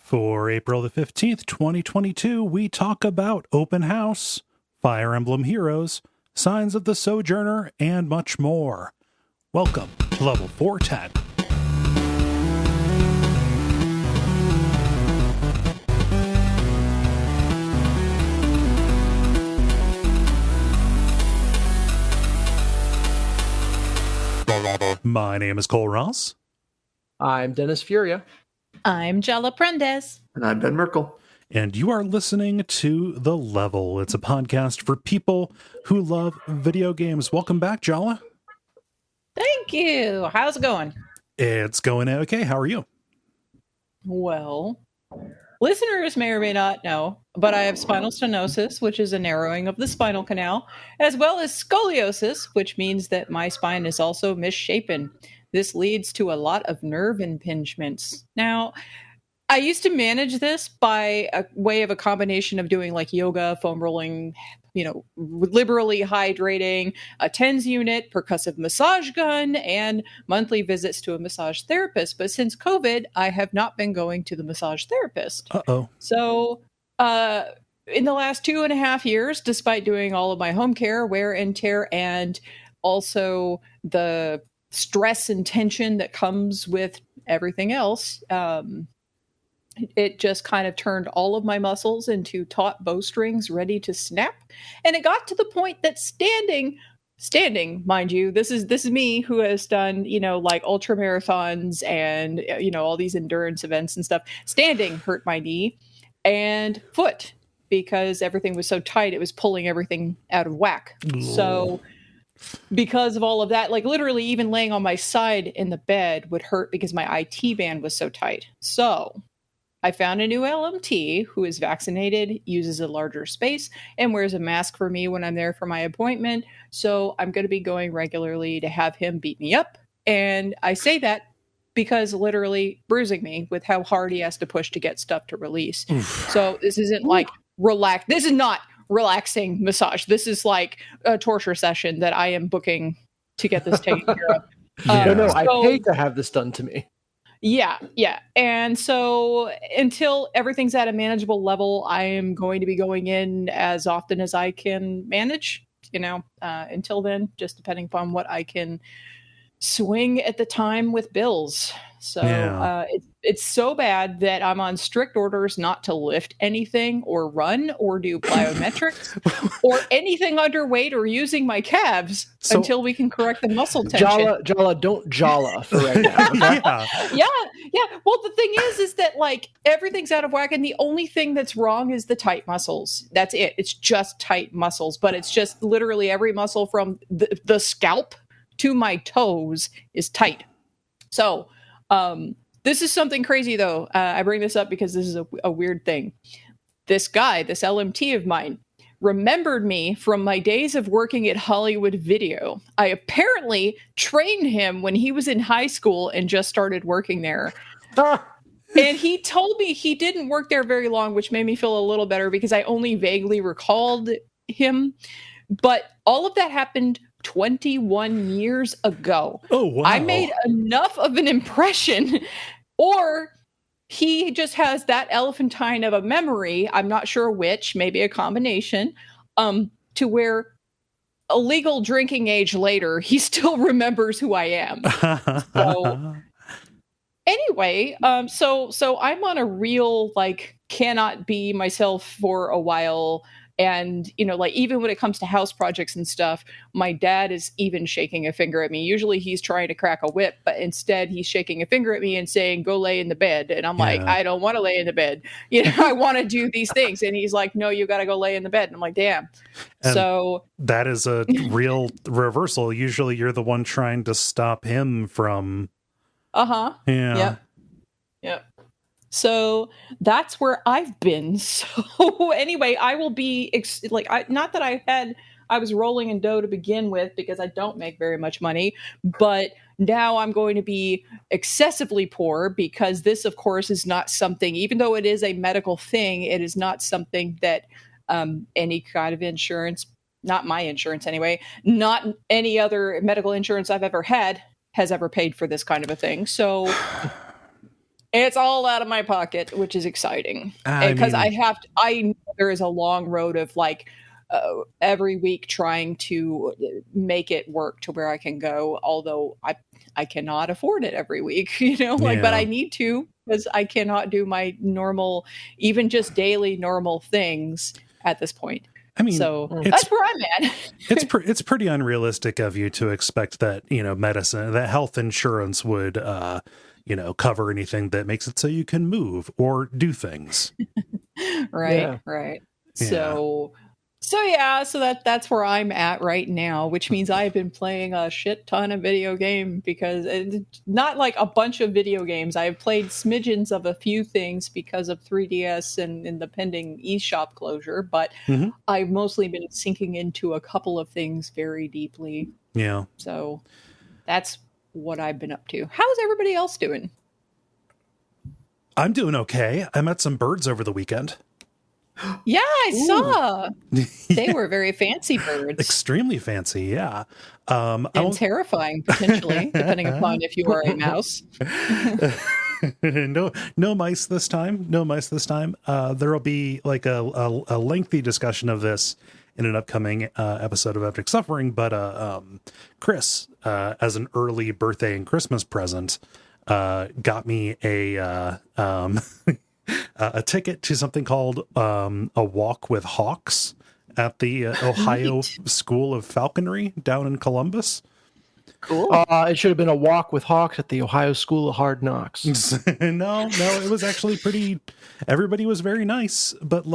For April the 15th, 2022, we talk about Open House, Fire Emblem Heroes, Signs of the Sojourner, and much more. Welcome to Level 410. My name is Kole Ross. I'm Dennis Furia. I'm Jala Prendes. And I'm Ben Merkel. And you are listening to The Level. It's a podcast for people who love video games. Welcome back, Jala. Thank you. How's it going? It's going okay. How are you? Well, listeners may or may not know, but I have spinal stenosis, which is a narrowing of the spinal canal, as well as scoliosis, which means that my spine is also misshapen. This leads to a lot of nerve impingements. Now, I used to manage this by a way of a combination of doing like yoga, foam rolling, liberally hydrating, a TENS unit, percussive massage gun, and monthly visits to a massage therapist. But since COVID, I have not been going to the massage therapist. Uh-oh. So, in the last 2.5 years, despite doing all of my home care, wear and tear, and also the stress and tension that comes with everything else, it just kind of turned all of my muscles into taut bowstrings ready to snap. And it got to the point that standing, mind you, this is me who has done, like ultra marathons and, all these endurance events and stuff. Standing hurt my knee and foot because everything was so tight. It was pulling everything out of whack. So because of all of that, like literally even laying on my side in the bed would hurt because my IT band was so tight. So I found a new LMT who is vaccinated, uses a larger space, and wears a mask for me when I'm there for my appointment. So I'm going to be going regularly to have him beat me up. And I say that because literally bruising me with how hard he has to push to get stuff to release. So this isn't like relax. This is not relaxing massage. This is like a torture session that I am booking to get this taken care of. I hate to have this done to me. Yeah. And so until everything's at a manageable level, I am going to be going in as often as I can manage, until then, just depending upon what I can swing at the time with bills. So it's so bad that I'm on strict orders not to lift anything or run or do plyometrics or anything underweight or using my calves until we can correct the muscle tension. Jala, don't Jala for right now. Yeah. Well, the thing is that like everything's out of whack, and the only thing that's wrong is the tight muscles. That's it. It's just tight muscles, but it's just literally every muscle from the scalp to my toes is tight. So, this is something crazy though. I bring this up because this is a weird thing. This guy, this LMT of mine, remembered me from my days of working at Hollywood Video. I apparently trained him when he was in high school and just started working there. And he told me he didn't work there very long, which made me feel a little better because I only vaguely recalled him. But all of that happened 21 years ago. Oh, wow. I made enough of an impression, or he just has that elephantine of a memory, I'm not sure which, maybe a combination, to where a legal drinking age later, he still remembers who I am. So anyway, so I'm on a real, like, cannot be myself for a while. And, like, even when it comes to house projects and stuff, my dad is even shaking a finger at me. Usually he's trying to crack a whip, but instead he's shaking a finger at me and saying, go lay in the bed. And I'm like, I don't want to lay in the bed. I want to do these things. And he's like, no, you got to go lay in the bed. And I'm like, damn. And so that is a real reversal. Usually you're the one trying to stop him from. Yeah. Yep. So that's where I've been. So anyway, I will be not that I was rolling in dough to begin with because I don't make very much money, but now I'm going to be excessively poor because this, of course, is not something, even though it is a medical thing, it is not something that any kind of insurance, not my insurance anyway, not any other medical insurance I've ever had has ever paid for this kind of a thing. So It's all out of my pocket, which is exciting because I know there is a long road of like every week trying to make it work to where I can go. Although I cannot afford it every week, but I need to because I cannot do my normal, even just daily normal things at this point. I mean, so that's where I'm at. It's pretty unrealistic of you to expect that, medicine, that health insurance would, cover anything that makes it so you can move or do things. Right. Yeah. So that's where I'm at right now, which means I've been playing a shit ton of video game because it's not like a bunch of video games. I've played smidgens of a few things because of 3DS and the pending eShop closure, but I've mostly been sinking into a couple of things very deeply. Yeah. So that's what I've been up to. How's everybody else doing? I'm doing okay. I met some birds over the weekend. Yeah, I saw. They were very fancy birds. Extremely fancy, yeah. And terrifying, potentially, depending upon if you are a mouse. No mice this time. There will be like a lengthy discussion of this in an upcoming episode of Epic Suffering, but Chris, as an early birthday and Christmas present, got me a ticket to something called a walk with hawks at the Ohio School of Falconry down in Columbus. Cool. It should have been a walk with hawks at the Ohio School of Hard Knocks. No, it was actually pretty. Everybody was very nice, but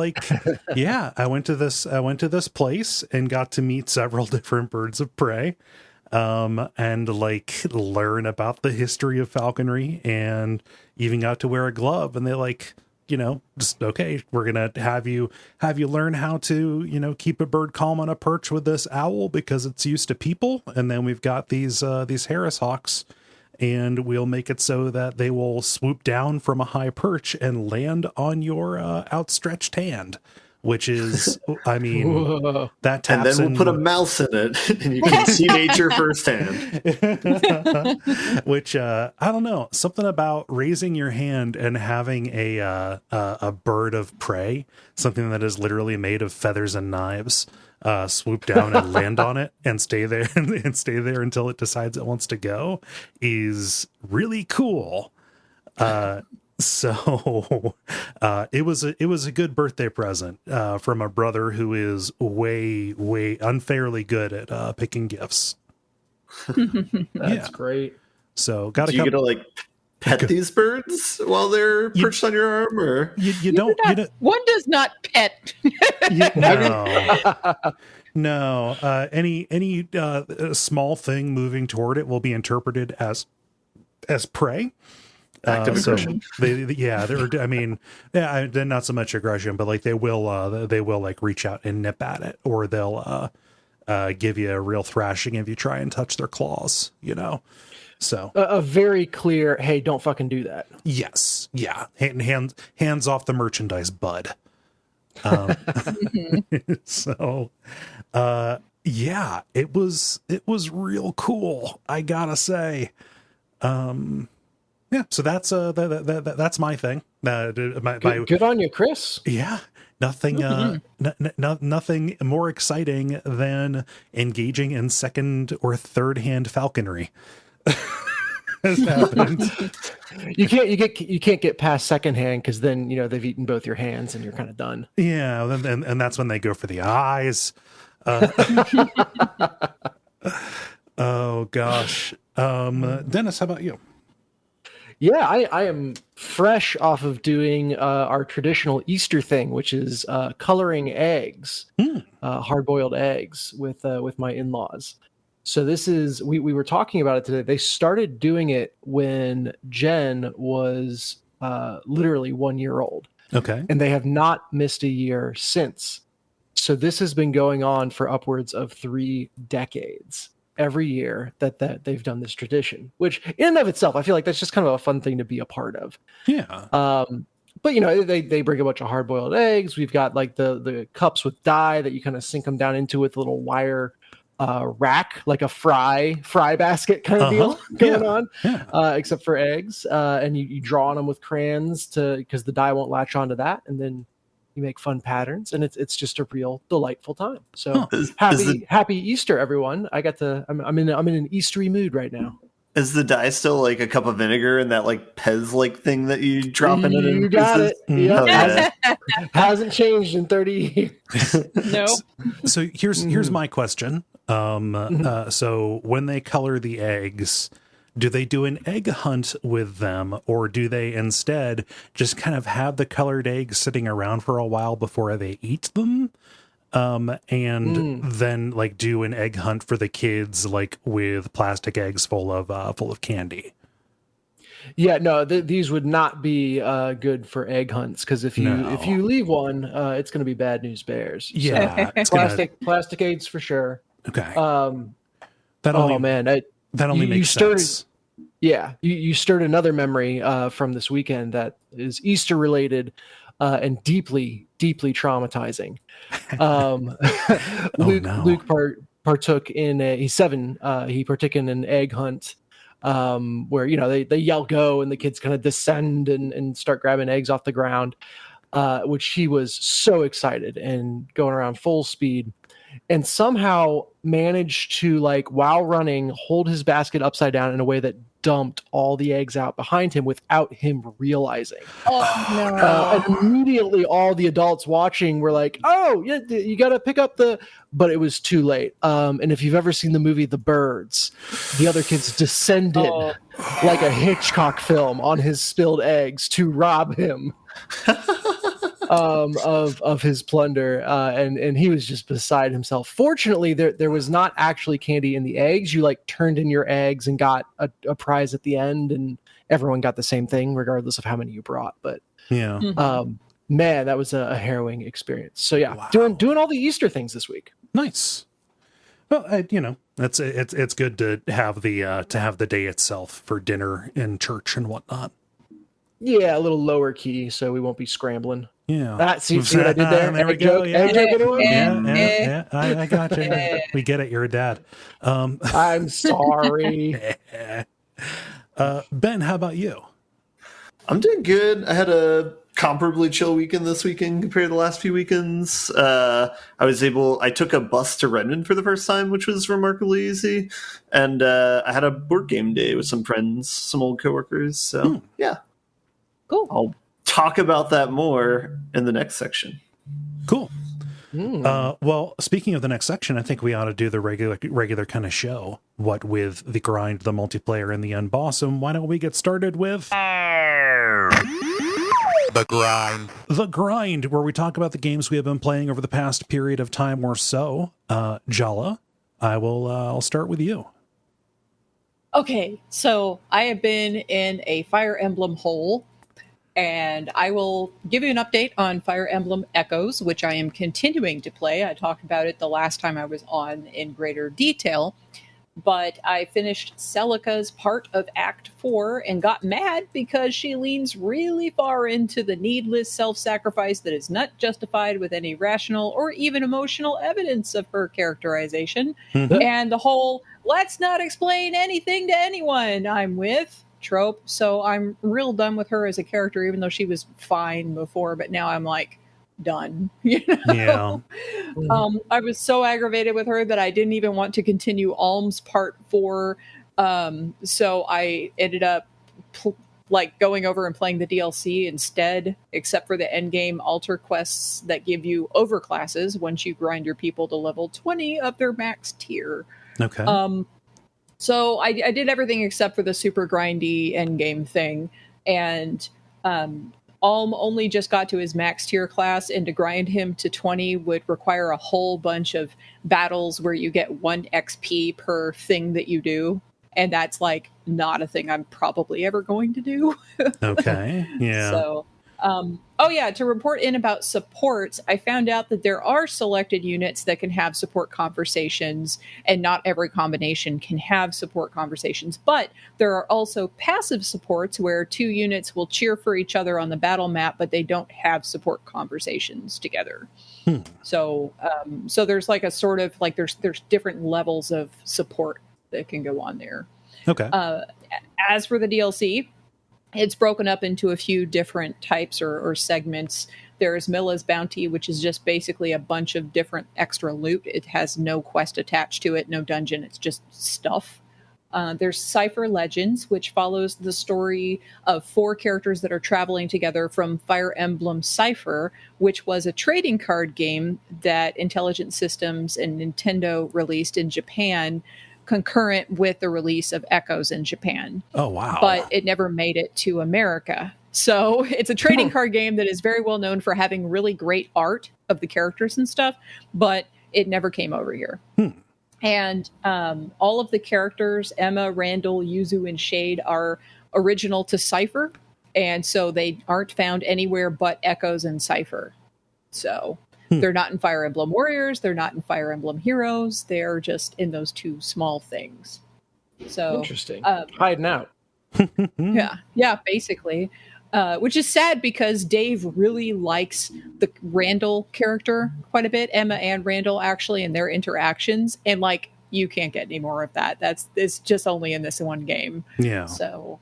yeah, I went to this place and got to meet several different birds of prey, and learn about the history of falconry, and even got to wear a glove. And they just, okay, we're gonna have you learn how to keep a bird calm on a perch with this owl because it's used to people, and then we've got these Harris hawks, and we'll make it so that they will swoop down from a high perch and land on your outstretched hand, which is, I mean, Whoa. that taps. And then we'll put a mouse in it, and you can see nature firsthand. Which I don't know, something about raising your hand and having a bird of prey, something that is literally made of feathers and knives, swoop down and land on it and stay there until it decides it wants to go, is really cool. So it was a good birthday present from a brother who is way unfairly good at picking gifts. That's great. So get to pet these birds while they're perched on your arm, or you don't. One does not pet. No. Any small thing moving toward it will be interpreted as prey. Active aggression. They're not so much aggression, but they will reach out and nip at it, or they'll give you a real thrashing if you try and touch their claws. So a very clear, hey, don't fucking do that. Yes, yeah, hands off the merchandise, bud. So, yeah, it was real cool, I gotta say. Yeah, so that's that's my thing. Good on you, Chris. Yeah, nothing nothing more exciting than engaging in second or third hand falconry. Has happened. You can't get past secondhand because then they've eaten both your hands and you're kind of done. Yeah, and that's when they go for the eyes. Oh gosh, Dennis, how about you? Yeah, I am fresh off of doing our traditional Easter thing, which is coloring eggs, hard-boiled eggs with my in-laws. So this is, we were talking about it today. They started doing it when Jen was literally 1 year old. Okay. And they have not missed a year since. So this has been going on for upwards of 3 decades. Every year that they've done this tradition, which in and of itself, I feel like that's just kind of a fun thing to be a part of. Yeah. But they bring a bunch of hard-boiled eggs. We've got the cups with dye that you kind of sink them down into with little wire rack, like a fry basket kind of deal going on, except for eggs. And you draw on them with crayons because the dye won't latch onto that, and then you make fun patterns, and it's just a real delightful time. So happy Easter, everyone! I'm in an Eastery mood right now. Is the dye still like a cup of vinegar and that like Pez like thing that you drop in it? You got it. Yep. Oh, yeah. Hasn't changed in 30 years. No. So here's my question. So when they color the eggs, do they do an egg hunt with them, or do they instead just kind of have the colored eggs sitting around for a while before they eat them? And then like do an egg hunt for the kids, like with plastic eggs full of candy. Yeah, no, these would not be good for egg hunts, because if you leave one, it's going to be bad news bears. Yeah, so plastic eggs for sure. Okay. That only makes sense. You stirred another memory from this weekend that is Easter related and deeply traumatizing. Luke partook in he's 7. He partook in an egg hunt where they yell go and the kids kind of descend and start grabbing eggs off the ground, which he was so excited and going around full speed, and somehow managed to, like, while running, hold his basket upside down in a way that dumped all the eggs out behind him without him realizing. Oh no! And immediately all the adults watching were like, "Oh, yeah, you got to pick up the..." But it was too late. And if you've ever seen the movie The Birds, the other kids descended like a Hitchcock film on his spilled eggs to rob him of his plunder, and he was just beside himself. Fortunately, there was not actually candy in the eggs. You like turned in your eggs and got a prize at the end, and everyone got the same thing regardless of how many you brought. But man, that was a harrowing experience. So Wow. doing all the Easter things this week. Nice. Well, it's good to have the day itself for dinner in church and whatnot. Yeah, a little lower key, so we won't be scrambling. Yeah. See what I did there? There we go. Yeah. Yeah. I got you. We get it. You're a dad. I'm sorry. Ben, how about you? I'm doing good. I had a comparably chill weekend this weekend compared to the last few weekends. I took a bus to Redmond for the first time, which was remarkably easy. And I had a board game day with some friends, some old coworkers. So yeah. Cool. I'll talk about that more in the next section. Cool. Well, speaking of the next section, I think we ought to do the regular kind of show. What with the grind, the multiplayer, and the unbossum. Why don't we get started with the grind? The grind, where we talk about the games we have been playing over the past period of time or so. Jala, I'll start with you. Okay, so I have been in a Fire Emblem hole, and I will give you an update on Fire Emblem Echoes, which I am continuing to play. I talked about it the last time I was on in greater detail, but I finished Celica's part of Act 4 and got mad because she leans really far into the needless self-sacrifice that is not justified with any rational or even emotional evidence of her characterization. And the whole, let's not explain anything to anyone I'm with trope. So I'm real done with her as a character, even though she was fine before, but now I'm like done. Yeah. I was so aggravated with her that I didn't even want to continue Alm's part 4. So I ended up going over and playing the DLC instead, except for the endgame altar quests that give you overclasses once you grind your people to level 20 of their max tier. Okay. So I did everything except for the super grindy endgame thing. And Alm only just got to his max tier class, and to grind him to 20 would require a whole bunch of battles where you get 1 XP per thing that you do. And that's like not a thing I'm probably ever going to do. Okay. Yeah. So Oh yeah, to report in about supports, I found out that there are selected units that can have support conversations, and not every combination can have support conversations. But there are also passive supports where two units will cheer for each other on the battle map, but they don't have support conversations together. So there's like a sort of like there's different levels of support that can go on there. Okay. As for the DLC, it's broken up into a few different types or segments. There's Milla's Bounty, which is just basically a bunch of different extra loot. It has no quest attached to it, no dungeon. It's just stuff. There's Cypher Legends, which follows the story of 4 characters that are traveling together from Fire Emblem Cypher, which was a trading card game that Intelligent Systems and Nintendo released in Japan concurrent with the release of Echoes in Japan. Oh, wow. But it never made it to America. So it's a trading card game that is very well known for having really great art of the characters and stuff, but it never came over here. And all of the characters, Emma, Randall, Yuzu, and Shade, are original to Cypher. And so they aren't found anywhere but Echoes and Cypher. So they're not in Fire Emblem Warriors. They're not in Fire Emblem Heroes. They're just in those 2 small things. So interesting. Hiding out. Yeah, basically. Which is sad because Dave really likes the Randall character quite a bit, Emma and Randall actually, and their interactions, and like you can't get any more of that. It's just only in this one game. Yeah. So,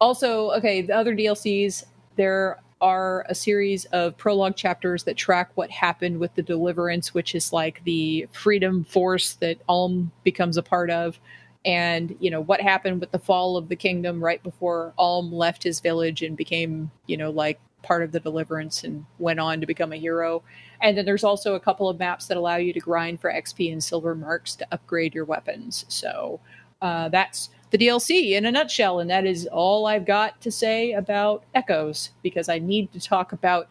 also, okay, the other DLCs, there are a series of prologue chapters that track what happened with the Deliverance, which is like the freedom force that Ulm becomes a part of. And, you know, what happened with the fall of the kingdom right before Ulm left his village and became, you know, like part of the Deliverance and went on to become a hero. And then there's also a couple of maps that allow you to grind for XP and silver marks to upgrade your weapons. So that's the DLC in a nutshell. And that is all I've got to say about Echoes, because I need to talk about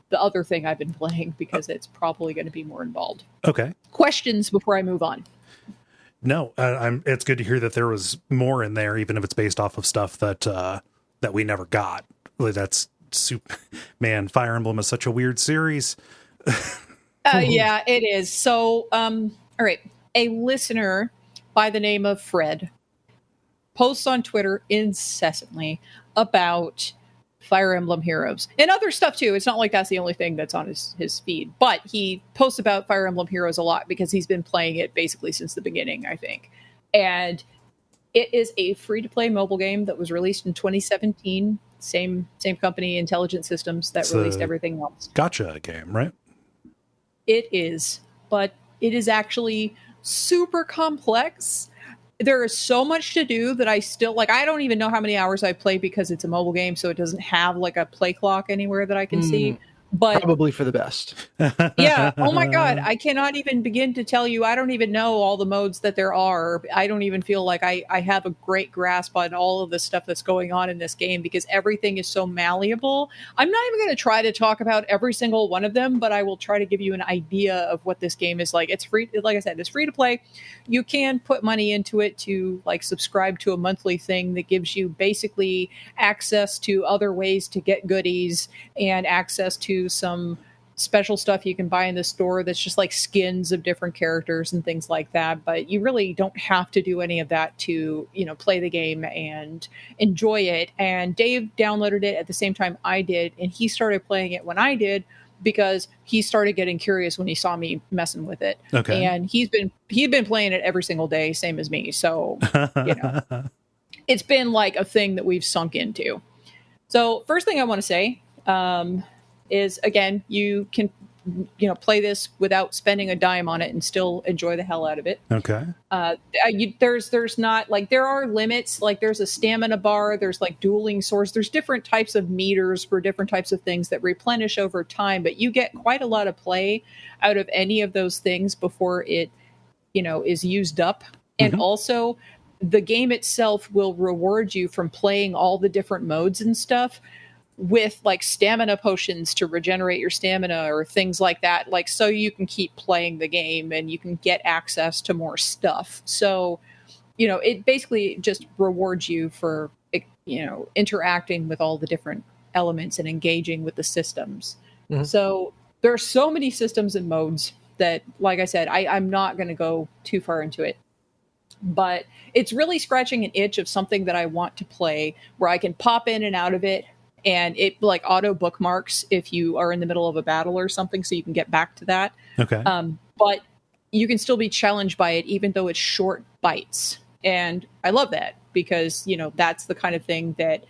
the other thing I've been playing, because it's probably going to be more involved. Okay. Questions before I move on? No, it's good to hear that there was more in there, even if it's based off of stuff that we never got. That's super, man. Fire Emblem is such a weird series. Yeah, it is. So, all right, a listener by the name of Fred posts on Twitter incessantly about Fire Emblem Heroes and other stuff too. It's not like that's the only thing that's on his feed, but he posts about Fire Emblem Heroes a lot because he's been playing it basically since the beginning, I think. And it is a free-to-play mobile game that was released in 2017. Same company, Intelligent Systems, that released everything else. Gotcha game, right? It is, but it is actually super complex. There is so much to do that I still, like, I don't even know how many hours I've played because it's a mobile game, so it doesn't have like a play clock anywhere that I can see. But probably for the best. Yeah. Oh my God. I cannot even begin to tell you. I don't even know all the modes that there are. I don't even feel like I have a great grasp on all of the stuff that's going on in this game, because everything is so malleable. I'm not even going to try to talk about every single one of them, but I will try to give you an idea of what this game is like. It's free. Like I said, it's free to play. You can put money into it to like subscribe to a monthly thing that gives you basically access to other ways to get goodies and access to some special stuff you can buy in the store that's just like skins of different characters and things like that. But you really don't have to do any of that to, you know, play the game and enjoy it. And Dave downloaded it at the same time I did, and he started playing it when I did because he started getting curious when he saw me messing with it. Okay. And he'd been playing it every single day, same as me. So, you know, it's been like a thing that we've sunk into. So first thing I want to say, is again, you can, you know, play this without spending a dime on it and still enjoy the hell out of it. Okay. There's not like, there are limits. Like there's a stamina bar, there's like dueling swords, there's different types of meters for different types of things that replenish over time, but you get quite a lot of play out of any of those things before it, you know, is used up. And also the game itself will reward you from playing all the different modes and stuff with like stamina potions to regenerate your stamina or things like that, like so you can keep playing the game and you can get access to more stuff. So, you know, it basically just rewards you for, you know, interacting with all the different elements and engaging with the systems. So there are so many systems and modes that, like I said, I'm not going to go too far into it. But it's really scratching an itch of something that I want to play where I can pop in and out of it, and it like auto bookmarks if you are in the middle of a battle or something, so you can get back to that. Okay. But you can still be challenged by it, even though it's short bites. And I love that because, that's the kind of thing that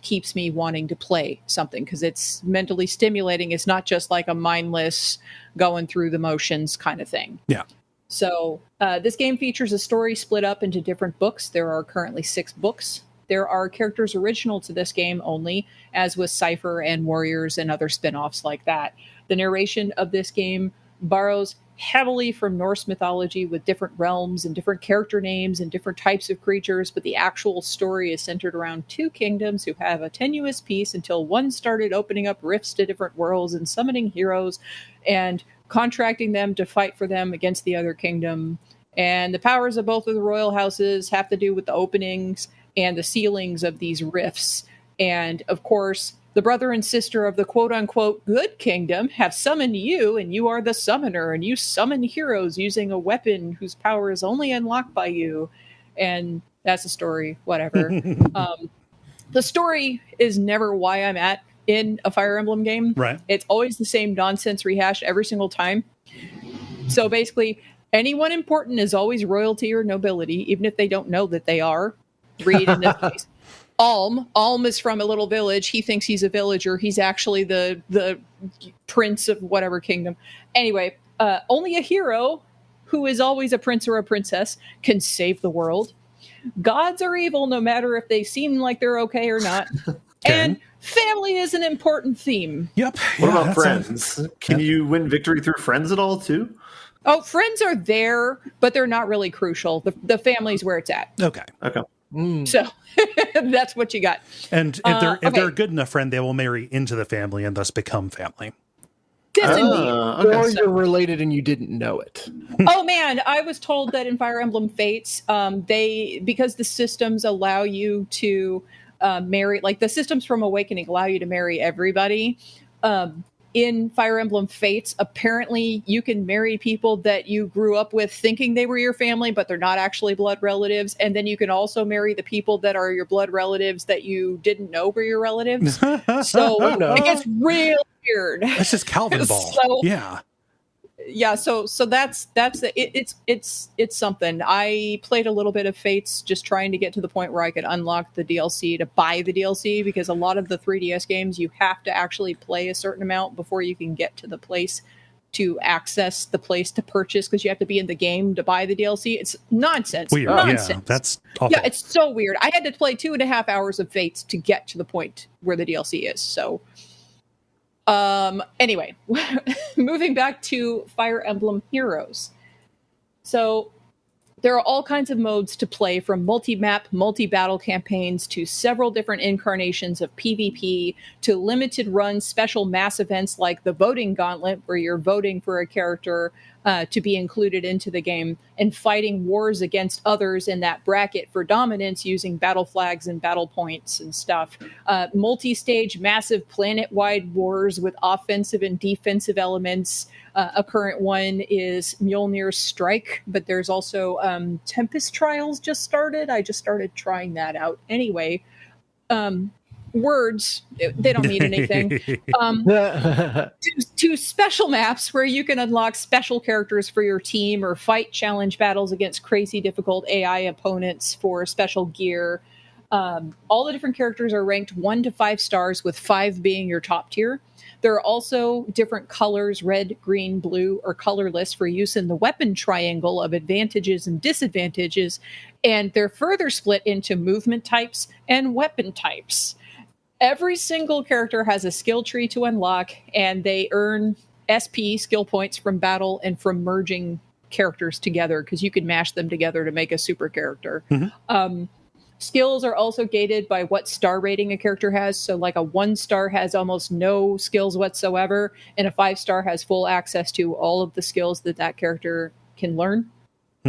keeps me wanting to play something, because it's mentally stimulating. It's not just like a mindless going through the motions kind of thing. Yeah. So this game features a story split up into different books. There are currently 6 books. There are characters original to this game only, as with Cypher and Warriors and other spin-offs like that. The narration of this game borrows heavily from Norse mythology with different realms and different character names and different types of creatures, but the actual story is centered around 2 kingdoms who have a tenuous peace until one started opening up rifts to different worlds and summoning heroes and contracting them to fight for them against the other kingdom. And the powers of both of the royal houses have to do with the openings and the ceilings of these rifts. And of course, the brother and sister of the quote-unquote good kingdom have summoned you, and you are the summoner, and you summon heroes using a weapon whose power is only unlocked by you. And that's the story, whatever. The story is never why I'm in a Fire Emblem game. Right. It's always the same nonsense rehashed every single time. So basically, anyone important is always royalty or nobility, even if they don't know that they are. Read in this case. Alm is from a little village. He thinks he's a villager. He's actually the prince of whatever kingdom. Anyway, only a hero, who is always a prince or a princess, can save the world. Gods are evil no matter if they seem like they're okay or not. And family is an important theme. Yep. What about friends? Can you win victory through friends at all, too? Oh, friends are there, but they're not really crucial. The family's where it's at. Okay. So that's what you got. And if they're a good enough friend, they will marry into the family and thus become family. Yes, indeed. Or you're related and you didn't know it. Oh man, I was told that in Fire Emblem Fates, because the systems allow you to marry, like the systems from Awakening allow you to marry everybody. In Fire Emblem Fates, apparently you can marry people that you grew up with thinking they were your family, but they're not actually blood relatives. And then you can also marry the people that are your blood relatives that you didn't know were your relatives. So it gets real weird. That's just Calvin Ball. So that's it's something. I played a little bit of Fates just trying to get to the point where I could unlock the DLC to buy the DLC, because a lot of the 3DS games you have to actually play a certain amount before you can get to the place to access the place to purchase, because you have to be in the game to buy the DLC. It's nonsense. Weird. Nonsense. Yeah, that's awful. Yeah, it's so weird. I had to play 2.5 hours of Fates to get to the point where the DLC is. So anyway, moving back to Fire Emblem Heroes. So there are all kinds of modes to play, from multi-map, multi-battle campaigns to several different incarnations of PvP to limited run special mass events like the voting gauntlet, where you're voting for a character to be included into the game, and fighting wars against others in that bracket for dominance using battle flags and battle points and stuff. Multi-stage, massive planet-wide wars with offensive and defensive elements. A current one is Mjolnir's Strike, but there's also Tempest Trials just started. I just started trying that out. Anyway, words, they don't mean anything. To special maps where you can unlock special characters for your team or fight challenge battles against crazy difficult AI opponents for special gear. All the different characters are ranked 1 to 5 stars, with 5 being your top tier. There are also different colors, red, green, blue, or colorless, for use in the weapon triangle of advantages and disadvantages, and they're further split into movement types and weapon types. Every single character has a skill tree to unlock, and they earn SP, skill points, from battle and from merging characters together, because you can mash them together to make a super character. Mm-hmm. Skills are also gated by what star rating a character has. So like a 1-star has almost no skills whatsoever, and a 5-star has full access to all of the skills that character can learn.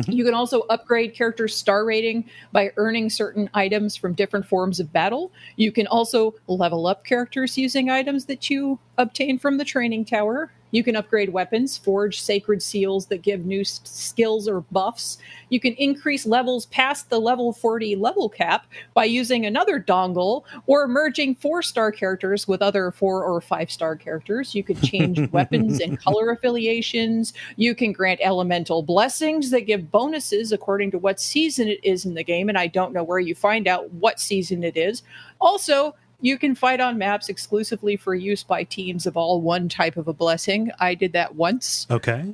You can also upgrade characters' star rating by earning certain items from different forms of battle. You can also level up characters using items that you obtain from the training tower. You can upgrade weapons, forge sacred seals that give new skills or buffs. You can increase levels past the level 40 level cap by using another dongle or merging 4-star characters with other 4 or 5-star characters. You can change weapons and color affiliations. You can grant elemental blessings that give bonuses according to what season it is in the game, and I don't know where you find out what season it is. Also, you can fight on maps exclusively for use by teams of all one type of a blessing. I did that once. Okay.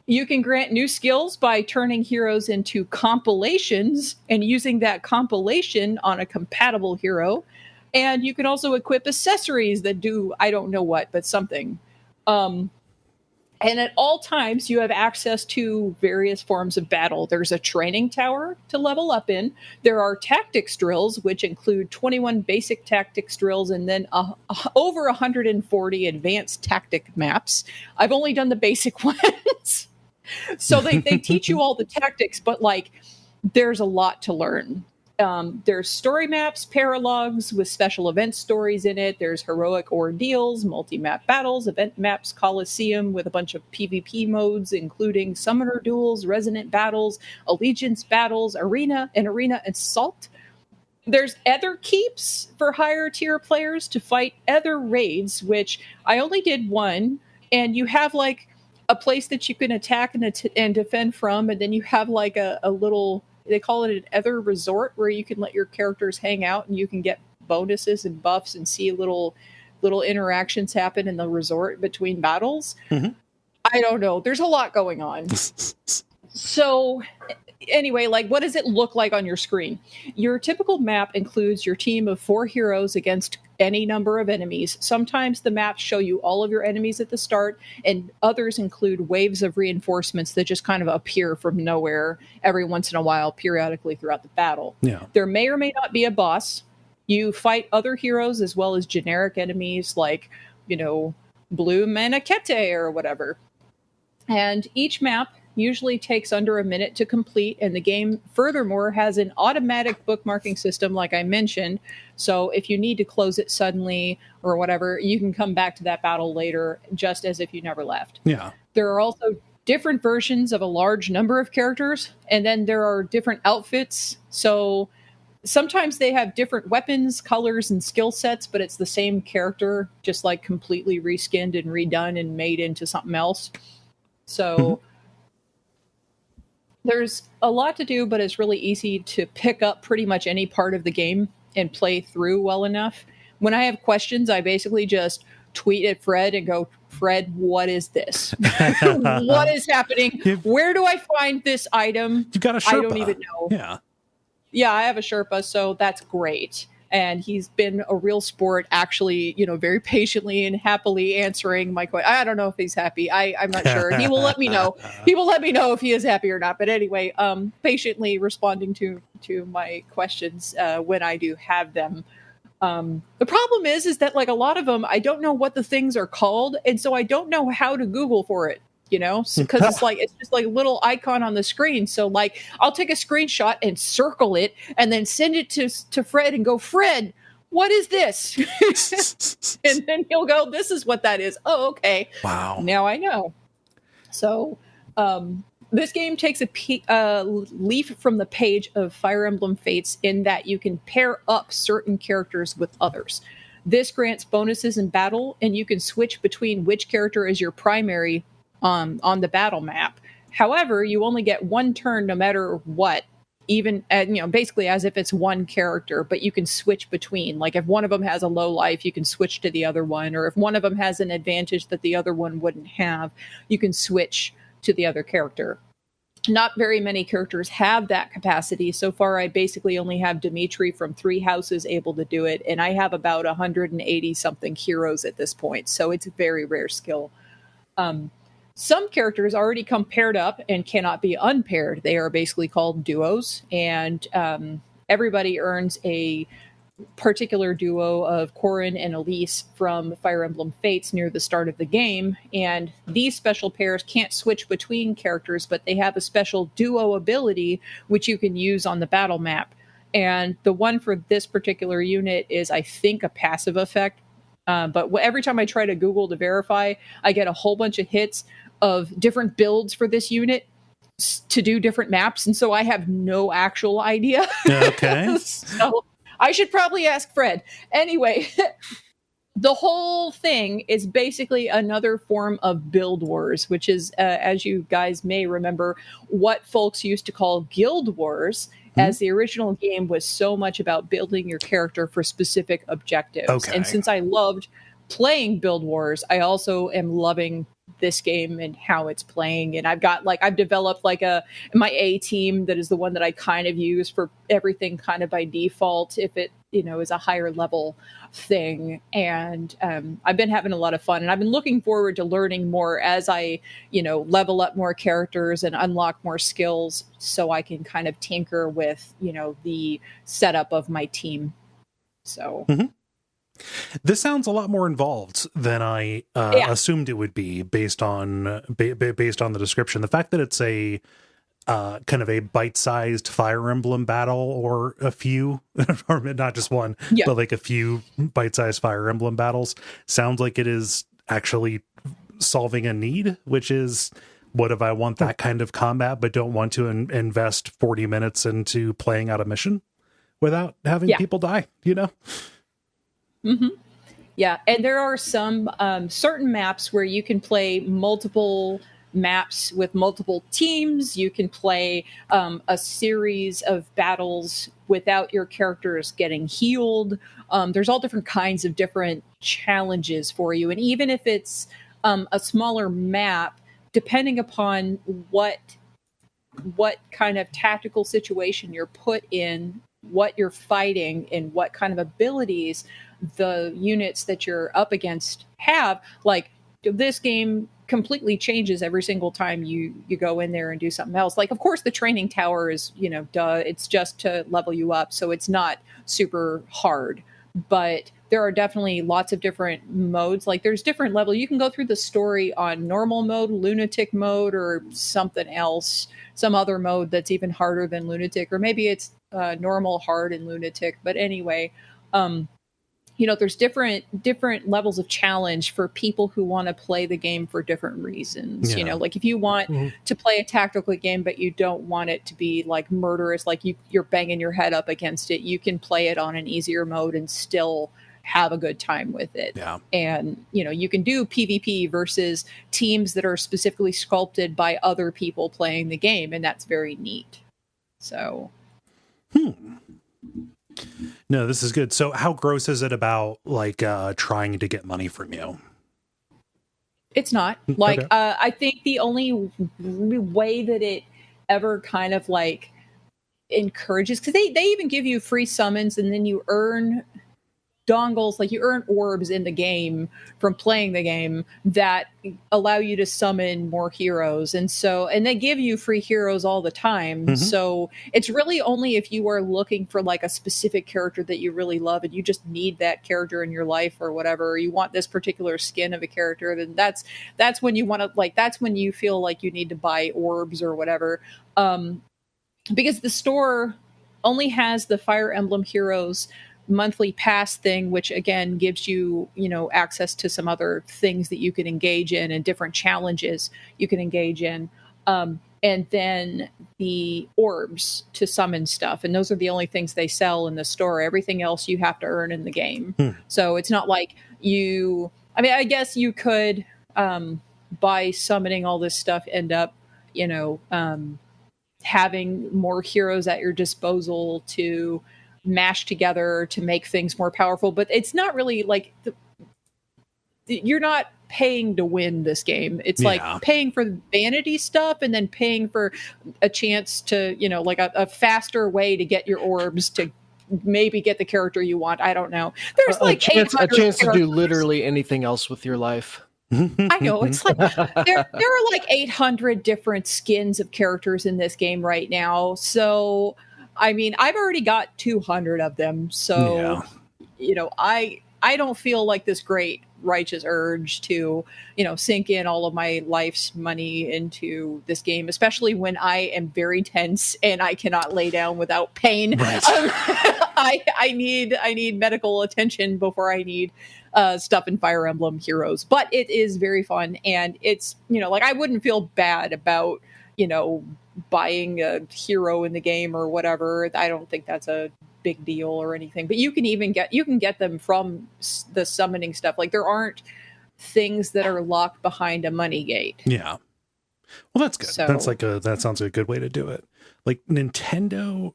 You can grant new skills by turning heroes into compilations and using that compilation on a compatible hero. And you can also equip accessories that do, I don't know what, but something. And at all times, you have access to various forms of battle. There's a training tower to level up in. There are tactics drills, which include 21 basic tactics drills and then over 140 advanced tactic maps. I've only done the basic ones. So they teach you all the tactics, but like there's a lot to learn. There's story maps, paralogs with special event stories in it. There's heroic ordeals, multi-map battles, event maps, Coliseum with a bunch of PvP modes, including summoner duels, resonant battles, allegiance battles, arena assault. There's other keeps for higher tier players to fight other raids, which I only did one, and you have like a place that you can attack and defend from, and then you have like a little, they call it an other resort, where you can let your characters hang out and you can get bonuses and buffs and see little interactions happen in the resort between battles. Mm-hmm. I don't know. There's a lot going on. So anyway, like, what does it look like on your screen? Your typical map includes your team of 4 heroes against any number of enemies. Sometimes the maps show you all of your enemies at the start, and others include waves of reinforcements that just kind of appear from nowhere every once in a while, periodically throughout the battle. Yeah. There may or may not be a boss. You fight other heroes as well as generic enemies like, Blue Manakete or whatever. And each map usually takes under a minute to complete, and the game furthermore has an automatic bookmarking system, like I mentioned. So if you need to close it suddenly or whatever, you can come back to that battle later, just as if you never left. Yeah. There are also different versions of a large number of characters, and then there are different outfits. So sometimes they have different weapons, colors, and skill sets, but it's the same character, just like completely reskinned and redone and made into something else. So there's a lot to do, but it's really easy to pick up pretty much any part of the game and play through well enough. When I have questions, I basically just tweet at Fred and go, Fred, what is this? What is happening? Where do I find this item? You got a Sherpa. I don't even know. Yeah, I have a Sherpa, so that's great. And he's been a real sport, actually, very patiently and happily answering my question. I don't know if he's happy. I'm not sure. He will let me know. He will let me know if he is happy or not. But anyway, patiently responding to my questions when I do have them. The problem is that like a lot of them, I don't know what the things are called, and so I don't know how to Google for it. Because it's just like a little icon on the screen. So like I'll take a screenshot and circle it and then send it to Fred and go, Fred, what is this? And then he'll go, this is what that is. Oh, okay. Wow. Now I know. So this game takes a leaf from the page of Fire Emblem Fates in that you can pair up certain characters with others. This grants bonuses in battle, and you can switch between which character is your primary on the battle map. However, you only get one turn no matter what, even basically as if it's one character, but you can switch between. Like if one of them has a low life, you can switch to the other one, or if one of them has an advantage that the other one wouldn't have, you can switch to the other character. Not very many characters have that capacity. So far, I basically only have Dimitri from 3 houses able to do it, and I have about 180 something heroes at this point, so it's a very rare skill. Some characters already come paired up and cannot be unpaired. They are basically called duos, and everybody earns a particular duo of Corin and Elise from Fire Emblem Fates near the start of the game. And these special pairs can't switch between characters, but they have a special duo ability which you can use on the battle map. And the one for this particular unit is, I think, a passive effect. But every time I try to Google to verify, I get a whole bunch of hits of different builds for this unit to do different maps. And so I have no actual idea. Okay. So I should probably ask Fred. Anyway, the whole thing is basically another form of Build Wars, which is, as you guys may remember, what folks used to call Guild Wars, as the original game was so much about building your character for specific objectives. Okay. And since I loved playing Build Wars, I also am loving this game and how it's playing. And I've developed my A team that is the one that I kind of use for everything kind of by default, if it, is a higher level thing. And I've been having a lot of fun, and I've been looking forward to learning more as I, level up more characters and unlock more skills, so I can kind of tinker with, the setup of my team. So this sounds a lot more involved than I assumed it would be based on the description. The fact that it's a kind of a bite-sized Fire Emblem battle, or a few, or not just one, but like a few bite-sized Fire Emblem battles, sounds like it is actually solving a need, which is, what if I want that kind of combat but don't want to invest 40 minutes into playing out a mission without having people die, Mm-hmm. Yeah, and there are some certain maps where you can play multiple maps with multiple teams. You can play a series of battles without your characters getting healed. There's all different kinds of different challenges for you. And even if it's a smaller map, depending upon what kind of tactical situation you're put in, what you're fighting, and what kind of abilities the units that you're up against have, like, this game completely changes every single time you go in there and do something else. Like, of course, the training tower is, it's just to level you up, so it's not super hard. But there are definitely lots of different modes. Like, there's different levels. You can go through the story on normal mode, lunatic mode, or something else, some other mode that's even harder than lunatic, or maybe it's normal, hard, and lunatic. But anyway, there's different levels of challenge for people who want to play the game for different reasons. Yeah. Like, if you want to play a tactical game, but you don't want it to be like murderous, like you're banging your head up against it, you can play it on an easier mode and still have a good time with it. Yeah. And, you can do PvP versus teams that are specifically sculpted by other people playing the game. And that's very neat. So. No, this is good. So how gross is it about trying to get money from you? It's not. Like, okay. I think the only way that it ever kind of encourages, because they even give you free summons, and then you earn dongles, like you earn orbs in the game from playing the game that allow you to summon more heroes. And they give you free heroes all the time. So it's really only if you are looking for a specific character that you really love, and you just need that character in your life or whatever, or you want this particular skin of a character, then that's when you want to, that's when you feel like you need to buy orbs or whatever. Because the store only has the Fire Emblem Heroes monthly pass thing, which again gives you, access to some other things that you can engage in and different challenges you can engage in. And then the orbs to summon stuff. And those are the only things they sell in the store. Everything else you have to earn in the game. So it's not like I guess you could, by summoning all this stuff, end up, having more heroes at your disposal to mash together to make things more powerful. But it's not really you're not paying to win this game. It's paying for vanity stuff, and then paying for a chance to, a faster way to get your orbs to maybe get the character you want. I don't know. There's a chance to do literally anything else with your life. I know. It's there are 800 different skins of characters in this game right now. So I mean, I've already got 200 of them, so I don't feel like this great righteous urge to, sink in all of my life's money into this game, especially when I am very tense and I cannot lay down without pain. Right. I need medical attention before I need stuff in Fire Emblem Heroes. But it is very fun, and it's, I wouldn't feel bad about, buying a hero in the game or whatever. I don't think that's a big deal or anything, but you can get them from the summoning stuff. Like, there aren't things that are locked behind a money gate. Yeah. Well, that's good. So, that sounds like a good way to do it. Like, Nintendo,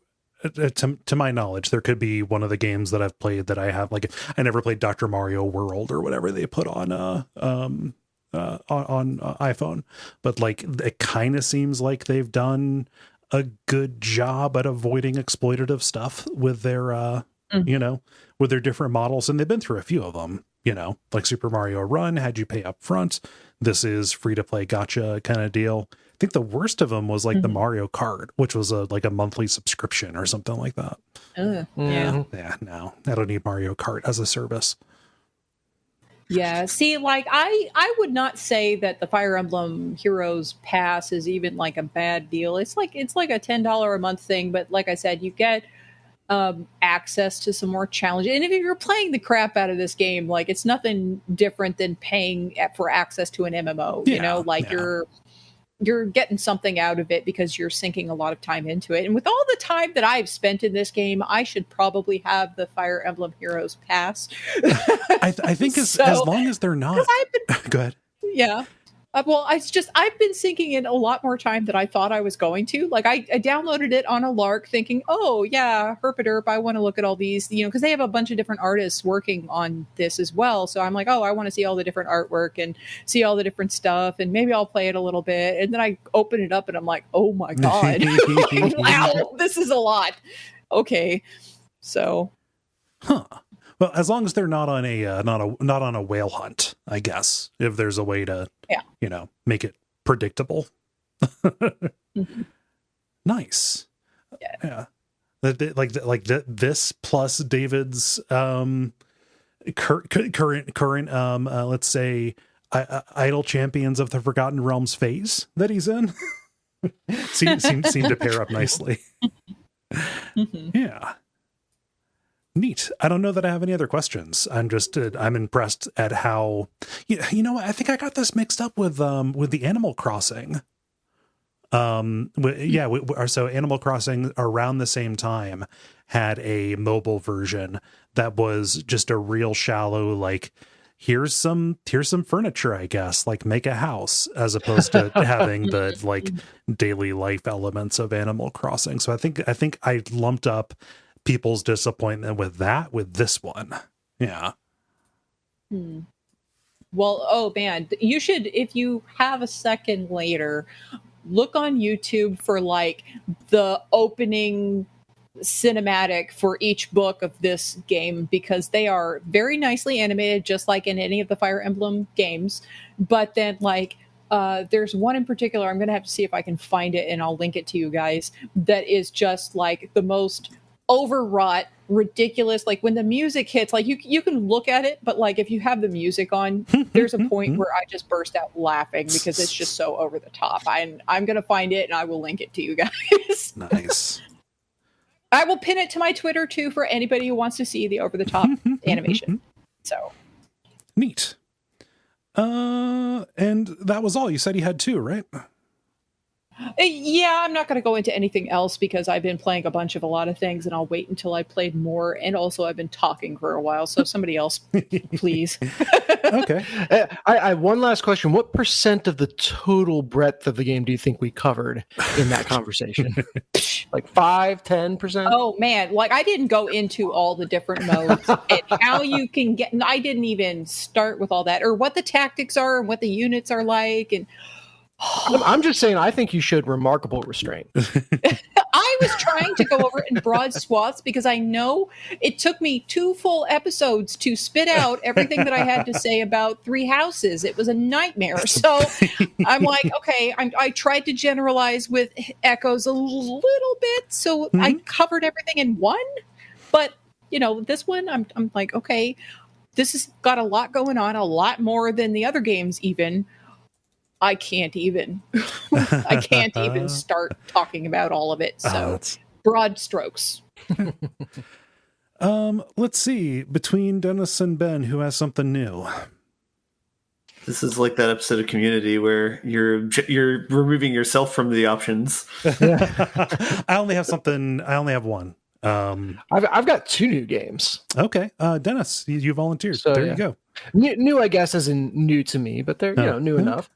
to my knowledge, there could be one of the games that I've played that I have, like, I never played Dr. Mario World or whatever they put on iPhone, but like, it kind of seems like they've done a good job at avoiding exploitative stuff with their with their different models, and they've been through a few of them, like Super Mario Run had you pay up front. This is free to play gotcha kind of deal. I think the worst of them was like the Mario Kart, which was a monthly subscription or something like that. Yeah, no, I don't need Mario Kart as a service. Yeah, see, like, I would not say that the Fire Emblem Heroes Pass is even like a bad deal. It's like a $10 a month thing, but like I said, you get access to some more challenges. And if you're playing the crap out of this game, like, it's nothing different than paying for access to an MMO. You're getting something out of it because you're sinking a lot of time into it. And with all the time that I've spent in this game, I should probably have the Fire Emblem Heroes Pass. I think as long as they're not. Go ahead. Yeah. Well, I've been sinking in a lot more time than I thought I was going to. Like, I downloaded it on a lark thinking, oh, yeah, herpaderp, I want to look at all these, because they have a bunch of different artists working on this as well. So I'm like, oh, I want to see all the different artwork and see all the different stuff, and maybe I'll play it a little bit. And then I open it up and I'm like, oh, my God. Wow, this is a lot. Okay. So. Huh. Well, as long as they're not on a whale hunt, I guess, if there's a way to, make it predictable. Nice. Yeah. This plus David's current let's say Idle Champions of the Forgotten Realms phase that he's in seem to pair up nicely. Yeah. Neat. I don't know that I have any other questions. I'm impressed at how, I think I got this mixed up with the Animal Crossing. So Animal Crossing around the same time had a mobile version that was just a real shallow, like, here's some furniture, I guess, like, make a house, as opposed to having the like daily life elements of Animal Crossing. So I think I lumped up people's disappointment with this one. Yeah. Well, oh man, you should, if you have a second later, look on YouTube for like the opening cinematic for each book of this game, because they are very nicely animated, just like in any of the Fire Emblem games. But then there's one in particular, I'm going to have to see if I can find it and I'll link it to you guys, that is just like the most overwrought, ridiculous. Like, when the music hits, like, you can look at it, but like, if you have the music on, there's a point where I just burst out laughing because it's just so over the top. I'm gonna find it and I will link it to you guys. Nice. I will pin it to my Twitter too for anybody who wants to see the over the top animation. So neat. And that was all. You said you had 2, right? Yeah, I'm not going to go into anything else because I've been playing a lot of things, and I'll wait until I played more. And also, I've been talking for a while, so somebody else, please. Okay. I one last question. What % of the total breadth of the game do you think we covered in that conversation? Like 5, 10%? Oh, man. Like, I didn't go into all the different modes and how you can get... I didn't even start with all that, or what the tactics are and what the units are like, and... I'm just saying, I think you showed remarkable restraint. I was trying to go over it in broad swaths because I know it took me 2 full episodes to spit out everything that I had to say about Three Houses. It was a nightmare. So I'm like, okay, I tried to generalize with Echoes a little bit, so I covered everything in one. But this one, I'm like, okay, this has got a lot going on, a lot more than the other games even. I can't even start talking about all of it. So broad strokes. Let's see. Between Dennis and Ben, who has something new? This is like that episode of Community where you're removing yourself from the options. I only have one. I've got 2 new games. Okay, Dennis, you volunteered. So there you go. New, I guess, isn't new to me, but they're new enough.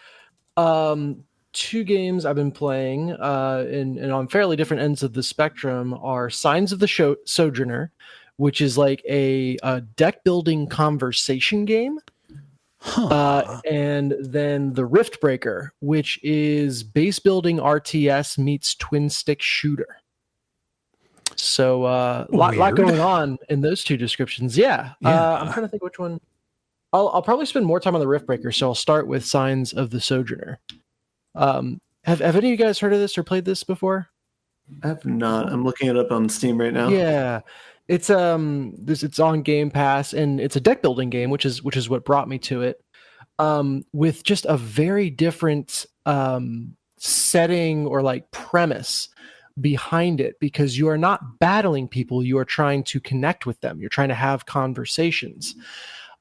2 games I've been playing, and on fairly different ends of the spectrum, are Signs of the Sojourner, which is like a deck building conversation game. And then the Riftbreaker, which is base building RTS meets twin stick shooter. So lot going on in those 2 descriptions. Yeah. I'm trying to think which one. I'll probably spend more time on the Riftbreaker, so I'll start with Signs of the Sojourner. Have any of you guys heard of this or played this before? I have not. I'm looking it up on Steam right now. Yeah. It's it's on Game Pass, and it's a deck building game, which is what brought me to it. With just a very different setting or like premise behind it, because you are not battling people, you are trying to connect with them. You're trying to have conversations.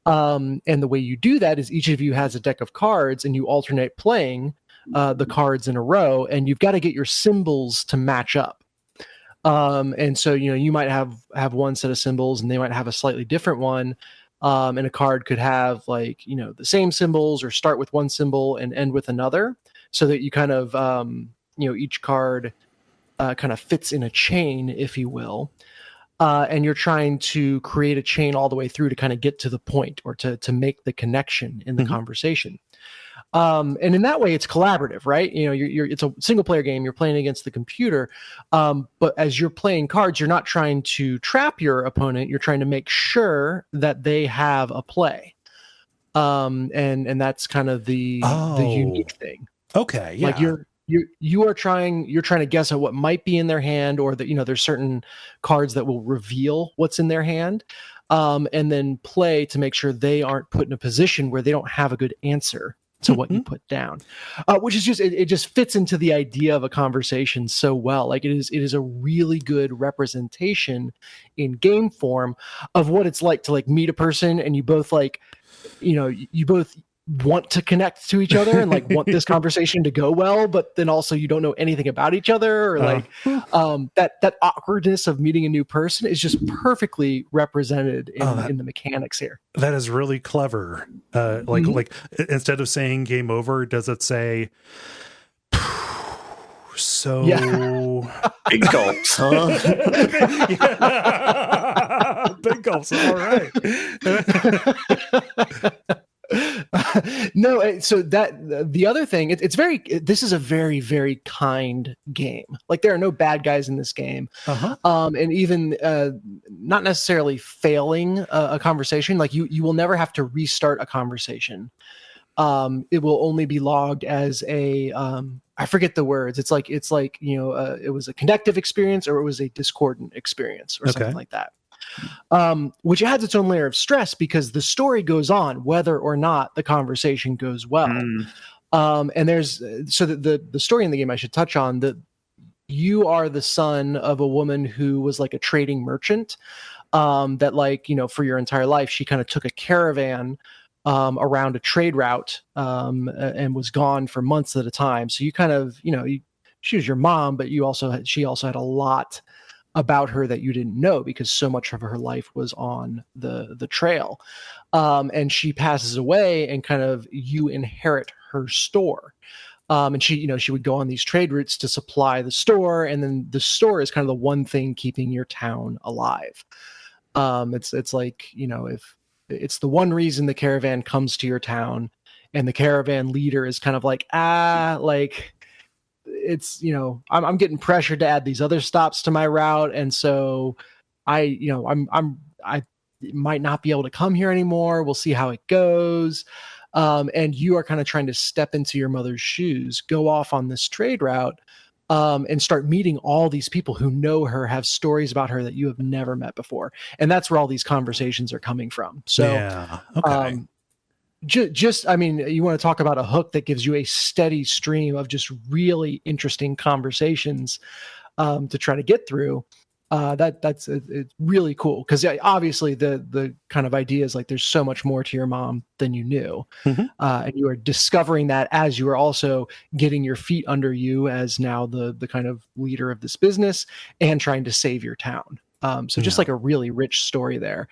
And the way you do that is each of you has a deck of cards, and you alternate playing the cards in a row, and you've got to get your symbols to match up. And so, you might have one set of symbols, and they might have a slightly different one. And a card could have the same symbols, or start with one symbol and end with another, so that you kind of, each card kind of fits in a chain, if you will. And you're trying to create a chain all the way through to kind of get to the point, or to make the connection in the conversation. And in that way, it's collaborative, right? It's a single player game. You're playing against the computer. But as you're playing cards, you're not trying to trap your opponent. You're trying to make sure that they have a play. And that's kind of the unique thing. Okay. Yeah. Like you're trying to guess at what might be in their hand, or that, there's certain cards that will reveal what's in their hand. And then play to make sure they aren't put in a position where they don't have a good answer to what you put down, which is just, it just fits into the idea of a conversation so well. Like it is a really good representation in game form of what it's like to meet a person, and you both you both want to connect to each other and want this conversation to go well, but then also you don't know anything about each other, or that awkwardness of meeting a new person is just perfectly represented in the mechanics here. That is really clever. Like instead of saying game over, does it say so? Yeah. Big gulps, huh? Yeah. Big gulps. All right. No, so that the other thing, this is a very, very kind game. Like there are no bad guys in this game. And even not necessarily failing a conversation, like you will never have to restart a conversation. It will only be logged as a I forget the words. It's like it was a connective experience, or it was a discordant experience, or something like that. Which adds its own layer of stress, because the story goes on whether or not the conversation goes well. And there's the story in the game I should touch on, that you are the son of a woman who was like a trading merchant, that for your entire life she kind of took a caravan around a trade route and was gone for months at a time. So you kind of she was your mom, but she also had a lot about her that you didn't know, because so much of her life was on the trail. And she passes away, and kind of you inherit her store. And she would go on these trade routes to supply the store, and then the store is kind of the one thing keeping your town alive. It's like, if it's the one reason the caravan comes to your town, and the caravan leader is kind of like, it's, I'm getting pressured to add these other stops to my route. And so I might not be able to come here anymore. We'll see how it goes. And you are kind of trying to step into your mother's shoes, go off on this trade route, and start meeting all these people who know her, have stories about her that you have never met before. And that's where all these conversations are coming from. So, yeah. Okay. You want to talk about a hook that gives you a steady stream of just really interesting conversations to try to get through. That's it's really cool, because obviously the kind of idea is like there's so much more to your mom than you knew, and you are discovering that as you are also getting your feet under you as now the kind of leader of this business and trying to save your town. So just like a really rich story there.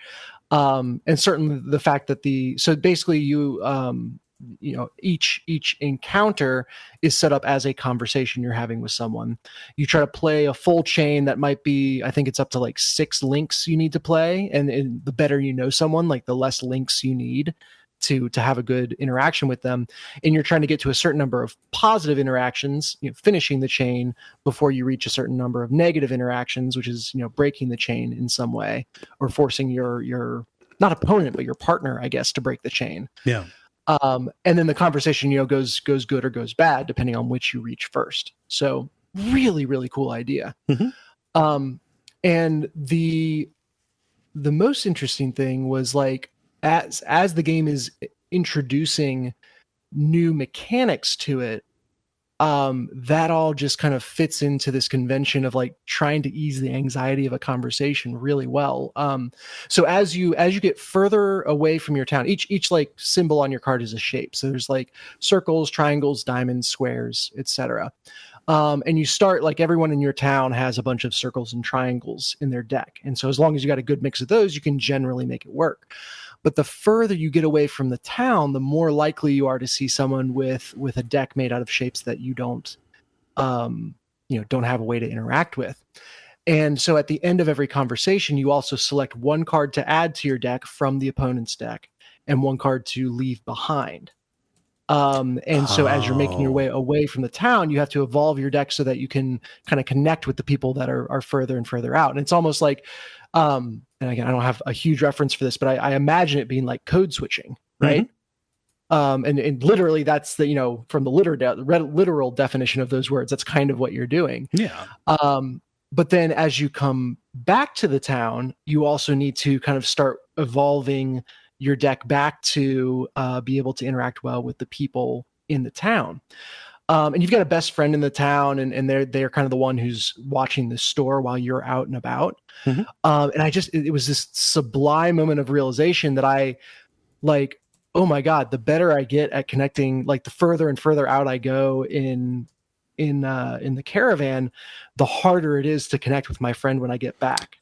And certainly the fact that so basically each encounter is set up as a conversation you're having with someone. You try to play a full chain that might be, I think it's up to like 6 links you need to play. And the better you know someone, like the less links you need to have a good interaction with them. And you're trying to get to a certain number of positive interactions, finishing the chain before you reach a certain number of negative interactions, which is, breaking the chain in some way, or forcing your not opponent, but your partner, I guess, to break the chain. Yeah. And then the conversation, goes good or goes bad, depending on which you reach first. So really, really cool idea. And the most interesting thing was like, as the game is introducing new mechanics to it, that all just kind of fits into this convention of like trying to ease the anxiety of a conversation really well. So as you get further away from your town, each like symbol on your card is a shape. So there's like circles, triangles, diamonds, squares, etc. And you start, like, everyone in your town has a bunch of circles and triangles in their deck. And so as long as you got a good mix of those, you can generally make it work. But the further you get away from the town, the more likely you are to see someone with a deck made out of shapes that you don't have a way to interact with. And so at the end of every conversation, you also select one card to add to your deck from the opponent's deck and one card to leave behind. So as you're making your way away from the town, you have to evolve your deck so that you can kind of connect with the people that are further and further out. And it's almost like, and again, I don't have a huge reference for this, but I imagine it being like code switching, right? And literally that's the, from the literal definition of those words, that's kind of what you're doing. Yeah. But then as you come back to the town, you also need to kind of start evolving your deck back to be able to interact well with the people in the town. And you've got a best friend in the town, and they're kind of the one who's watching the store while you're out and about. And it was this sublime moment of realization that I like, oh my God, the better I get at connecting, like the further and further out I go in the caravan, the harder it is to connect with my friend when I get back.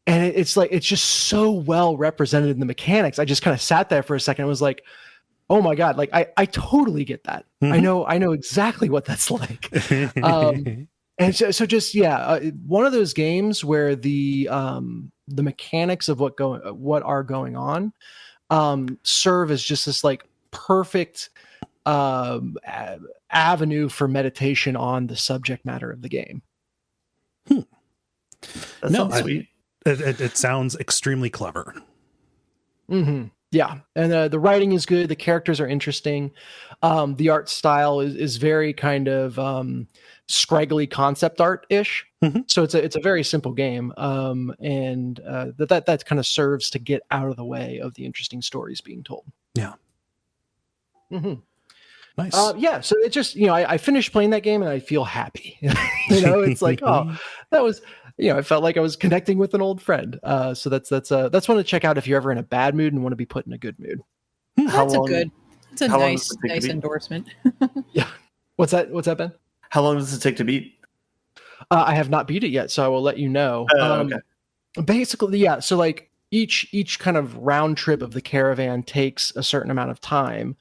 And it's like, it's just so well represented in the mechanics. I just kind of sat there for a second and was like, oh my God, like I totally get that. I know exactly what that's like. And so just, one of those games where the mechanics of what are going on serve as just this like perfect avenue for meditation on the subject matter of the game. That sounds sweet. It sounds extremely clever. Yeah, and the writing is good. The characters are interesting. The art style is very kind of scraggly concept art-ish. So it's a very simple game, and that kind of serves to get out of the way of the interesting stories being told. Yeah. Nice. So it just, I finished playing that game and I feel happy. It's like, oh, that was. I felt like I was connecting with an old friend. So that's one to check out if you're ever in a bad mood and want to be put in a good mood. That's a nice endorsement. Yeah. What's that, Ben? How long does it take to beat? I have not beat it yet, so I will let you know. Okay. Basically, yeah. So like each kind of round trip of the caravan takes a certain amount of time.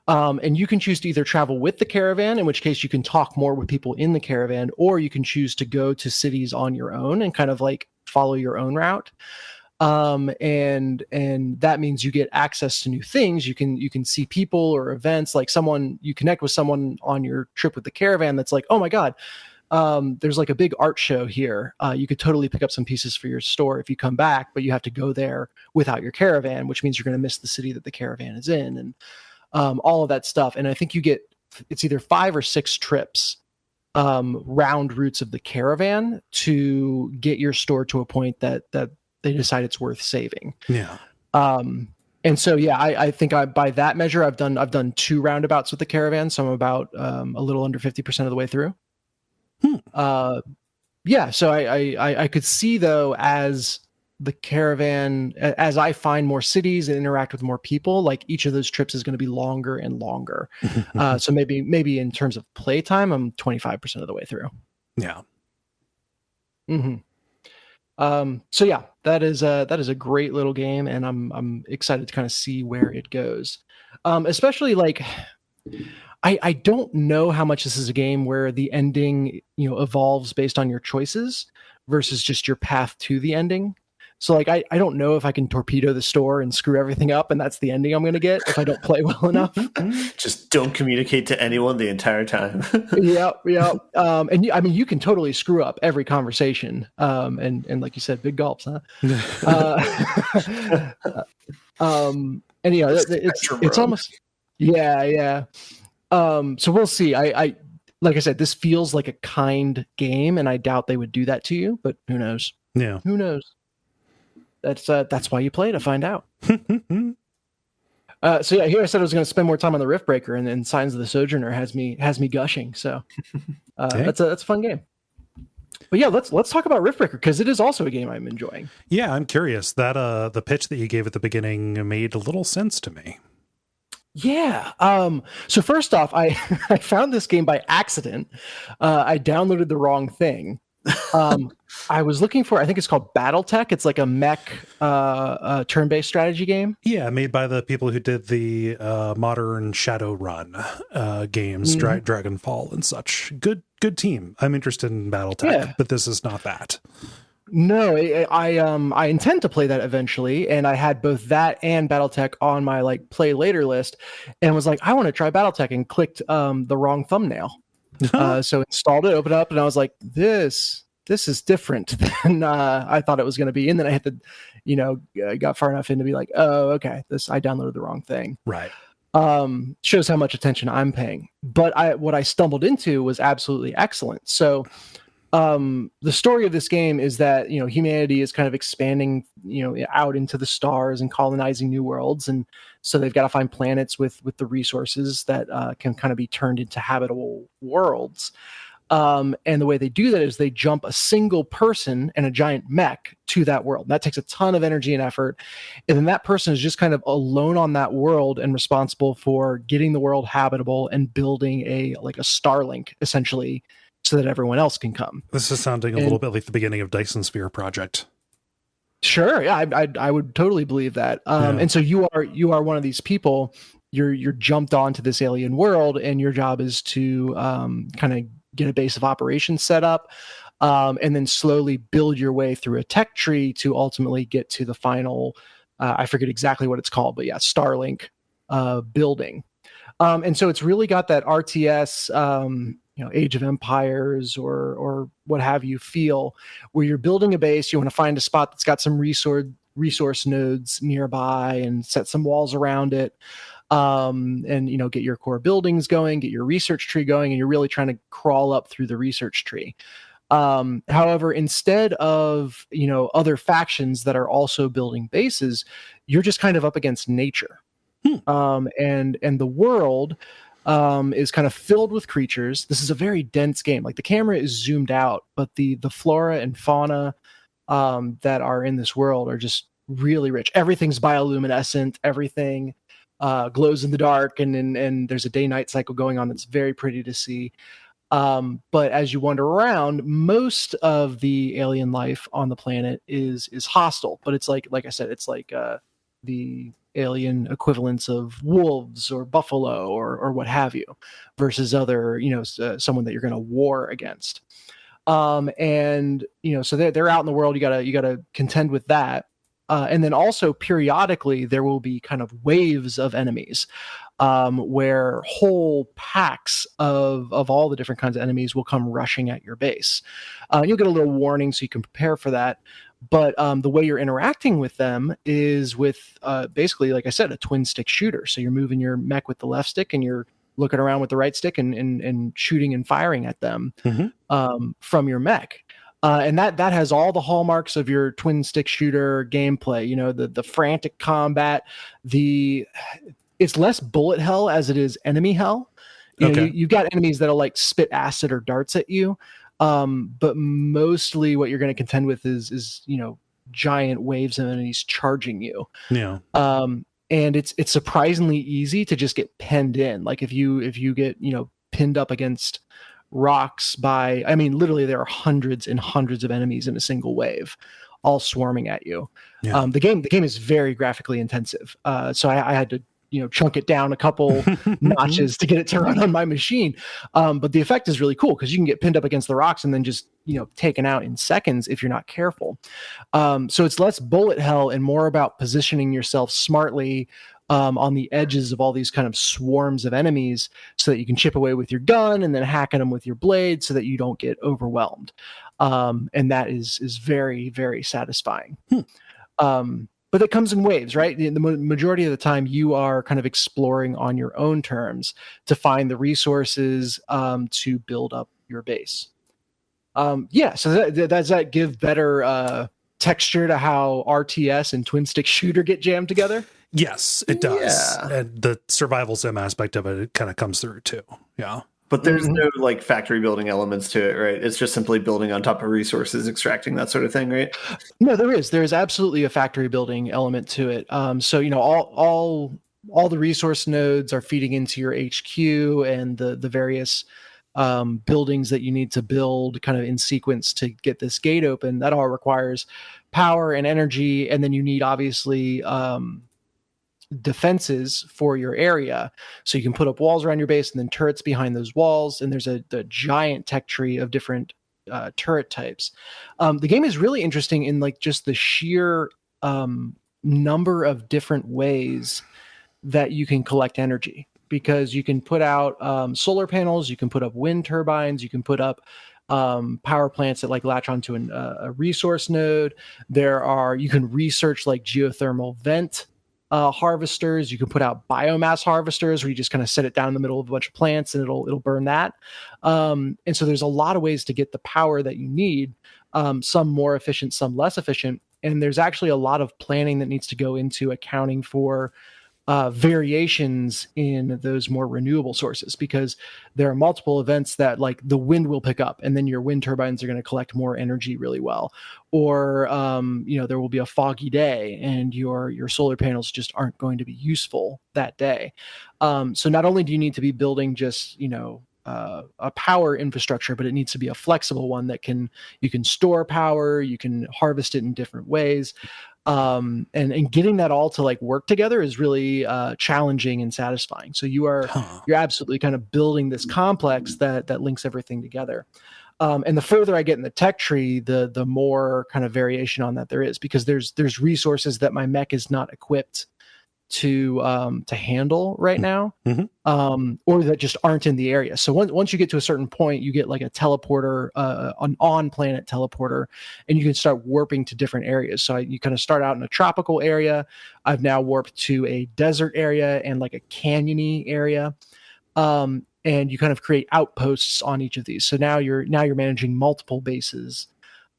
And you can choose to either travel with the caravan, in which case you can talk more with people in the caravan, or you can choose to go to cities on your own and kind of like follow your own route. and that means you get access to new things. You can see people or events, like you connect with someone on your trip with the caravan that's like, oh my god, there's like a big art show here. You could totally pick up some pieces for your store if you come back, but you have to go there without your caravan, which means you're going to miss the city that the caravan is in, and all of that stuff. And I think it's either 5 or 6 trips, round routes of the caravan to get your store to a point that they decide it's worth saving. Yeah. And so, yeah, I think by that measure, I've done 2 roundabouts with the caravan. So I'm about a little under 50% of the way through. Yeah. So I could see, though, as the caravan, as I find more cities and interact with more people, like each of those trips is going to be longer and longer. So maybe in terms of playtime, I'm 25% of the way through. Yeah. So yeah, that is a great little game, and I'm excited to kind of see where it goes. Especially like, I don't know how much this is a game where the ending, evolves based on your choices versus just your path to the ending. So like, I don't know if I can torpedo the store and screw everything up, and that's the ending I'm going to get if I don't play well enough. Just don't communicate to anyone the entire time. Yep. And you can totally screw up every conversation. And like you said, big gulps, huh? And it's almost, yeah. So we'll see. I like I said, this feels like a kind game, and I doubt they would do that to you, but who knows? Yeah. Who knows? That's why you play, to find out. So yeah, here I said I was going to spend more time on the Riftbreaker, and then Signs of the Sojourner has me gushing. So that's a fun game. But yeah, let's talk about Riftbreaker, because it is also a game I'm enjoying. Yeah, I'm curious. That the pitch that you gave at the beginning made a little sense to me. Yeah. So first off, I found this game by accident. I downloaded the wrong thing. I was looking for, I think it's called BattleTech. It's like a mech turn-based strategy game. Yeah, made by the people who did the modern Shadowrun games, Dragonfall and such. Good team. I'm interested in BattleTech, but this is not that. No, I intend to play that eventually, and I had both that and BattleTech on my like play later list, and was like, I want to try BattleTech, and clicked the wrong thumbnail. So installed it, opened it up, and I was like, this is different than I thought it was going to be. And then I hit the, got far enough in to be like, oh, okay, I downloaded the wrong thing. Right. Shows how much attention I'm paying. But what I stumbled into was absolutely excellent. So the story of this game is that, humanity is kind of expanding, out into the stars and colonizing new worlds. And so they've got to find planets with the resources that can kind of be turned into habitable worlds. And the way they do that is they jump a single person and a giant mech to that world. That takes a ton of energy and effort. And then that person is just kind of alone on that world and responsible for getting the world habitable and building a Starlink, essentially, so that everyone else can come. This is sounding a little bit like the beginning of Dyson Sphere Project. Sure. Yeah, I would totally believe that. And so you are one of these people. You're jumped onto this alien world, and your job is to kind of get a base of operations set up, and then slowly build your way through a tech tree to ultimately get to the final, I forget exactly what it's called, but yeah, Starlink building. And so it's really got that RTS, Age of Empires or what have you feel, where you're building a base. You want to find a spot that's got some resource nodes nearby and set some walls around it. And get your core buildings going, get your research tree going, and you're really trying to crawl up through the research tree. However, instead of other factions that are also building bases, you're just kind of up against nature. And the world is kind of filled with creatures. This is a very dense game. Like, the camera is zoomed out, but the flora and fauna that are in this world are just really rich. Everything's bioluminescent. Everything glows in the dark, and there's a day-night cycle going on that's very pretty to see. But as you wander around, most of the alien life on the planet is hostile. But it's like I said, it's like the alien equivalents of wolves or buffalo or what have you, versus other someone that you're going to war against. And so they're out in the world. You gotta contend with that. And then also periodically there will be kind of waves of enemies, where whole packs of all the different kinds of enemies will come rushing at your base. You'll get a little warning so you can prepare for that. But the way you're interacting with them is with basically, like I said, a twin stick shooter. So you're moving your mech with the left stick and you're looking around with the right stick and shooting and firing at them from your mech. And that has all the hallmarks of your twin stick shooter gameplay. You know, the frantic combat, it's less bullet hell as it is enemy hell. You know, you've got enemies that'll like spit acid or darts at you. But mostly what you're going to contend with is, you know, giant waves of enemies charging you. Yeah. And it's surprisingly easy to just get penned in. Like if you get, you know, pinned up against rocks by, I mean, literally there are hundreds and hundreds of enemies in a single wave, all swarming at you. Yeah. The game is very graphically intensive. So I had to, you know, chunk it down a couple notches to get it to run on my machine. But the effect is really cool because you can get pinned up against the rocks and then just, you know, taken out in seconds if you're not careful. So it's less bullet hell and more about positioning yourself smartly on the edges of all these kind of swarms of enemies so that you can chip away with your gun and then hack at them with your blade so that you don't get overwhelmed. And that is very, very satisfying. But it comes in waves, right? The majority of the time you are kind of exploring on your own terms to find the resources to build up your base. So does that give better texture to how RTS and twin stick shooter get jammed together? Yes, it does. Yeah. And the survival sim aspect of it kind of comes through too. Yeah. But there's no like factory building elements to it, right? It's just simply building on top of resources, extracting that sort of thing, right? No, there is. There's absolutely a factory building element to it. So, you know, all the resource nodes are feeding into your HQ and the various buildings that you need to build kind of in sequence to get this gate open. That all requires power and energy. And then you need obviously defenses for your area, so you can put up walls around your base and then turrets behind those walls, and there's a giant tech tree of different turret types. The game is really interesting in like just the sheer number of different ways that you can collect energy, because you can put out solar panels, you can put up wind turbines, you can put up power plants that like latch onto a resource node. You can research like geothermal vent harvesters. You can put out biomass harvesters where you just kind of set it down in the middle of a bunch of plants and it'll burn that. And so there's a lot of ways to get the power that you need, some more efficient, some less efficient. And there's actually a lot of planning that needs to go into accounting for variations in those more renewable sources, because there are multiple events that like the wind will pick up and then your wind turbines are going to collect more energy really well. Or, there will be a foggy day and your solar panels just aren't going to be useful that day. So not only do you need to be building just, a power infrastructure, but it needs to be a flexible one that you can store power, you can harvest it in different ways. And getting that all to like work together is really challenging and satisfying. So you're absolutely kind of building this complex that links everything together. And the further I get in the tech tree, the more kind of variation on that there is, because there's resources that my mech is not equipped to handle right now, or that just aren't in the area. So once you get to a certain point, you get like a teleporter, an on-planet teleporter, and you can start warping to different areas. So you kind of start out in a tropical area. I've now warped to a desert area and like a canyony area. And you kind of create outposts on each of these. So now you're managing multiple bases.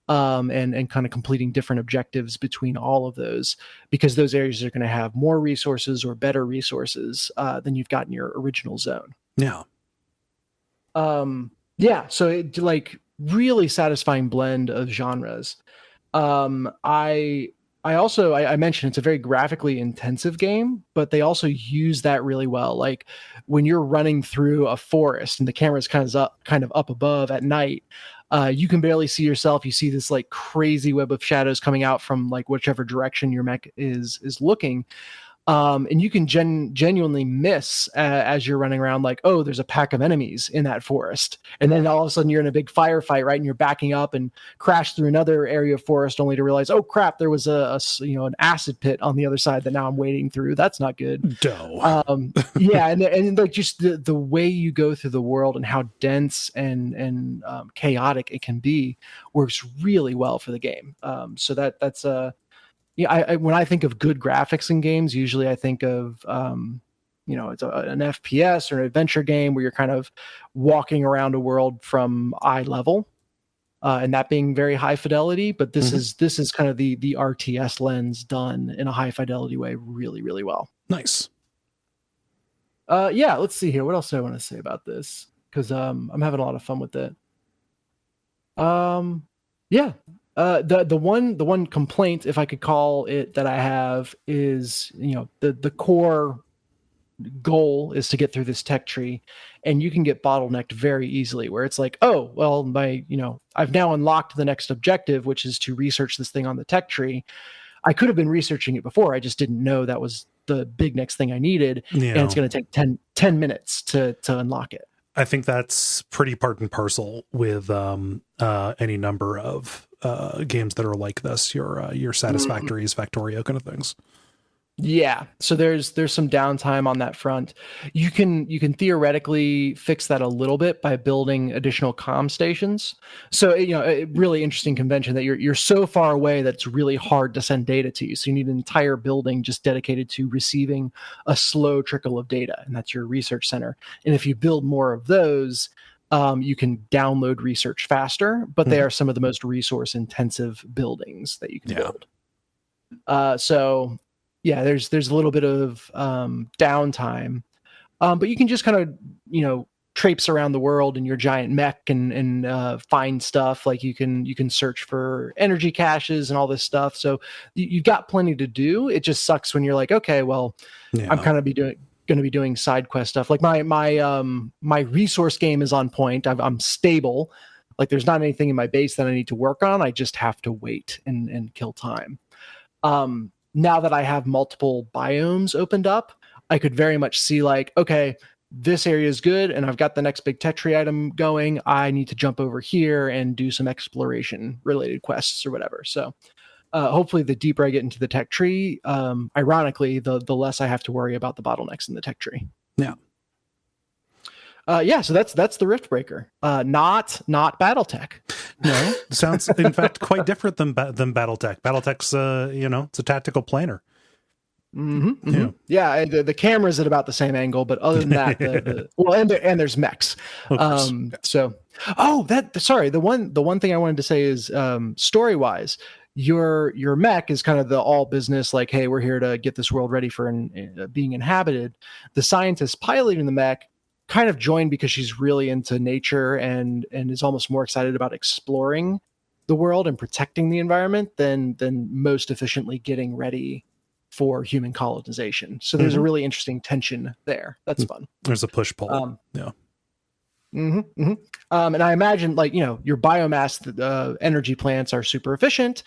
And kind of completing different objectives between all of those, because those areas are going to have more resources or better resources than you've got in your original zone. Yeah. So it like really satisfying blend of genres. I mentioned it's a very graphically intensive game, but they also use that really well. Like when you're running through a forest and the camera's kind of up above at night, you can barely see yourself. You see this like crazy web of shadows coming out from like whichever direction your mech is looking. And you can genuinely miss as you're running around, like, oh, there's a pack of enemies in that forest. And then all of a sudden you're in a big firefight, right? And you're backing up and crash through another area of forest only to realize, oh crap, there was an acid pit on the other side that now I'm wading through. That's not good. Yeah. And like just the way you go through the world and how dense and chaotic it can be works really well for the game. So that's I when I think of good graphics in games, usually I think of it's an FPS or an adventure game where you're kind of walking around a world from eye level, and that being very high fidelity. But this is kind of the RTS lens done in a high fidelity way, really, really well. Nice. Let's see here. What else do I want to say about this? Because I'm having a lot of fun with it. The one complaint, if I could call it, that I have is, the core goal is to get through this tech tree, and you can get bottlenecked very easily where it's like, oh, well, I've now unlocked the next objective, which is to research this thing on the tech tree. I could have been researching it before. I just didn't know that was the big next thing I needed. Yeah. And it's going to take 10 minutes to unlock it. I think that's pretty part and parcel with any number of games that are like this, your Satisfactories, Factorio kind of things. Yeah, so there's some downtime on that front. You can theoretically fix that a little bit by building additional comm stations. So a really interesting convention that you're so far away that it's really hard to send data to you. So you need an entire building just dedicated to receiving a slow trickle of data, and that's your research center. And if you build more of those, you can download research faster, but they are some of the most resource intensive buildings that you can build. Yeah, there's a little bit of downtime, but you can just kind of traipse around the world in your giant mech and find stuff. Like you can search for energy caches and all this stuff. So you've got plenty to do. It just sucks when you're like, okay, well, I'm kind of going to be doing side quest stuff. Like my resource game is on point. I'm stable. Like there's not anything in my base that I need to work on. I just have to wait and kill time. Now that I have multiple biomes opened up, I could very much see like, okay, this area is good and I've got the next big tech tree item going. I need to jump over here and do some exploration related quests or whatever. So hopefully the deeper I get into the tech tree, ironically, the less I have to worry about the bottlenecks in the tech tree. Yeah. So that's the Riftbreaker, not BattleTech. No, sounds in fact quite different than BattleTech. BattleTech's it's a tactical planner. Yeah, the camera's at about the same angle, but other than that, and there's mechs. The one thing I wanted to say is story wise, your mech is kind of the all business, like, hey, we're here to get this world ready for being inhabited. The scientist piloting the mech kind of joined because she's really into nature and is almost more excited about exploring the world and protecting the environment than most efficiently getting ready for human colonization. So there's a really interesting tension there. That's fun. There's a push-pull. And I imagine, like, your biomass energy plants are super efficient,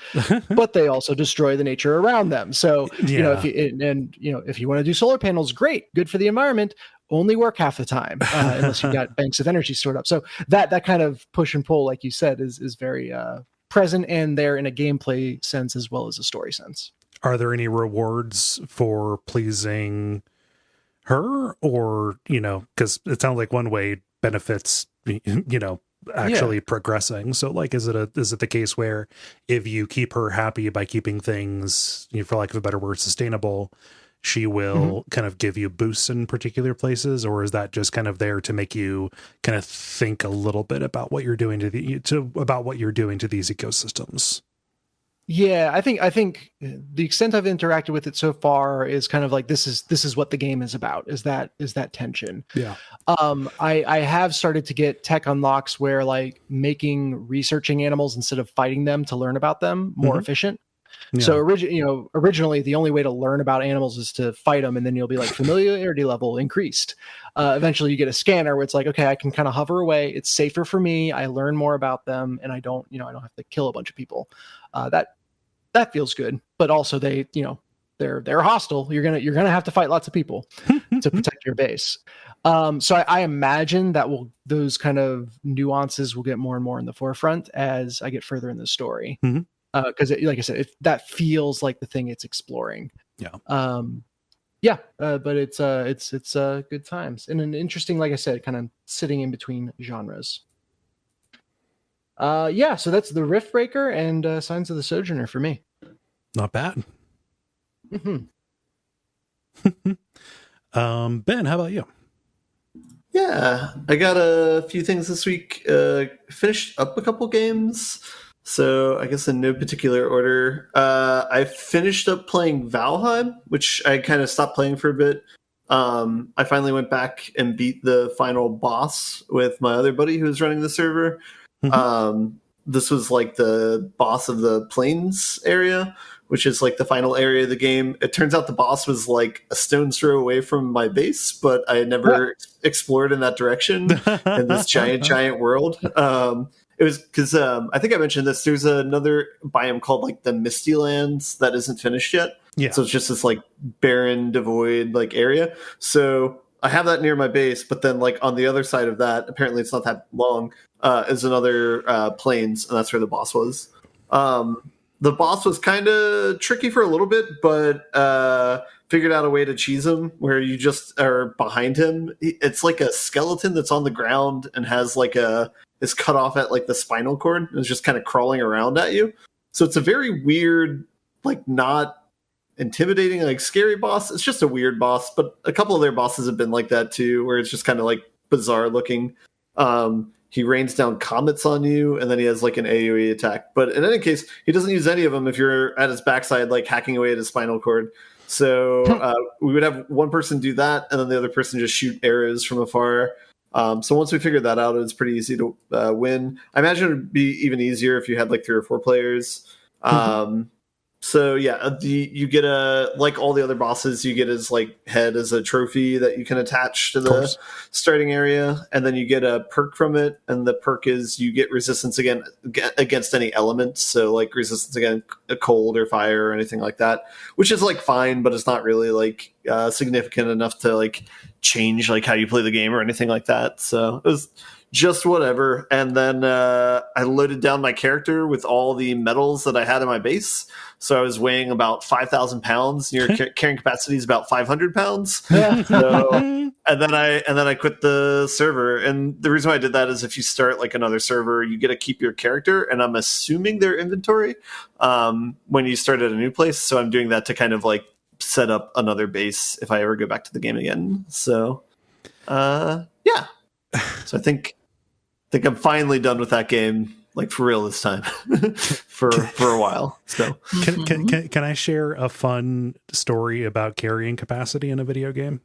but they also destroy the nature around them. So, if you want to do solar panels, great, good for the environment, only work half the time, unless you've got banks of energy stored up. So that kind of push and pull, like you said, is very present and there in a gameplay sense as well as a story sense. Are there any rewards for pleasing her, or, because it sounds like one way benefits, actually progressing. So like, is it the case where if you keep her happy by keeping things, for lack of a better word, sustainable, she will kind of give you boosts in particular places, or is that just kind of there to make you kind of think a little bit about what you're doing to these ecosystems? Yeah, I think the extent I've interacted with it so far is kind of like this is what the game is about, is that tension. Yeah. I have started to get tech unlocks where, like, making researching animals instead of fighting them to learn about them more efficient. Yeah. So originally the only way to learn about animals is to fight them, and then you'll be like familiarity level increased. Eventually you get a scanner where it's like, okay, I can kind of hover away. It's safer for me. I learn more about them, and I don't have to kill a bunch of people. That feels good, but also they they're hostile. You're gonna have to fight lots of people to protect your base. So I imagine that those kind of nuances will get more and more in the forefront as I get further in the story. Because like I said, that feels like the thing it's exploring. Yeah. But it's good times and an interesting, like I said, kind of sitting in between genres. So that's the Riftbreaker and Signs of the Sojourner for me. Not bad. Ben, how about you? Yeah, I got a few things this week. Finished up a couple games. So I guess in no particular order. I finished up playing Valheim, which I kind of stopped playing for a bit. I finally went back and beat the final boss with my other buddy who was running the server. This was like the boss of the plains area, which is like the final area of the game. It turns out the boss was like a stone's throw away from my base, but I had never explored in that direction in this giant world. It was because I think I mentioned this. There's another biome called like the Misty Lands that isn't finished yet. Yeah. So it's just this like barren, devoid like area. So I have that near my base, but then like on the other side of that, apparently it's not that long, is another plains, and that's where the boss was. The boss was kind of tricky for a little bit, but figured out a way to cheese him where you just are behind him. It's like a skeleton that's on the ground and has like is cut off at like the spinal cord and is just kind of crawling around at you. So it's a very weird, like not intimidating, like scary boss. It's just a weird boss, but a couple of their bosses have been like that too, where it's just kind of like bizarre looking. He rains down comets on you, and then he has like an AoE attack. But in any case, he doesn't use any of them if you're at his backside, like hacking away at his spinal cord. So we would have one person do that, and then the other person just shoot arrows from afar. So once we figured that out, it's pretty easy to win. I imagine it would be even easier if you had like 3 or 4 players. So yeah, you get like all the other bosses, you get his like head as a trophy that you can attach to the starting area, and then you get a perk from it, and the perk is you get resistance against any elements, so like resistance against cold or fire or anything like that, which is like fine, but it's not really like significant enough to like change like how you play the game or anything like that. So it was just whatever. And then I loaded down my character with all the metals that I had in my base. So I was weighing about 5,000 pounds. Your carrying capacity is about 500 pounds. So, and then I quit the server. And the reason why I did that is if you start like another server, you get to keep your character, and I'm assuming their inventory when you start at a new place. So I'm doing that to kind of like set up another base if I ever go back to the game again. So yeah. So I think I'm finally done with that game, like for real this time, for a while. So can I share a fun story about carrying capacity in a video game?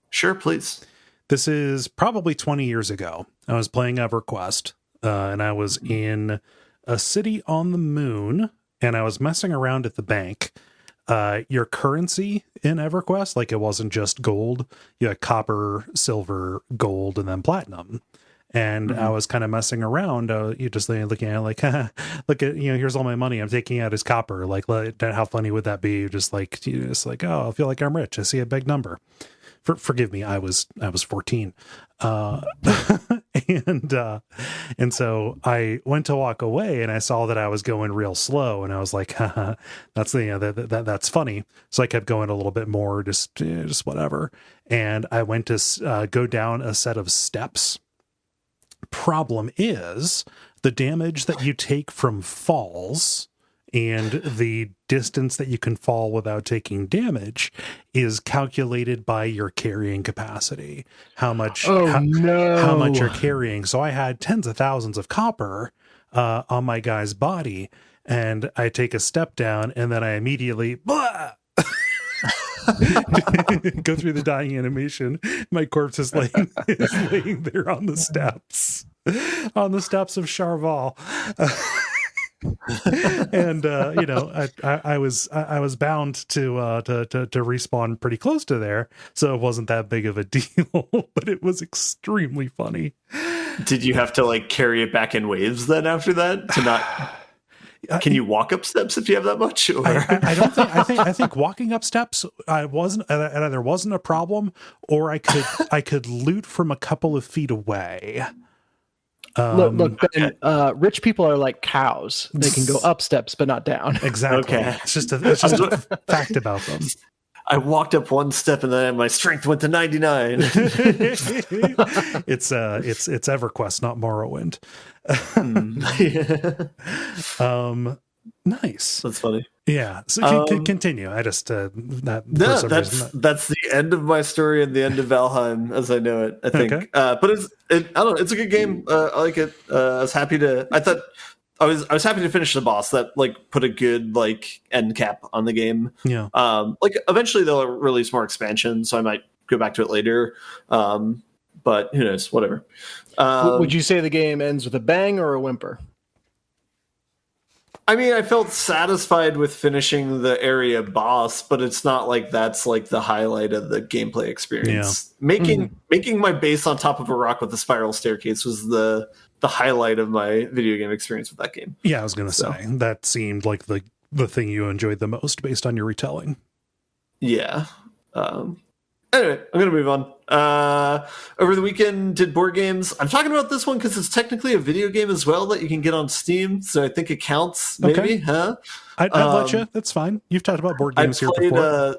Sure, please. This is probably 20 years ago. I was playing EverQuest, and I was in a city on the moon, and I was messing around at the bank. Your currency in EverQuest, like it wasn't just gold. You had copper, silver, gold, and then platinum. And I was kind of messing around. You just looking at it like, look at, here's all my money. I'm taking out his copper. Like, how funny would that be? Just like, oh, I feel like I'm rich. I see a big number. Forgive me. I was 14. And so I went to walk away, and I saw that I was going real slow, and I was like, that's that's funny. So I kept going a little bit more, just whatever. And I went to go down a set of steps. Problem is the damage that you take from falls and the distance that you can fall without taking damage is calculated by your carrying capacity. How much you're carrying. So I had tens of thousands of copper on my guy's body, and I take a step down, and then I immediately go through the dying animation. My corpse is laying there on the steps of Charval. And I was bound to respawn pretty close to there, so it wasn't that big of a deal, but it was extremely funny. Did you have to like carry it back in waves then after that to not? Can you walk up steps if you have that much? Or? I don't think. I think walking up steps, I wasn't. There wasn't a problem, or I could loot from a couple of feet away. Look, Ben, rich people are like cows. They can go up steps, but not down. Exactly. Okay. It's just a fact about them. I walked up one step and then my strength went to 99. It's EverQuest, not Morrowind. Nice. That's funny. Yeah. So continue. I just that's the end of my story and the end of Valheim as I know it. I think, okay. But I don't know. It's a good game. I like it. I was happy to. I was happy to finish the boss. That like put a good like end cap on the game. Yeah. Like eventually they'll release more expansion, so I might go back to it later. But who knows? Whatever. Would you say the game ends with a bang or a whimper? I mean, I felt satisfied with finishing the area boss, but it's not like that's like the highlight of the gameplay experience. Yeah. Making my base on top of a rock with a spiral staircase was the highlight of my video game experience with that game. Yeah, I was going to say that seemed like the thing you enjoyed the most based on your retelling. Yeah. Anyway, I'm going to move on. Over the weekend, did board games. I'm talking about this one because it's technically a video game as well that you can get on Steam, so I think it counts, maybe, okay. Huh? I'd let you. That's fine. You've talked about board games here before.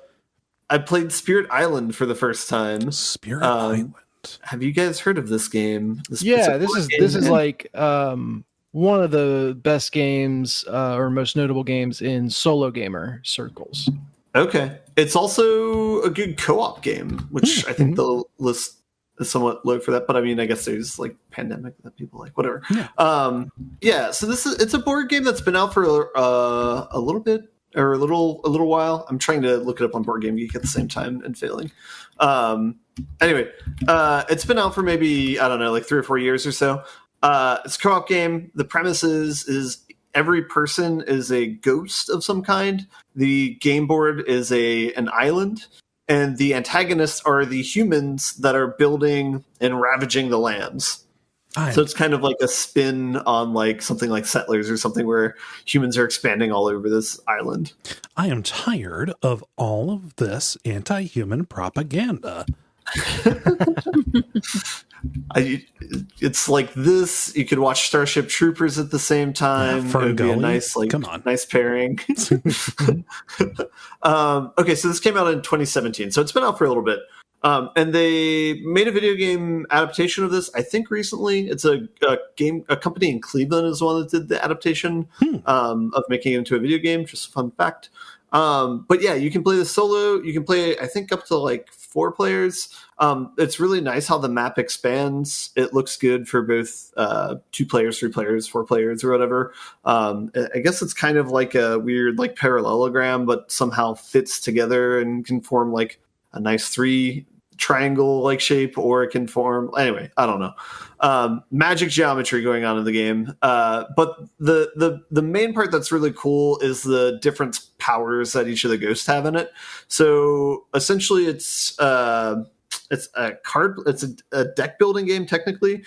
I played Spirit Island for the first time. Spirit Island. Have you guys heard of this game? This is like one of the best games or most notable games in solo gamer circles. Okay. It's also a good co-op game, which I think the list is somewhat low for that. But I mean, I guess there's like pandemic that people like, whatever. Yeah. So it's a board game that's been out for a little bit or a little while. I'm trying to look it up on Board Game Geek at the same time and failing. Anyway, it's been out for maybe, I don't know, like 3 or 4 years or so. It's a co-op game. The premise is every person is a ghost of some kind. The game board is an island, and the antagonists are the humans that are building and ravaging the lands. So it's kind of like a spin on like something like Settlers or something where humans are expanding all over this island. I am tired of all of this anti-human propaganda. It's like this. You could watch Starship Troopers at the same time. It would be a nice, nice pairing. Okay, so this came out in 2017, so it's been out for a little bit. And they made a video game adaptation of this, I think, recently. It's a company in Cleveland is the one that did the adaptation of making it into a video game. Just a fun fact. But yeah, you can play this solo. You can play, I think, up to like 4 players. It's really nice how the map expands. It looks good for both 2 players, 3 players, 4 players, or whatever. I guess it's kind of like a weird like parallelogram, but somehow fits together and can form like a nice 3 triangle like shape, or it can form, anyway, I don't know, magic geometry going on in the game, but the main part that's really cool is the different powers that each of the ghosts have in it. So essentially it's a deck building game technically.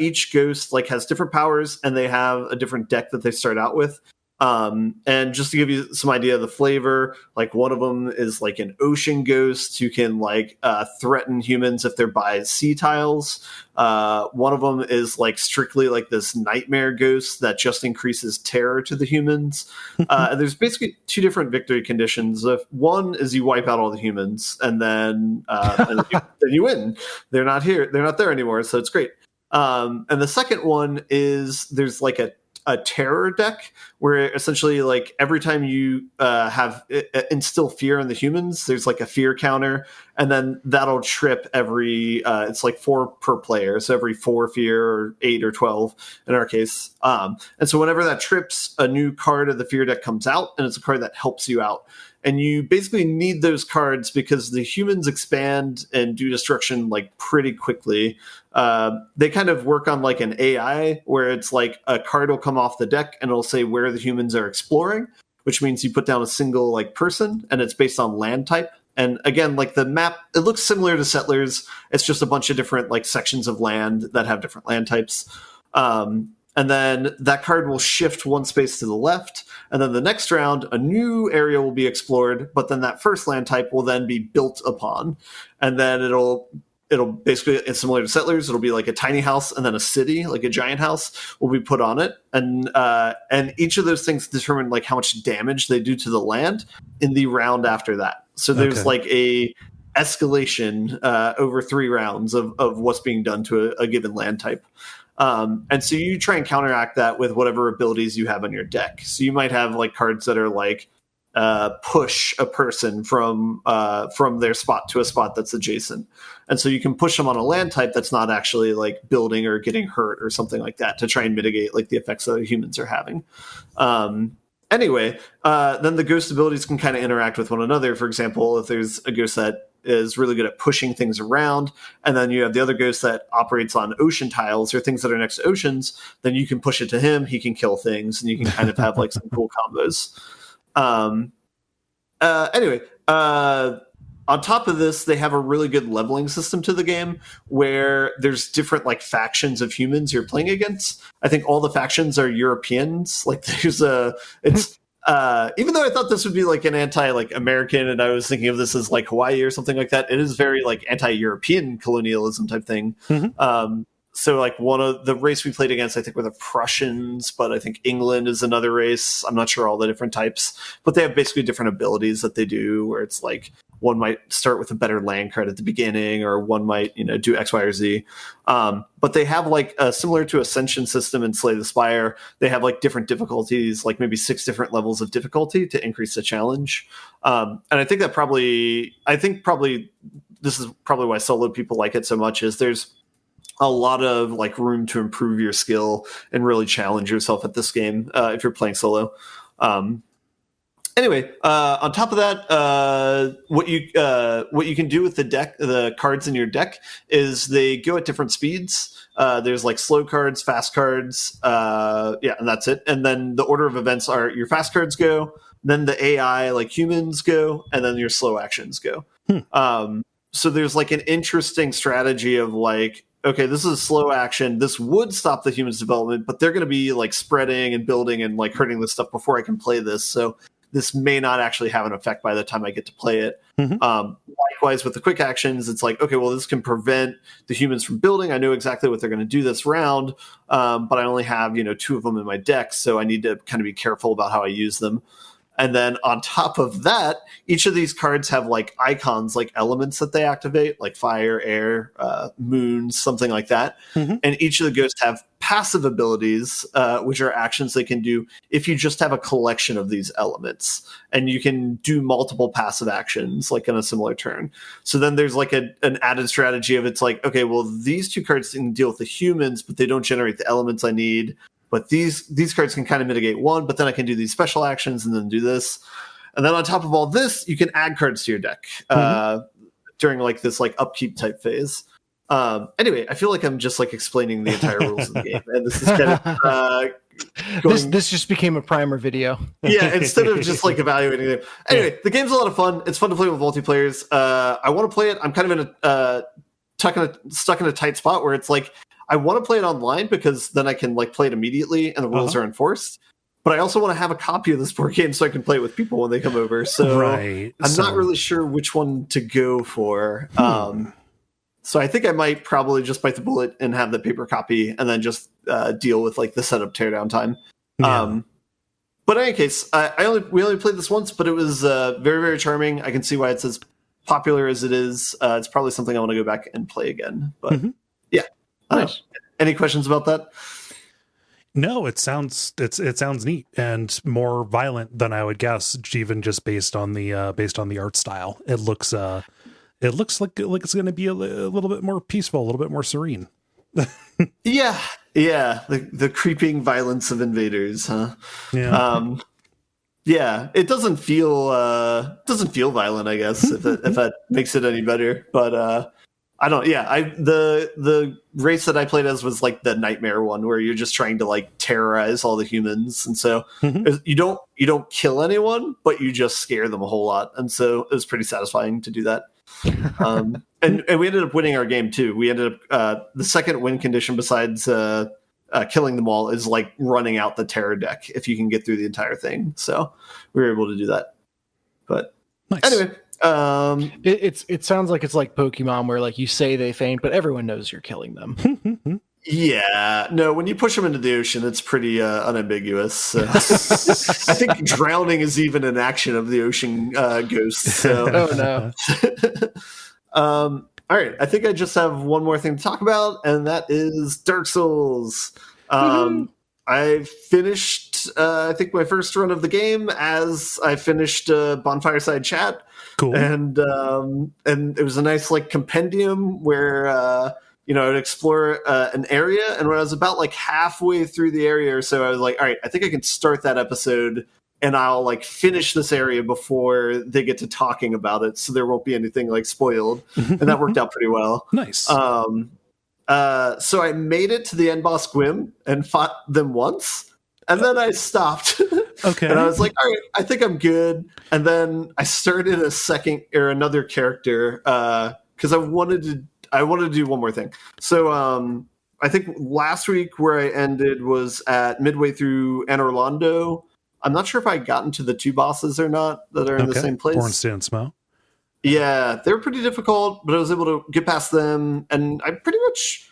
Each ghost like has different powers, and they have a different deck that they start out with. And just to give you some idea of the flavor, like one of them is like an ocean ghost who can like threaten humans if they're by sea tiles. One of them is like strictly like this nightmare ghost that just increases terror to the humans. And there's basically 2 different victory conditions. One is you wipe out all the humans, and then then you win. They're not here. They're not there anymore. So it's great. And the second one is there's like a terror deck where essentially like every time you instill fear in the humans, there's like a fear counter, and then that'll trip every it's like 4 per player, so every 4 fear, or 8 or 12 in our case. And so whenever that trips, a new card of the fear deck comes out, and it's a card that helps you out. And you basically need those cards because the humans expand and do destruction like pretty quickly. They kind of work on like an AI where it's like a card will come off the deck and it'll say where the humans are exploring, which means you put down a single like person, and it's based on land type. And again, like the map, it looks similar to Settlers. It's just a bunch of different like sections of land that have different land types. and then that card will shift one space to the left, and then the next round a new area will be explored, but then that first land type will then be built upon, and then it'll basically, it's similar to Settlers, it'll be like a tiny house, and then a city, like a giant house, will be put on it, and each of those things determine like how much damage they do to the land in the round after that. So there's like a escalation over 3 rounds of what's being done to a given land type. And so you try and counteract that with whatever abilities you have on your deck. So you might have like cards that are like push a person from their spot to a spot that's adjacent. And so you can push them on a land type that's not actually like building or getting hurt or something like that to try and mitigate like the effects that humans are having. Anyway, then the ghost abilities can kind of interact with one another. For example, if there's a ghost that is really good at pushing things around, and then you have the other ghost that operates on ocean tiles or things that are next to oceans, then you can push it to him, he can kill things, and you can kind of have like some cool combos. Anyway, on top of this, they have a really good leveling system to the game where there's different like factions of humans you're playing against. I think all the factions are Europeans. Like there's even though I thought this would be like an anti-American, and I was thinking of this as like Hawaii or something like that, it is very like anti-European colonialism type thing. So like one of the race we played against, I think, were the Prussians, but I think England is another race. I'm not sure all the different types, but they have basically different abilities that they do, where it's like one might start with a better land card at the beginning, or one might, do X, Y, or Z. But they have like similar to Ascension system in Slay the Spire, they have like different difficulties, like maybe 6 different levels of difficulty to increase the challenge. And I think this is probably why solo people like it so much, is there's a lot of like room to improve your skill and really challenge yourself at this game if you're playing solo. Anyway, on top of that, what you can do with the cards in your deck is they go at different speeds. There's like slow cards, fast cards, and that's it. And then the order of events are your fast cards go, then the AI like humans go, and then your slow actions go. So there's like an interesting strategy of like, okay, this is a slow action. This would stop the humans' development, but they're going to be like spreading and building and like hurting this stuff before I can play this. So this may not actually have an effect by the time I get to play it. Likewise, with the quick actions, it's like, okay, well, this can prevent the humans from building. I know exactly what they're going to do this round, but I only have 2 of them in my deck, so I need to kind of be careful about how I use them. And then on top of that, each of these cards have like icons, like elements that they activate, like fire, air, moon, something like that. And each of the ghosts have passive abilities, which are actions they can do if you just have a collection of these elements. And you can do multiple passive actions, like in a similar turn. So then there's like an added strategy of, it's like, okay, well, these 2 cards can deal with the humans, but they don't generate the elements I need. But these cards can kind of mitigate one, but then I can do these special actions and then do this. And then on top of all this, you can add cards to your deck during like this like upkeep type phase. Anyway, I feel like I'm just like explaining the entire rules of the game, and this is kind of this just became a primer video. Yeah, instead of just like evaluating it. Anyway, the game's a lot of fun. It's fun to play with multiplayers. I want to play it. I'm kind of stuck in a tight spot where it's like, I want to play it online because then I can like play it immediately and the rules are enforced. But I also want to have a copy of this board game so I can play it with people when they come over. So I'm not really sure which one to go for. So I think I might probably just bite the bullet and have the paper copy and then just deal with like the setup teardown time. But in any case, we only played this once, but it was very, very charming. I can see why it's as popular as it is. It's probably something I want to go back and play again. But yeah. Nice. Any questions about that? No, it sounds neat and more violent than I would guess, even just based on the art style. It looks like it's going to be a little bit more peaceful, a little bit more serene. Yeah. The creeping violence of invaders, huh? Yeah. Yeah. It doesn't feel violent, I guess, if that makes it any better. But I don't. Yeah, the race that I played as was like the nightmare one, where you're just trying to like terrorize all the humans, and so you don't kill anyone, but you just scare them a whole lot, and so it was pretty satisfying to do that. And we ended up winning our game too. We ended up the second win condition besides killing them all is like running out the terror deck if you can get through the entire thing. So we were able to do that. But Nice. anyway, It sounds like it's like Pokemon where like you say they faint, but everyone knows you're killing them. yeah, no, when you push them into the ocean, it's pretty unambiguous. So. I think drowning is even an action of the ocean ghost. So. Oh no. All right, I think I just have one more thing to talk about, and that is Dark Souls. I finished, I think, my first run of the game as I finished Bonfireside Chat. Cool. And it was a nice like compendium where I would explore an area, and when I was about like halfway through the area or so, I was like, all right, I think I can start that episode, and I'll like finish this area before they get to talking about it, so there won't be anything like spoiled. And that worked out pretty well. Nice. So I made it to the end boss Gwyn and fought them once, and then I stopped. Okay. And I was like, all right, I think I'm good. And then I started another character because I wanted to do one more thing. So I think last week where I ended was at midway through Anne Orlando. I'm not sure if I got into the two bosses or not that are in the same place. Bornstein and Smo. Yeah, they were pretty difficult, but I was able to get past them, and I pretty much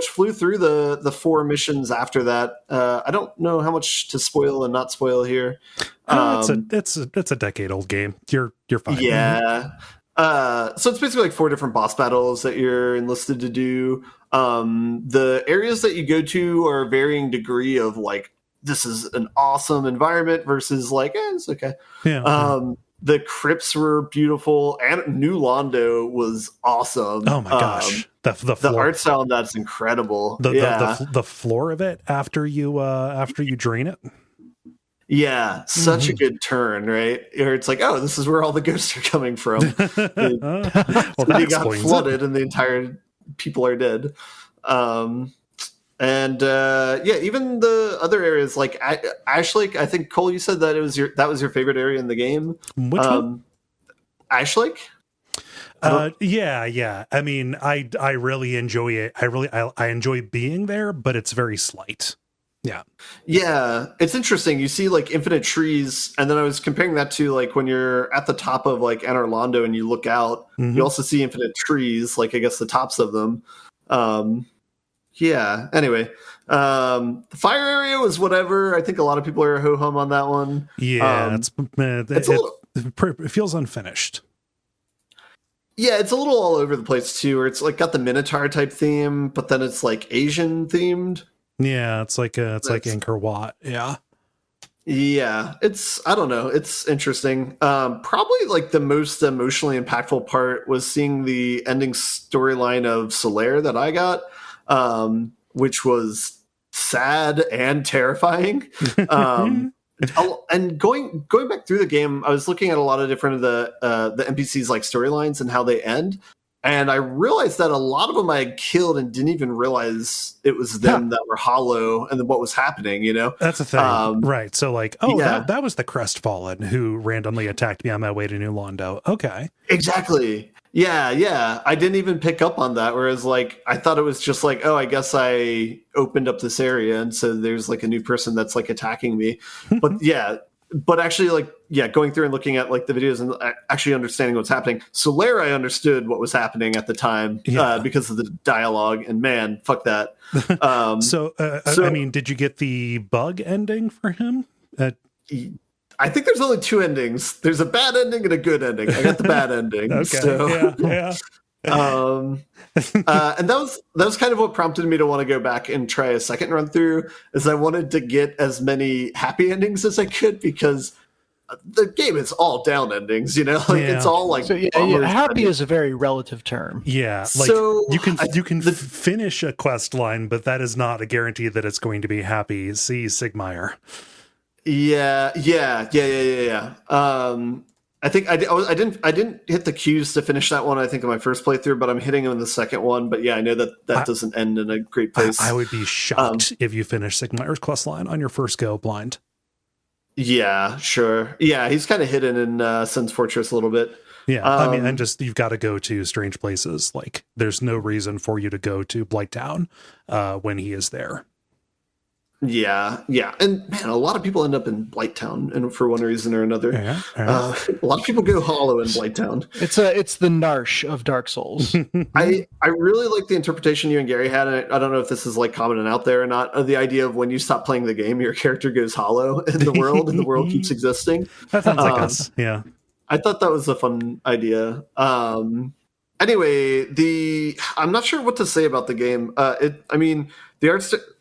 flew through the 4 missions after that. I don't know how much to spoil and not spoil here. It's a decade-old game. You're fine. Yeah. So it's basically like 4 different boss battles that you're enlisted to do. The areas that you go to are a varying degree of like, this is an awesome environment versus like, it's okay. Yeah. The crypts were beautiful, and New Londo was awesome. Oh my gosh, the floor. The art style on that's incredible. The floor of it after you drain it. Yeah, such a good turn, right? Or it's like, oh, this is where all the ghosts are coming from. That you got explains flooded, it. and the entire people are dead. Even the other areas like Ash Lake. I think Kole, you said that was your favorite area in the game. Which one? Ash Lake. Yeah. I mean, I really enjoy it. I enjoy being there, but it's very slight. Yeah, it's interesting. You see like infinite trees, and then I was comparing that to like when you're at the top of like Anne Orlando and you look out, you also see infinite trees, like I guess the tops of them. Yeah. Anyway, the fire area was whatever. I think a lot of people are ho-hum on that one. Yeah, it feels unfinished. Yeah, it's a little all over the place too. Where it's like got the Minotaur type theme, but then it's like Asian themed. Yeah, it's like Angkor Wat. Yeah. Yeah, I don't know. It's interesting. Probably like the most emotionally impactful part was seeing the ending storyline of Solaire that I got. Which was sad and terrifying. And going back through the game, I was looking at a lot of different of the NPCs like storylines and how they end. And I realized that a lot of them I had killed and didn't even realize it was them that were hollow and what was happening, That's the thing. Right. So like, that was the Crestfallen who randomly attacked me on my way to New Londo. Okay. Exactly. Yeah. I didn't even pick up on that. Whereas like, I thought it was just like, oh, I guess I opened up this area. And so there's like a new person that's like attacking me. But actually like, going through and looking at like the videos and actually understanding what's happening. Solaire, I understood what was happening at the time because of the dialogue, and man, fuck that. I mean, did you get the bug ending for him? I think there's only 2 endings. There's a bad ending and a good ending. I got the bad ending. Okay. So. Yeah. And that was kind of what prompted me to want to go back and try a second run through, is I wanted to get as many happy endings as I could, because the game is all down endings, it's all like, happy is a very relative term. Yeah. Like so you can finish a quest line, but that is not a guarantee that it's going to be happy. See Sigmire. Yeah. I think I didn't hit the cues to finish that one, I think, in my first playthrough, but I'm hitting them in the second one. But yeah, I know that doesn't end in a great place. I would be shocked if you finish Sigmire's quest line on your first go blind. Yeah, sure. Yeah, he's kind of hidden in Sun's Fortress a little bit. Yeah, I mean, and just you've got to go to strange places. Like, there's no reason for you to go to Blighttown when he is there. Yeah, and man, a lot of people end up in Blighttown, and for one reason or another, a lot of people go hollow in Blighttown. It's the Narsh of Dark Souls. I really like the interpretation you and Gary had, and I don't know if this is like common and out there or not, of the idea of when you stop playing the game, your character goes hollow in the world, and the world keeps existing. That sounds like us. Yeah, I thought that was a fun idea. Anyway, I'm not sure what to say about the game. The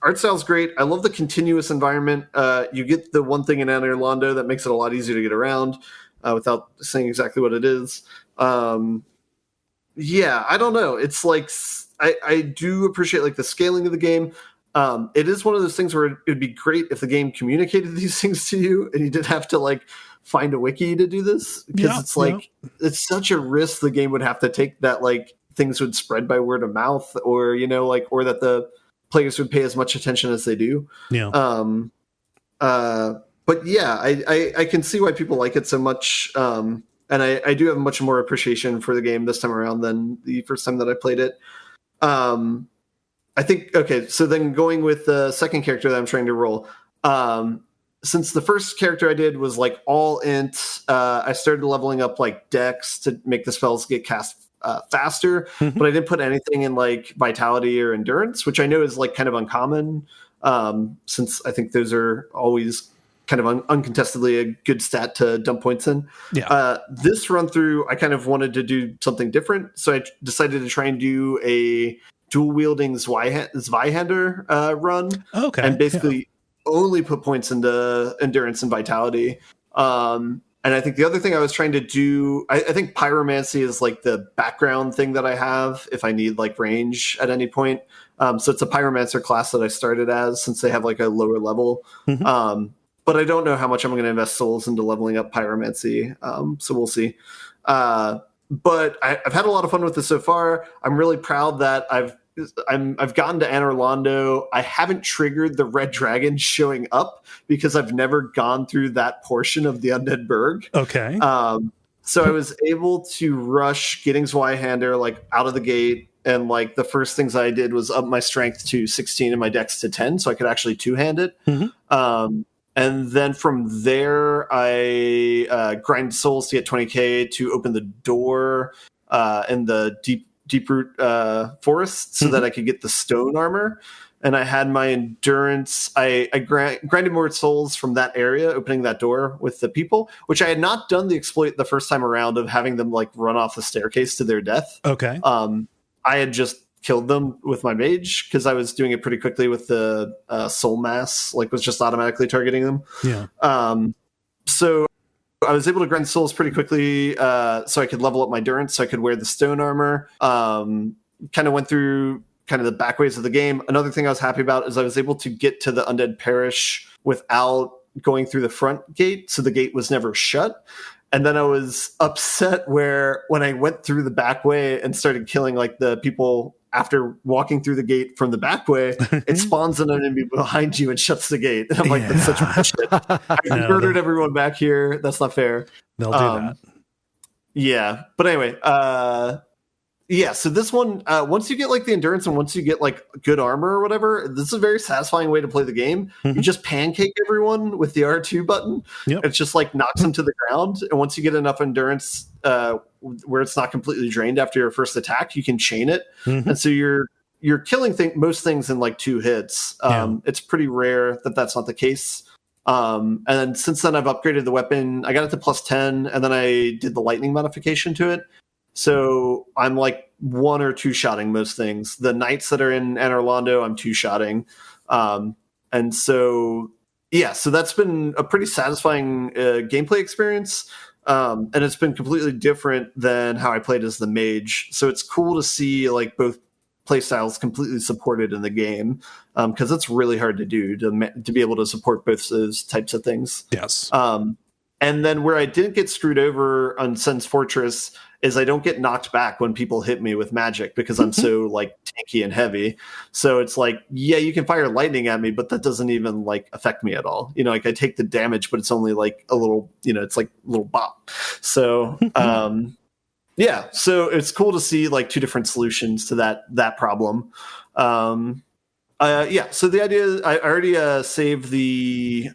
art style's great. I love the continuous environment. You get the one thing in Anne Orlando that makes it a lot easier to get around without saying exactly what it is. Yeah, I don't know. It's like I do appreciate like the scaling of the game. It is one of those things where it would be great if the game communicated these things to you and you didn't have to like find a wiki to do this, because it's like it's such a risk the game would have to take that like things would spread by word of mouth, or or that the players would pay as much attention as they do. Yeah. But yeah, I can see why people like it so much. And I do have much more appreciation for the game this time around than the first time that I played it. I think, okay, so then going with the second character that I'm trying to roll, since the first character I did was like all int, I started leveling up like dex to make the spells get cast faster, but I didn't put anything in like vitality or endurance, which I know is like kind of uncommon, since I think those are always kind of uncontestedly a good stat to dump points in. Yeah. This run through, I kind of wanted to do something different, so I decided to try and do a dual wielding Zweihander run. Okay. And basically only put points into endurance and vitality. And I think the other thing I was trying to do, I think pyromancy is like the background thing that I have if I need like range at any point. So it's a pyromancer class that I started as, since they have like a lower level. But I don't know how much I'm going to invest souls into leveling up pyromancy. So we'll see. But I've had a lot of fun with this so far. I'm really proud that I've gotten to Anne Orlando. I haven't triggered the red dragon showing up because I've never gone through that portion of the Undead Burg. Okay. So I was able to rush getting Zweihander like out of the gate, and like the first things I did was up my strength to 16 and my dex to 10, so I could actually two-hand it. And then from there, I grind souls to get 20k to open the door in the deep root forest, so that I could get the stone armor. And I had my endurance. I grinded more souls from that area, opening that door with the people, which I had not done the exploit the first time around of having them like run off the staircase to their death. Okay. I had just killed them with my mage because I was doing it pretty quickly with the soul mass, like was just automatically targeting them. Yeah. So I was able to grind souls pretty quickly, so I could level up my endurance, so I could wear the stone armor. Kind of went through kind of the back ways of the game. Another thing I was happy about is I was able to get to the Undead Parish without going through the front gate, so the gate was never shut. And then I was upset where when I went through the back way and started killing like the people after walking through the gate from the back way, it spawns an enemy behind you and shuts the gate. And I'm like, that's such bullshit. I murdered everyone back here. That's not fair. They'll do that. Yeah. But anyway, yeah, so this one, once you get like the endurance and once you get like good armor or whatever, this is a very satisfying way to play the game. You just pancake everyone with the R2 button. It's just like knocks them to the ground. And once you get enough endurance where it's not completely drained after your first attack, you can chain it. And so you're killing most things in like 2 hits. It's pretty rare that that's not the case. And then since then I've upgraded the weapon. I got it to +10, and then I did the lightning modification to it. So I'm like 1 or 2-shotting most things. The knights that are in Anne Orlando, I'm 2-shotting. And so, yeah, so that's been a pretty satisfying gameplay experience. And it's been completely different than how I played as the mage. So it's cool to see like both playstyles completely supported in the game, because it's really hard to do to be able to support both those types of things. Yes. And then where I didn't get screwed over on Sen's Fortress is I don't get knocked back when people hit me with magic because I'm so like tanky and heavy. So it's like, yeah, you can fire lightning at me, but that doesn't even like affect me at all. You know, like I take the damage, but it's only like a little, it's like a little bop. So, yeah, so it's cool to see like 2 different solutions to that problem. Yeah. So the idea is I already saved the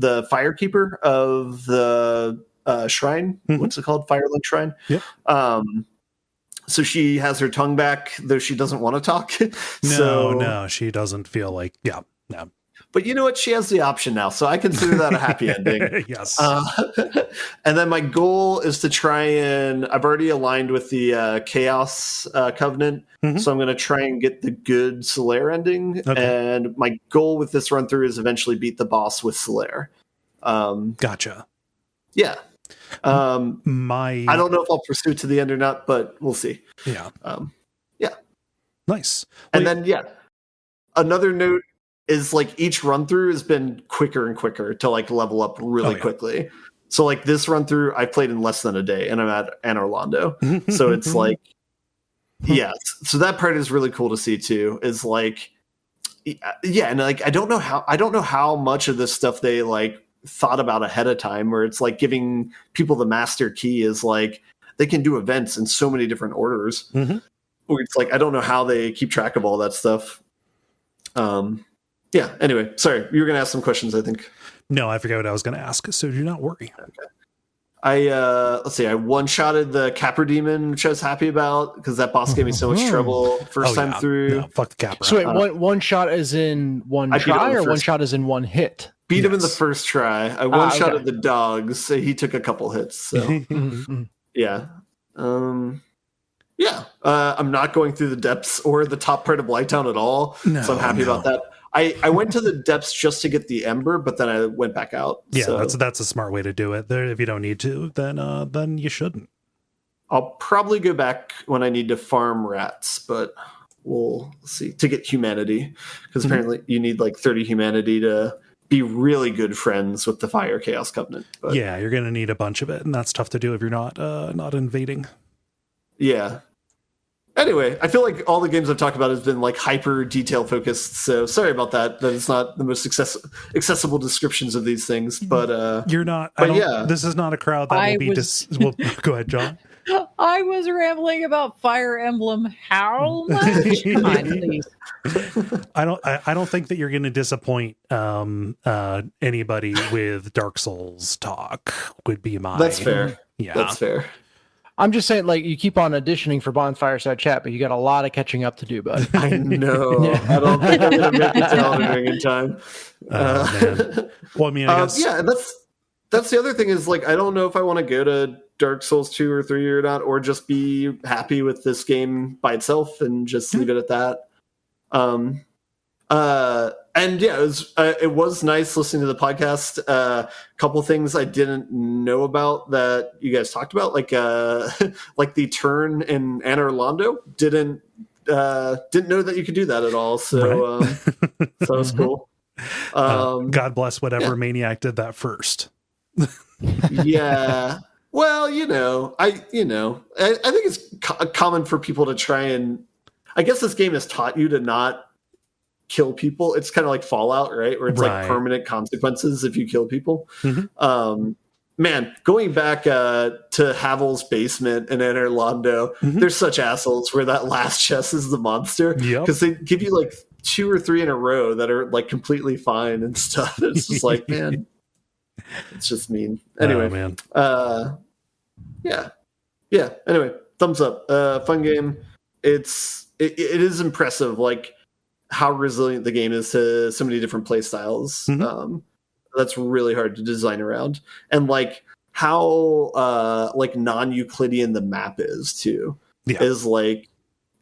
Firekeeper of the shrine. What's it called? Firelink Shrine. Yep. So she has her tongue back, though she doesn't want to talk. No, she doesn't feel like, no. But you know what? She has the option now, so I consider that a happy ending. Yes. And then my goal is to try and I've already aligned with the Chaos Covenant, so I'm going to try and get the good Solaire ending. Okay. And my goal with this run through is eventually beat the boss with Solaire. Gotcha. Yeah. I don't know if I'll pursue it to the end or not, but we'll see. Yeah. Yeah. Nice. And then, another note is like each run through has been quicker and quicker to like level up really quickly. So like this run through I played in less than a day and I'm at Anor Londo. So it's like, so that part is really cool to see too, is like, and like, I don't know how much of this stuff they like thought about ahead of time, where it's like giving people the master key is like, they can do events in so many different orders. Where it's like, I don't know how they keep track of all that stuff. Yeah, anyway, sorry, you were going to ask some questions, I think. No, I forgot what I was going to ask, so do not worry. Okay. Let's see, I one-shotted the Capra Demon, which I was happy about, because that boss gave me so much trouble first time through. No, fuck the Capra. So wait, one shot as in one try, or one shot as in one hit? Beat him in the first try. I one-shotted the dogs, so he took a couple hits, so... Yeah. I'm not going through the depths or the top part of Blighttown at all, so I'm happy about that. I went to the depths just to get the ember, but then I went back out. Yeah, so. that's a smart way to do it. If you don't need to, then you shouldn't. I'll probably go back when I need to farm rats, but we'll see, to get humanity, because apparently you need like 30 humanity to be really good friends with the Fire Chaos Covenant. But, yeah, you're going to need a bunch of it, and that's tough to do if you're not invading. Yeah. Anyway, I feel like all the games I've talked about has been like hyper detail focused. So sorry about that. That it's not the most accessible descriptions of these things. But you're not. This is not a crowd that will be. Well, go ahead, John. I was rambling about Fire Emblem. How much? Come on, please. I don't think that you're going to disappoint anybody with Dark Souls talk. Would be my. That's fair. Yeah, that's fair. I'm just saying, like, you keep on auditioning for Bonfireside Chat, but you got a lot of catching up to do, bud. I know. I don't think I'm going to make it to Elden Ring in time. Man. Well, I mean, I guess... yeah, that's the other thing is, like, I don't know if I want to go to Dark Souls 2 or 3 or not, or just be happy with this game by itself and just leave it at that. And yeah, it was nice listening to the podcast. A couple things I didn't know about that you guys talked about, like the turn in Anor Londo. Didn't know that you could do that at all. So right. So that was cool. God bless whatever maniac did that first. Yeah. Well, I think it's common for people to try and. I guess this game has taught you to not kill people. It's kind of like Fallout, right? Where it's like permanent consequences if you kill people. Man, going back to Havel's basement in Anor Londo, there's such assholes where that last chest is the monster. Because they give you like 2 or 3 in a row that are like completely fine and stuff. It's just like, man, it's just mean. Anyway, man. Yeah. Anyway, thumbs up. Fun game. It is impressive, like how resilient the game is to so many different play styles. That's really hard to design around, and like how like non-Euclidean the map is too. Is like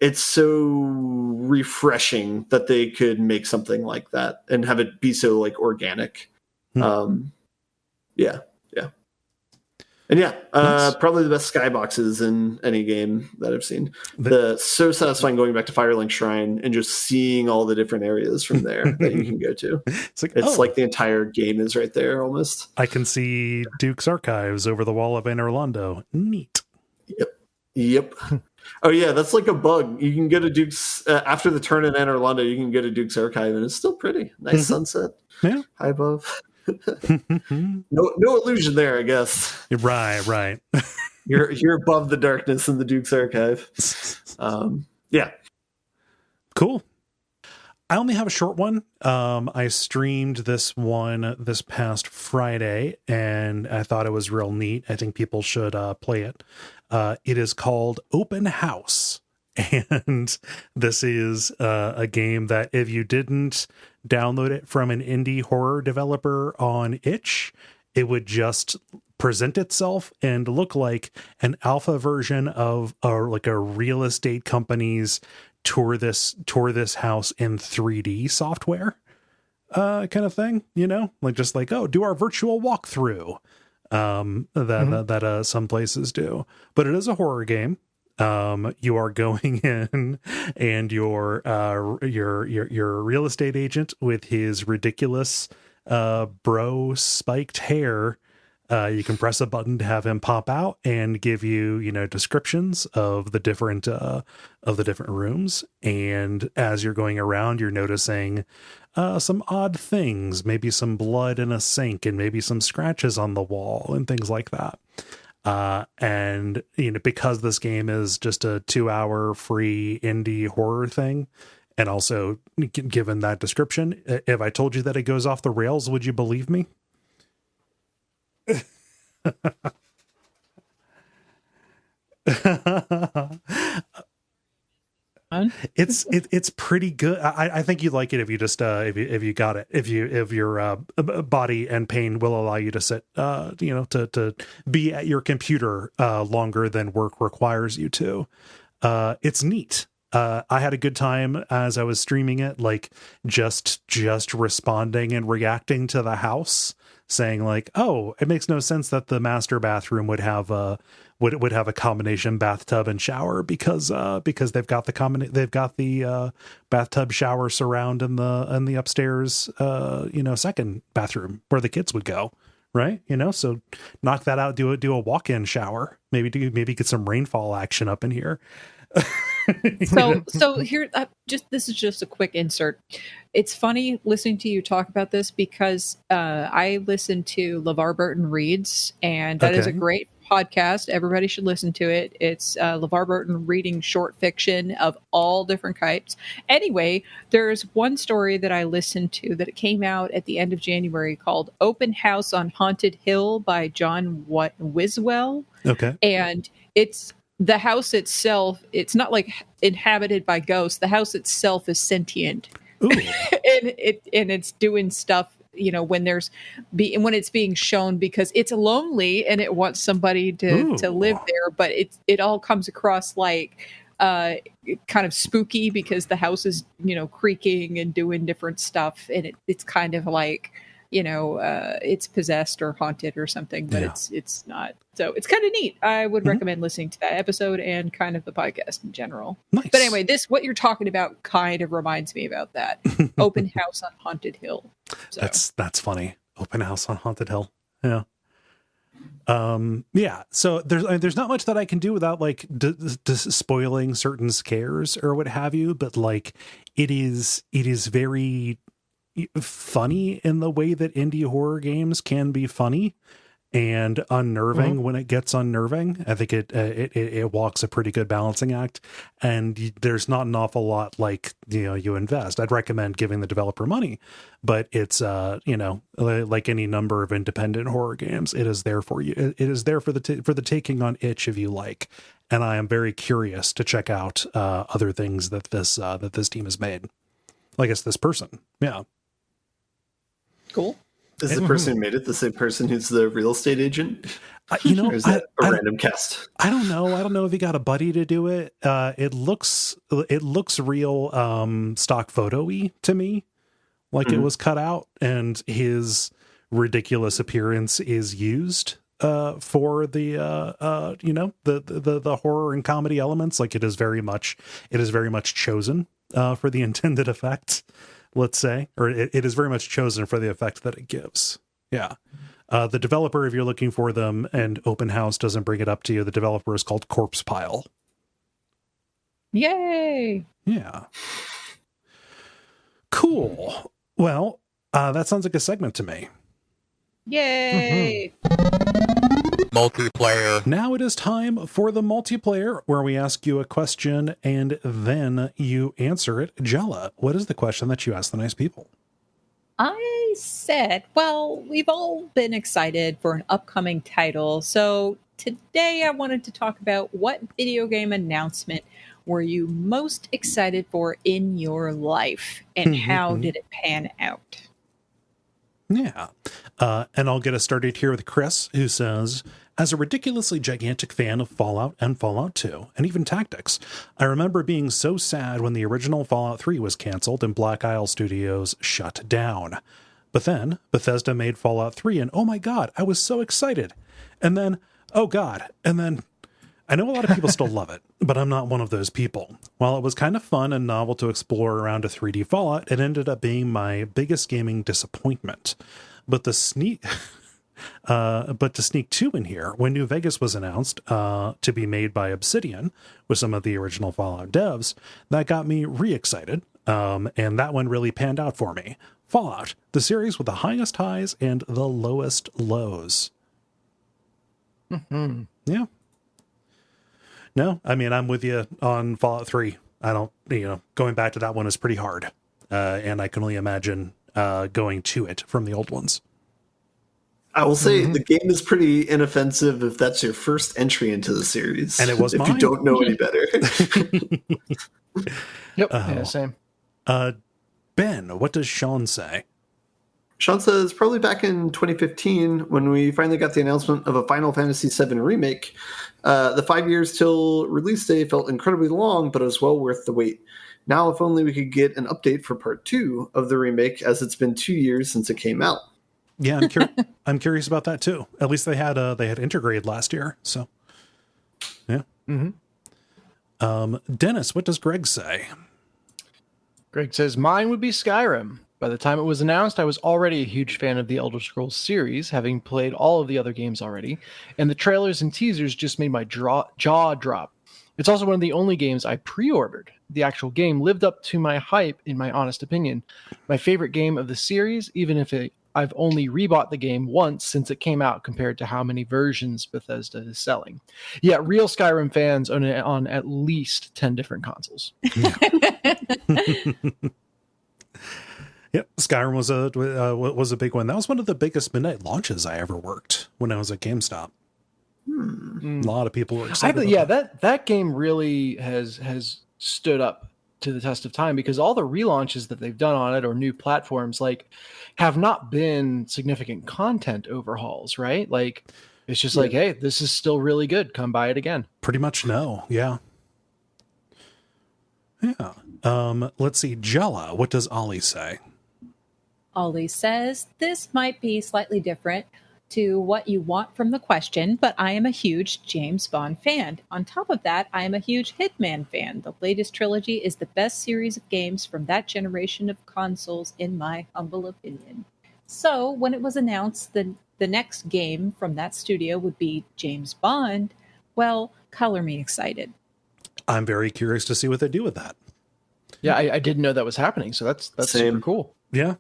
it's so refreshing that they could make something like that and have it be so like organic. And nice. Probably the best skyboxes in any game that I've seen. So satisfying going back to Firelink Shrine and just seeing all the different areas from there that you can go to. It's like the entire game is right there almost. I can see Duke's archives over the wall of Anor Londo. Neat. Yep. Oh yeah, that's like a bug. You can go to Duke's after the turn in Anor Londo. You can go to Duke's archive and it's still pretty. Nice sunset. Yeah. High above. No illusion there, I guess. Right. You're above the darkness in the Duke's archive. Yeah. Cool. I only have a short one. I streamed this one this past Friday, and I thought it was real neat. I think people should play it. It is called Open House, and this is a game that if you didn't download it from an indie horror developer on itch, it would just present itself and look like an alpha version of like a real estate company's tour this house in 3D software kind of thing, you know, like just like, oh, do our virtual walkthrough that some places do. But it is a horror game. You are going in, and your real estate agent with his ridiculous bro spiked hair, you can press a button to have him pop out and give you, you know, descriptions of the different rooms. And as you're going around, you're noticing some odd things, maybe some blood in a sink and maybe some scratches on the wall and things like that. And, you know, because this game is just a 2-hour free indie horror thing, and also given that description, if I told you that it goes off the rails, would you believe me? It's pretty good. I think you'd like it if you just if you got it, if your body and pain will allow you to sit you know, to be at your computer longer than work requires you to. It's neat. I had a good time as I was streaming it, like just responding and reacting to the house, saying like, oh, it makes no sense that the master bathroom would have a combination bathtub and shower because they've got the bathtub shower surround in the upstairs you know, second bathroom where the kids would go, right? You know, so knock that out, do a walk-in shower, maybe get some rainfall action up in here. So here, this is just a quick insert. It's funny listening to you talk about this because I listen to LeVar Burton Reads, and that is a great podcast. Everybody should listen to it. It's LeVar Burton reading short fiction of all different types. Anyway, there's one story that I listened to that it came out at the end of January called Open House on Haunted Hill by John Wiswell. Okay. And it's the house itself, it's not like inhabited by ghosts. The house itself is sentient. Ooh. and it's doing stuff, you know, when it's being shown because it's lonely and it wants somebody to live there, but it all comes across like kind of spooky because the house is, you know, creaking and doing different stuff, and it's kind of like, you know, it's possessed or haunted or something, but it's not. So it's kind of neat. I would recommend listening to that episode and kind of the podcast in general. Nice. But anyway, what you're talking about kind of reminds me about that. Open House on Haunted Hill. So. That's funny. Open House on Haunted Hill. Yeah. Yeah. So there's not much that I can do without like spoiling certain scares or what have you, but like it is very funny in the way that indie horror games can be funny and unnerving when it gets unnerving. I think it walks a pretty good balancing act, and there's not an awful lot like, you know, you invest. I'd recommend giving the developer money, but it's you know, like any number of independent horror games, it is there for you. It is there for the taking on itch if you like. And I am very curious to check out other things that this team has made. I guess this person, yeah. Cool. Is the person who made it the same person who's the real estate agent? You know, or is that a random cast? I don't know. I don't know if he got a buddy to do it. It looks real stock photo-y to me, like it was cut out, and his ridiculous appearance is used for the you know, the horror and comedy elements. Like it is very much chosen for the intended effect, let's say, or it is very much chosen for the effect that it gives. Yeah. The developer, if you're looking for them and Open House doesn't bring it up to you, the developer is called Corpse Pile. Yay. Yeah. Cool. Well, that sounds like a segment to me. Yay. multiplayer. Now it is time for the multiplayer, where we ask you a question and then you answer it. Jala, what is the question that you ask the nice people? I said, well, we've all been excited for an upcoming title. So today I wanted to talk about what video game announcement were you most excited for in your life and how did it pan out? Yeah. And I'll get us started here with Chris, who says, as a ridiculously gigantic fan of Fallout and Fallout 2, and even Tactics, I remember being so sad when the original Fallout 3 was canceled and Black Isle Studios shut down. But then Bethesda made Fallout 3, and oh my god, I was so excited. And then, oh god, and then I know a lot of people still love it, but I'm not one of those people. While it was kind of fun and novel to explore around a 3D Fallout, it ended up being my biggest gaming disappointment. But to sneak 2 in here, when New Vegas was announced to be made by Obsidian with some of the original Fallout devs, that got me re-excited, and that one really panned out for me. Fallout, the series with the highest highs and the lowest lows. Yeah. No, I mean, I'm with you on Fallout 3. I don't, going back to that one is pretty hard. And I can only imagine going to it from the old ones. I will say the game is pretty inoffensive if that's your first entry into the series. And it was if mine. you don't know any better. Yep. Yeah, same. Ben, what does Sean say? Sean says, probably back in 2015, when we finally got the announcement of a Final Fantasy VII remake, the 5 years till release day felt incredibly long, but it was well worth the wait. Now, if only we could get an update for part 2 of the remake, as it's been 2 years since it came out. Yeah, I'm curious about that too. At least they had Intergrade last year, so yeah. Dennis, what does Greg say? Greg says, mine would be Skyrim. By the time it was announced, I was already a huge fan of the Elder Scrolls series, having played all of the other games already, and the trailers and teasers just made my jaw drop. It's also one of the only games I pre-ordered. The actual game lived up to my hype, in my honest opinion. My favorite game of the series, even if I've only rebought the game once since it came out compared to how many versions Bethesda is selling. Yeah, real Skyrim fans own it on at least 10 different consoles. Yep, Skyrim was a big one. That was one of the biggest midnight launches I ever worked when I was at GameStop. A lot of people were excited. That game really has stood up to the test of time because all the relaunches that they've done on it or new platforms have not been significant content overhauls, right? Like it's just like, hey, this is still really good. Come buy it again. Pretty much no. Yeah. Yeah. Let's see. Jala, what does Ollie say? Ollie says, this might be slightly different to what you want from the question, but I am a huge James Bond fan. On top of that, I am a huge Hitman fan. The latest trilogy is the best series of games from that generation of consoles, in my humble opinion. So when it was announced the next game from that studio would be James Bond, well, color me excited. I'm very curious to see what they do with that. Yeah, I didn't know that was happening, so that's super cool. Yeah.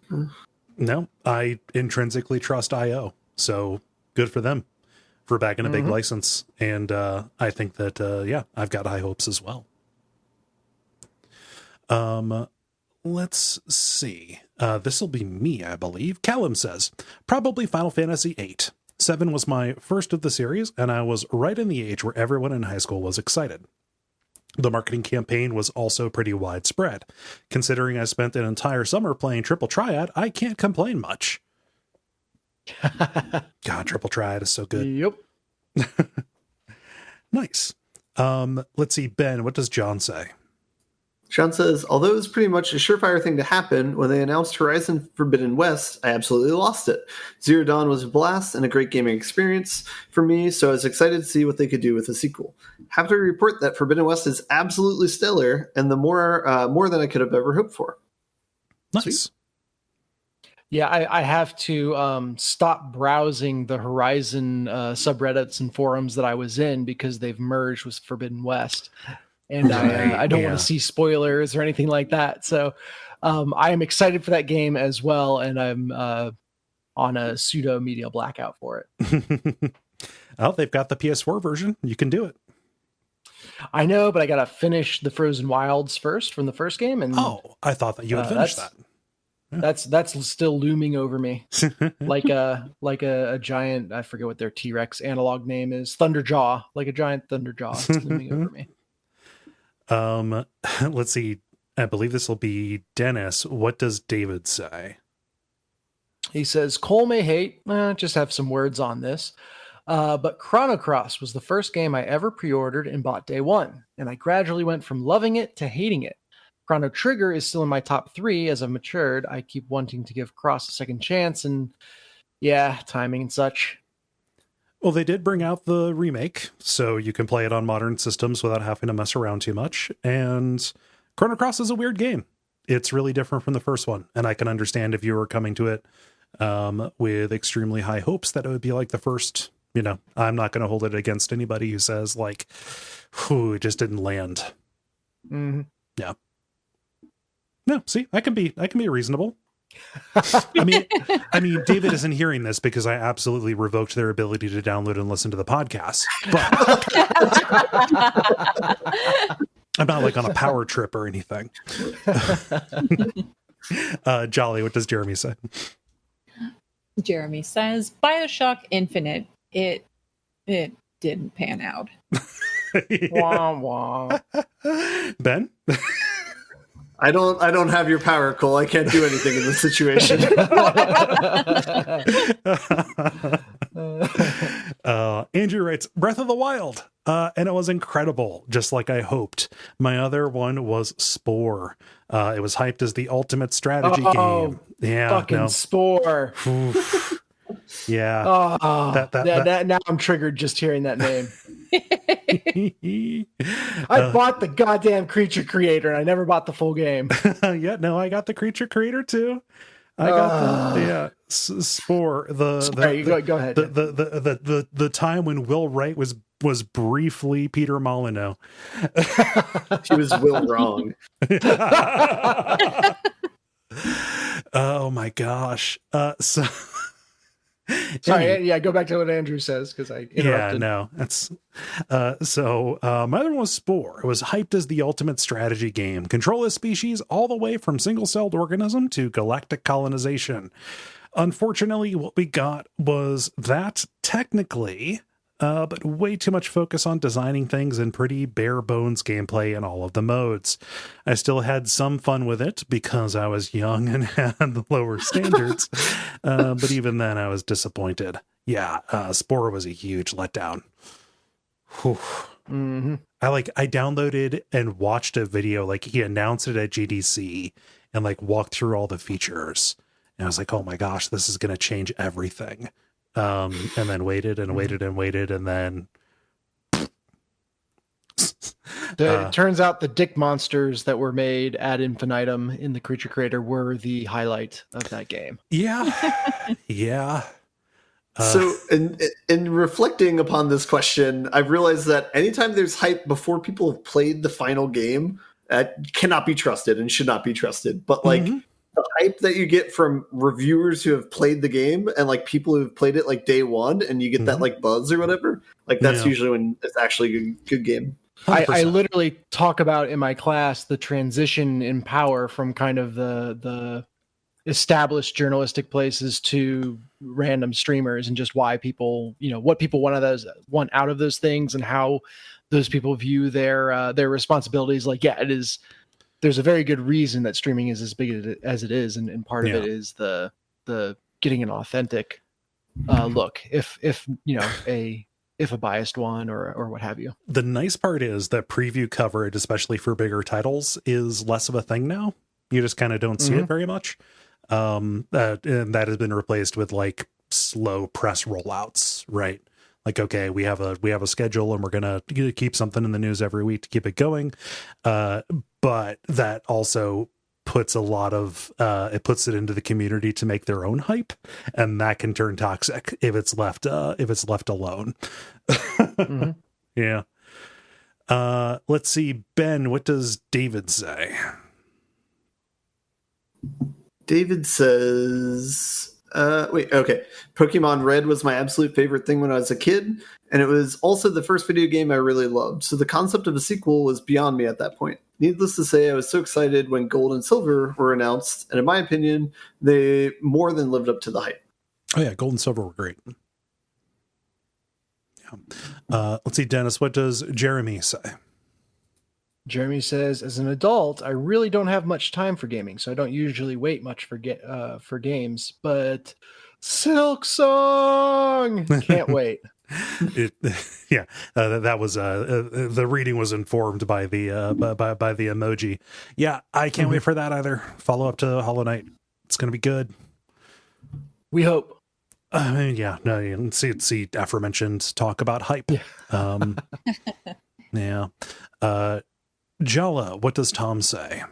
No, I intrinsically trust IO, so good for them for backing a big license. And I think that, I've got high hopes as well. Let's see. This will be me, I believe. Callum says, probably Final Fantasy VIII. 7 was my first of the series, and I was right in the age where everyone in high school was excited. The marketing campaign was also pretty widespread. Considering I spent an entire summer playing Triple Triad, I can't complain much. God, Triple Triad is so good. Yep. Nice. Let's see, Ben, what does John say? Sean says, although it was pretty much a surefire thing to happen, when they announced Horizon Forbidden West, I absolutely lost it. Zero Dawn was a blast and a great gaming experience for me, so I was excited to see what they could do with the sequel. Have to report that Forbidden West is absolutely stellar, and the more than I could have ever hoped for. Nice. Sweet. Yeah, I have to stop browsing the Horizon subreddits and forums that I was in because they've merged with Forbidden West. And I don't want to see spoilers or anything like that. So I am excited for that game as well. And I'm on a pseudo media blackout for it. Oh, they've got the PS4 version. You can do it. I know, but I gotta finish the Frozen Wilds first from the first game, and I thought that you had finished that. That's still looming over me, like a giant. I forget what their T-Rex analog name is. Thunderjaw, like a giant Thunderjaw. It's looming over me. Let's see. I believe this will be Dennis. What does David say? He says, Kole may hate, just have some words on this. But Chrono Cross was the first game I ever pre-ordered and bought day one, and I gradually went from loving it to hating it. Chrono Trigger is still in my top 3 as I've matured. I keep wanting to give Cross a second chance, and yeah, timing and such. Well, they did bring out the remake, so you can play it on modern systems without having to mess around too much. And Chrono Cross is a weird game. It's really different from the first one, and I can understand if you were coming to it with extremely high hopes that it would be like the first. You know, I'm not going to hold it against anybody who says like, "Whew, it just didn't land." Mm-hmm. Yeah. No, see, I can be reasonable. I mean, David isn't hearing this because I absolutely revoked their ability to download and listen to the podcast. But I'm not like on a power trip or anything. Jolly, what does Jeremy say? Jeremy says BioShock Infinite. It didn't pan out. Wah, wah. Ben? I don't have your power, Cole. I can't do anything in this situation. Andrew writes, Breath of the Wild. And it was incredible, just like I hoped. My other one was Spore. It was hyped as the ultimate strategy game. Yeah, fucking Spore. Yeah. That now I'm triggered just hearing that name. I bought the goddamn Creature Creator and I never bought the full game. Yeah, no, I got the Creature Creator too. I got Spore. Sorry, go ahead. The time when Will Wright was briefly Peter Molyneux. He was Will Wrong. Oh my gosh. So sorry, yeah, go back to what Andrew says because I interrupted. Yeah, no, that's my other one was Spore. It was hyped as the ultimate strategy game. Control a species all the way from single-celled organism to galactic colonization. Unfortunately, what we got was that technically, but way too much focus on designing things and pretty bare bones gameplay in all of the modes. I still had some fun with it because I was young and had the lower standards, but even then I was disappointed. Yeah, Spore was a huge letdown. Mm-hmm. I downloaded and watched a video, like he announced it at GDC and like walked through all the features. And I was like, oh my gosh, this is going to change everything. And then waited and waited and waited. And then it turns out the dick monsters that were made ad infinitum in the Creature Creator were the highlight of that game. Yeah. Yeah. So in reflecting upon this question, I've realized that anytime there's hype before people have played the final game, that cannot be trusted and should not be trusted. But like the hype that you get from reviewers who have played the game and like people who have played it like day one, and you get that like buzz or whatever, like that's usually when it's actually a good game. I literally talk about in my class the transition in power from kind of the established journalistic places to random streamers and just why people, what people want out of those things and how those people view their responsibilities. Like, yeah, it is. There's a very good reason that streaming is as big as it is, and part of it is the getting an authentic look. If a biased one or what have you. The nice part is that preview coverage, especially for bigger titles, is less of a thing now. You just kind of don't see it very much. And that has been replaced with like slow press rollouts, right? Like, okay, we have a schedule and we're going to keep something in the news every week to keep it going. But that also puts a lot of, it puts it into the community to make their own hype, and that can turn toxic if it's left alone. Yeah. Let's see, Ben, what does David say? David says, Wait, okay. Pokemon Red was my absolute favorite thing when I was a kid, and it was also the first video game I really loved, so the concept of a sequel was beyond me at that point. Needless to say, I was so excited when Gold and Silver were announced, and in my opinion, they more than lived up to the hype. Oh yeah, Gold and Silver were great. Yeah. Let's see, Dennis, what does Jeremy say? Jeremy says, as an adult, I really don't have much time for gaming, so I don't usually wait much for games, but Silk Song! Can't wait. That was the reading was informed by the by the emoji. Yeah, I can't wait for that either. Follow up to Hollow Knight. It's going to be good. We hope. Yeah, no, you can see aforementioned talk about hype. Yeah. Jala, what does Tom say?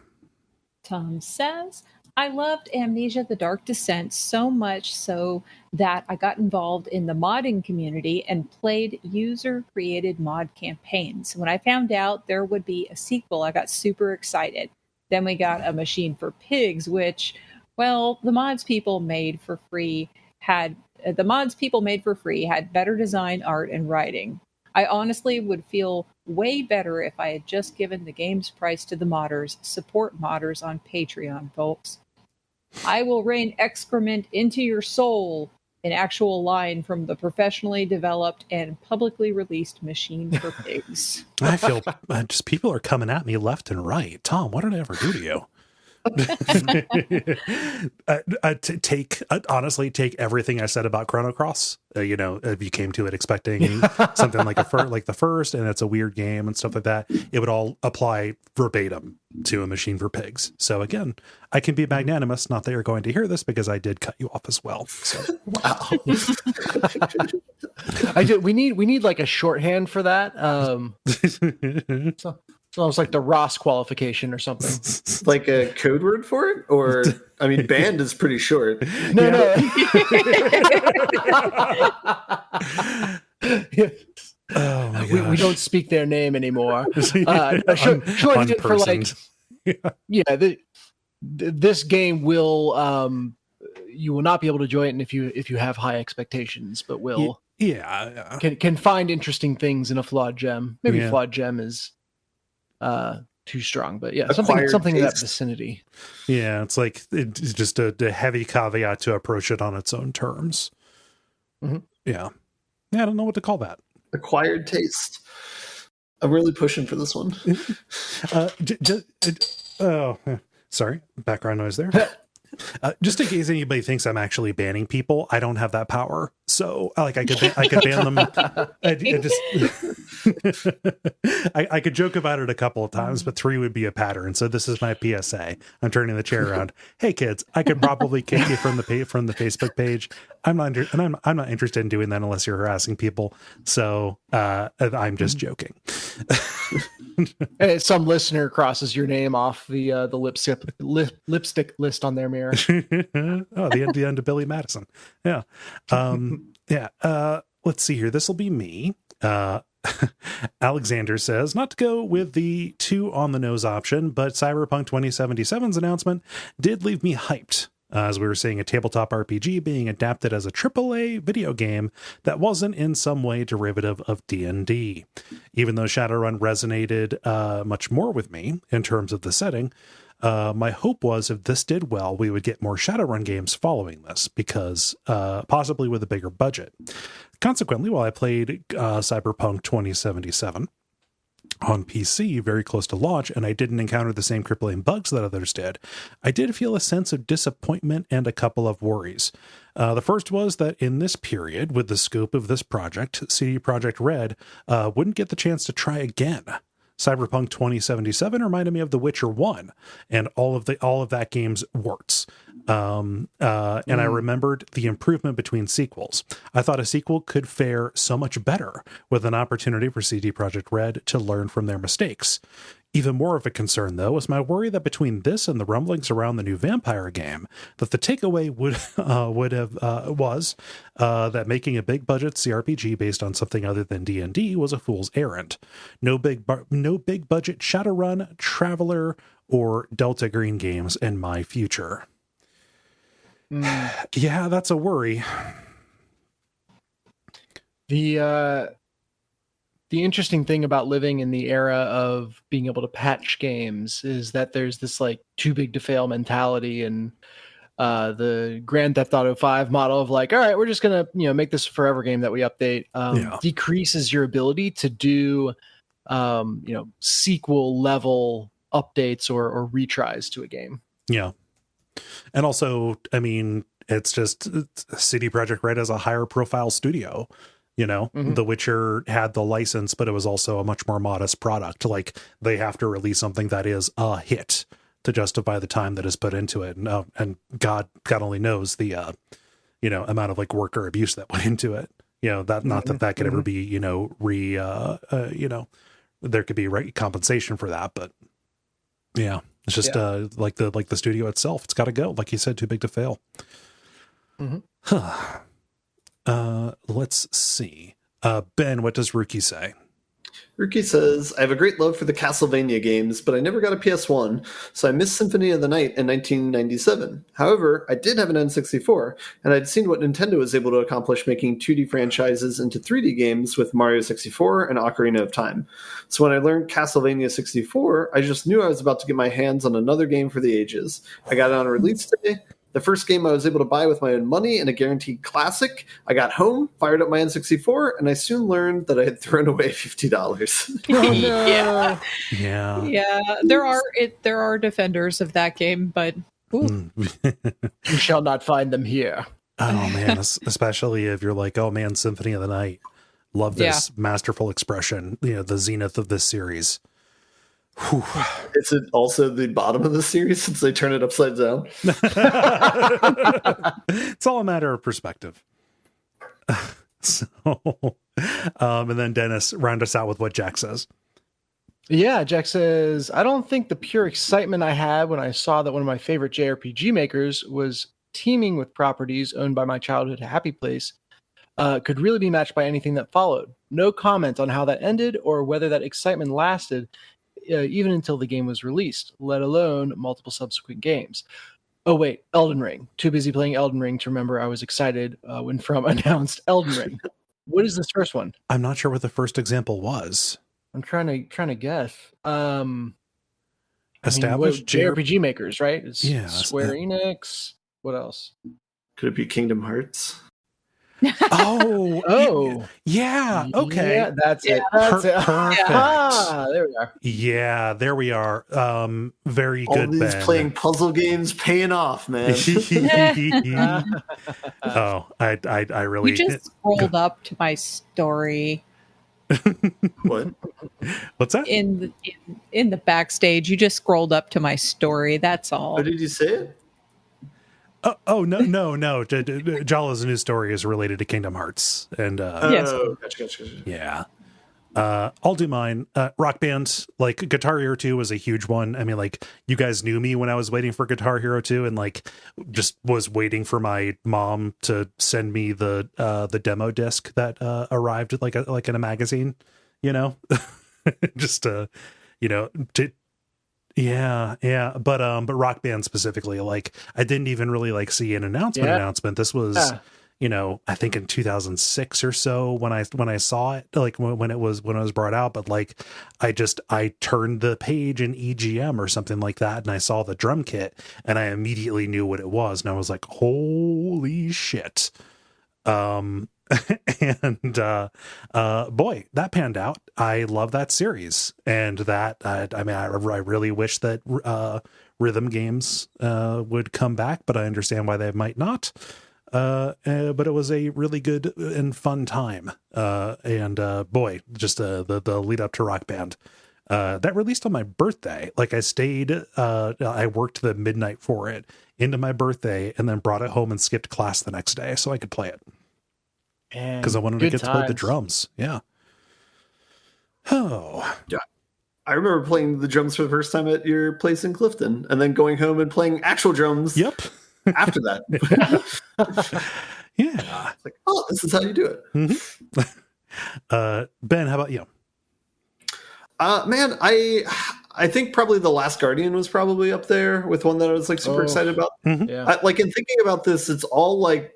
Tom says, I loved Amnesia: The Dark Descent so much so that I got involved in the modding community and played user-created mod campaigns. When I found out there would be a sequel, I got super excited. Then we got A Machine for Pigs, which, well, the mods people made for free had better design, art, and writing. I honestly would feel way better if I had just given the game's price to the modders. Support modders on Patreon, folks. I will rain excrement into your soul, an actual line from the professionally developed and publicly released Machine for Pigs. I feel just people are coming at me left and right. Tom, what did I ever do to you? Honestly, take everything I said about Chrono Cross. If you came to it expecting something like the first, and it's a weird game and stuff like that, it would all apply verbatim to A Machine for Pigs. So again, I can be magnanimous. Not that you're going to hear this because I did cut you off as well. So Wow. We need like a shorthand for that. So it's like the Ross qualification or something. Like a code word for it? Or, I mean, band is pretty short. No. Oh my we don't speak their name anymore. Shorthand for like, this game will, you will not be able to join it if you have high expectations, but will can find interesting things in a flawed gem. Maybe flawed gem is too strong, but something in that vicinity. Yeah, it's like it's just a heavy caveat to approach it on its own terms. Yeah, I don't know what to call that. Acquired taste. I'm really pushing for this one. Sorry, background noise there. Just in case anybody thinks I'm actually banning people, I don't have that power. So I could ban them. I could joke about it a couple of times, but 3 would be a pattern. So this is my PSA. I'm turning the chair around. Hey kids, I could probably kick you from the Facebook page. I'm not interested in doing that unless you're harassing people. So I'm just joking. And some listener crosses your name off the lipstick list on their mirror. The end of Billy Madison. Yeah. Let's see here. This will be me. Alexander says, not to go with the too on the nose option, but Cyberpunk 2077's announcement did leave me hyped. As we were seeing a tabletop RPG being adapted as a AAA video game that wasn't in some way derivative of D&D. Even though Shadowrun resonated much more with me in terms of the setting, my hope was if this did well, we would get more Shadowrun games following this, because possibly with a bigger budget. Consequently, while I played Cyberpunk 2077 on PC very close to launch, and I didn't encounter the same crippling bugs that others did, I did feel a sense of disappointment and a couple of worries. The first was that in this period, with the scope of this project, CD Projekt Red wouldn't get the chance to try again. Cyberpunk 2077 reminded me of The Witcher 1 and all of that game's warts. And I remembered the improvement between sequels. I thought a sequel could fare so much better with an opportunity for CD Projekt Red to learn from their mistakes. Even more of a concern, though, was my worry that between this and the rumblings around the new Vampire game, that the takeaway was that making a big budget CRPG based on something other than D&D was a fool's errand. No big budget Shadowrun, Traveler, or Delta Green games in my future. Yeah, that's a worry. The interesting thing about living in the era of being able to patch games is that there's this like too big to fail mentality, and the Grand Theft Auto 5 model of like, all right, we're just gonna make this a forever game that we update, decreases your ability to do sequel level updates or retries to a game. Yeah. And also, I mean, it's just CD Projekt Red as a higher profile studio. The Witcher had the license, but it was also a much more modest product. Like, they have to release something that is a hit to justify the time that is put into it. And God only knows the amount of like work or abuse that went into it. That not that could ever be there could be compensation for that, but yeah, it's just like the studio itself. It's got to go, like you said, too big to fail. Let's see. Ben, what does Rookie say? Rookie says, I have a great love for the Castlevania games, but I never got a PS1, so I missed Symphony of the Night in 1997. However, I did have an N64, and I'd seen what Nintendo was able to accomplish making 2D franchises into 3D games with Mario 64 and Ocarina of Time. So when I learned Castlevania 64, I just knew I was about to get my hands on another game for the ages. I got it on release day. The first game I was able to buy with my own money and a guaranteed classic. I got home, fired up my N64, and I soon learned that I had thrown away $50. Oh, no. Yeah. There are defenders of that game, but you shall not find them here. Oh man, especially if you're like, oh man, Symphony of the Night. Love this masterful expression. The zenith of this series. Whew. Is it also the bottom of the series since they turn it upside down? It's all a matter of perspective. And then Dennis, round us out with what Jack says. Yeah, Jack says, I don't think the pure excitement I had when I saw that one of my favorite JRPG makers was teaming with properties owned by my childhood happy place could really be matched by anything that followed. No comment on how that ended or whether that excitement lasted even until the game was released, let alone multiple subsequent games. Oh, wait, Elden Ring. Too busy playing Elden Ring to remember I was excited when From announced Elden Ring. What is this first one? I'm not sure what the first example was. I'm trying to guess. Established JRPG makers, right? It's yeah, Square Enix. What else? Could it be Kingdom Hearts? Yeah. Okay. Yeah, that's it. That's it. Perfect. There we are. Yeah, there we are. Very All good. These Ben. playing puzzle games paying off, man. I really. You just scrolled up to my story. What? What's that? In the backstage, you just scrolled up to my story. That's all. What did you say it? No. Jala's new story is related to Kingdom Hearts, and yes. Gotcha. Yeah. I'll do mine. Rock Band, like Guitar Hero 2 was a huge one. I mean, like, you guys knew me when I was waiting for Guitar Hero 2 and like just was waiting for my mom to send me the demo disc that arrived like in a magazine, just but Rock Band specifically, like, I didn't even really like see an announcement. This was I think in 2006 or so when I saw it, like when it was brought out, but like I turned the page in EGM or something like that and I saw the drum kit and I immediately knew what it was and I was like, holy shit. Boy, that panned out. I love that series, and that I really wish that rhythm games would come back, but I understand why they might not. But it was a really good and fun time. Boy, just the lead up to Rock Band that released on my birthday. Like, I stayed, I worked the midnight for it into my birthday, and then brought it home and skipped class the next day so I could play it. Because I wanted to get to play the drums. Yeah. Oh. Yeah. I remember playing the drums for the first time at your place in Clifton, and then going home and playing actual drums. Yep. After that. Yeah. It's like, oh, this is how you do it. Mm-hmm. Ben, how about you? Man, I I think probably The Last Guardian was probably up there with one that I was like super excited about. Yeah. Like in thinking about this, it's all like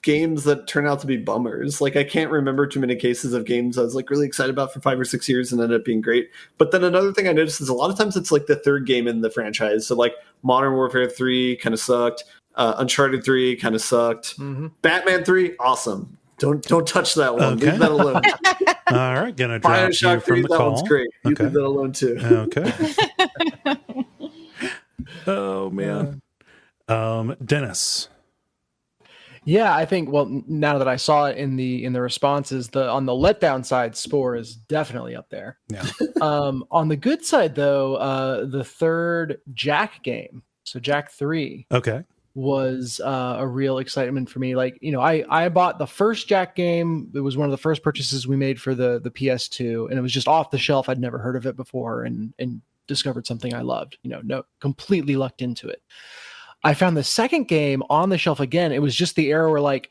games that turn out to be bummers. Like I can't remember too many cases of games I was like really excited about for 5 or 6 years and ended up being great. But then another thing I noticed is a lot of times it's like the third game in the franchise. So like Modern Warfare 3 kind of sucked. Uncharted 3 kind of sucked. Batman 3, awesome. Don't touch that one. Okay. Leave that alone. All right, gonna drop you Bioshock from 3, the that call. one's great. You Okay. leave that alone too. Okay. Oh man. Dennis. Yeah, I think. Well, now that I saw it in the responses, on the letdown side, Spore is definitely up there. Yeah. On the good side, though, the third Jack game, so Jack 3, Okay. was a real excitement for me. Like, I bought the first Jack game. It was one of the first purchases we made for the PS2, and it was just off the shelf. I'd never heard of it before, and discovered something I loved. Completely lucked into it. I found the second game on the shelf again. It was just the era where like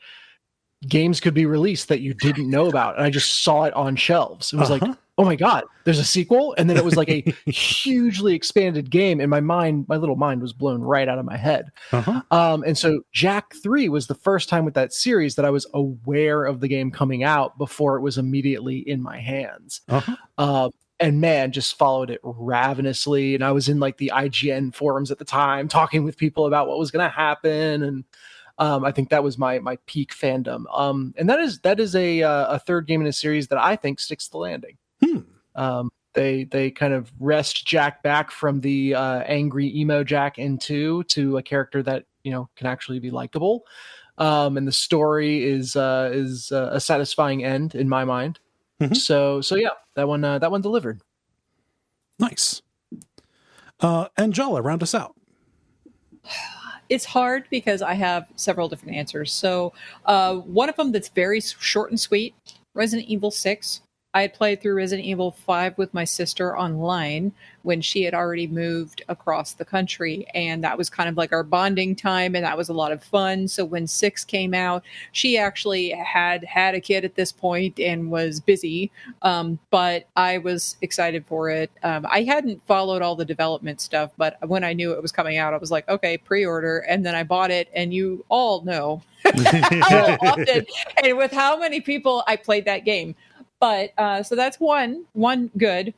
games could be released that you didn't know about, and I just saw it on shelves. It was like, oh my god, there's a sequel, and then it was like a hugely expanded game, and my little mind was blown right out of my head. And so Jack 3 was the first time with that series that I was aware of the game coming out before it was immediately in my hands. And man, just followed it ravenously. And I was in like the IGN forums at the time, talking with people about what was going to happen. And I think that was my peak fandom. And that is a third game in a series that I think sticks the landing. They kind of wrest Jack back from the angry emo Jack to a character that can actually be likable. And the story is a satisfying end in my mind. So yeah, that one delivered. Nice. And Jala, round us out. It's hard because I have several different answers. So one of them that's very short and sweet, Resident Evil 6. I had played through Resident Evil 5 with my sister online when she had already moved across the country. And that was kind of like our bonding time, and that was a lot of fun. So when 6 came out, she actually had a kid at this point and was busy. But I was excited for it. I hadn't followed all the development stuff, but when I knew it was coming out, I was like, okay, pre-order. And then I bought it, and you all know how often and with how many people I played that game. But so that's one good.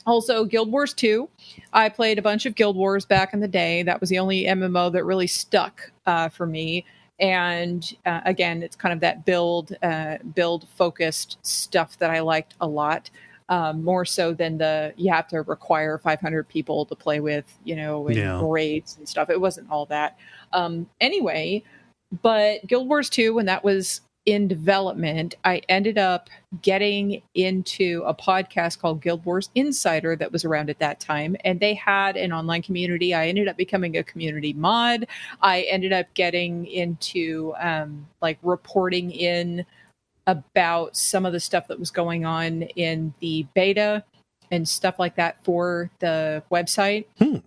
Also, Guild Wars 2. I played a bunch of Guild Wars back in the day. That was the only MMO that really stuck for me. And again, it's kind of that build focused stuff that I liked a lot. More so than you have to require 500 people to play with, and raids and stuff. It wasn't all that. Anyway, but Guild Wars 2, when that was in development, I ended up getting into a podcast called Guild Wars Insider that was around at that time, and they had an online community. I ended up becoming a community mod. I ended up getting into like reporting in about some of the stuff that was going on in the beta and stuff like that for the website.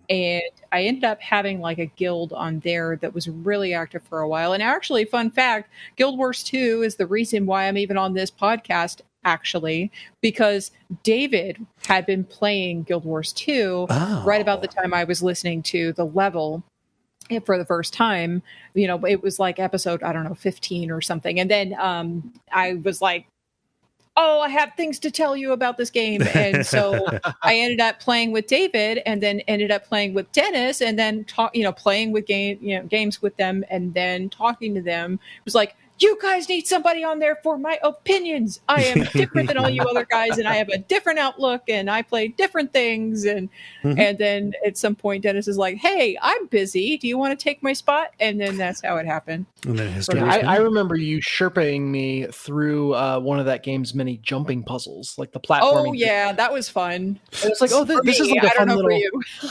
And I ended up having like a guild on there that was really active for a while. And actually, fun fact, Guild Wars 2 is the reason why I'm even on this podcast, actually, because David had been playing Guild Wars 2 right about the time I was listening to The Level for the first time. It was like episode, 15 or something. And then I was like, oh, I have things to tell you about this game. And so I ended up playing with David, and then ended up playing with Dennis, and then playing with games with them, and then talking to them. It was like, you guys need somebody on there for my opinions. I am different than all you other guys, and I have a different outlook, and I play different things. And then at some point, Dennis is like, hey, I'm busy. Do you want to take my spot? And then that's how it happened. And then I remember you Sherpaing me through one of that game's many jumping puzzles, like the platforming. Oh, yeah, that was fun. It was like, oh, this is like a fun little...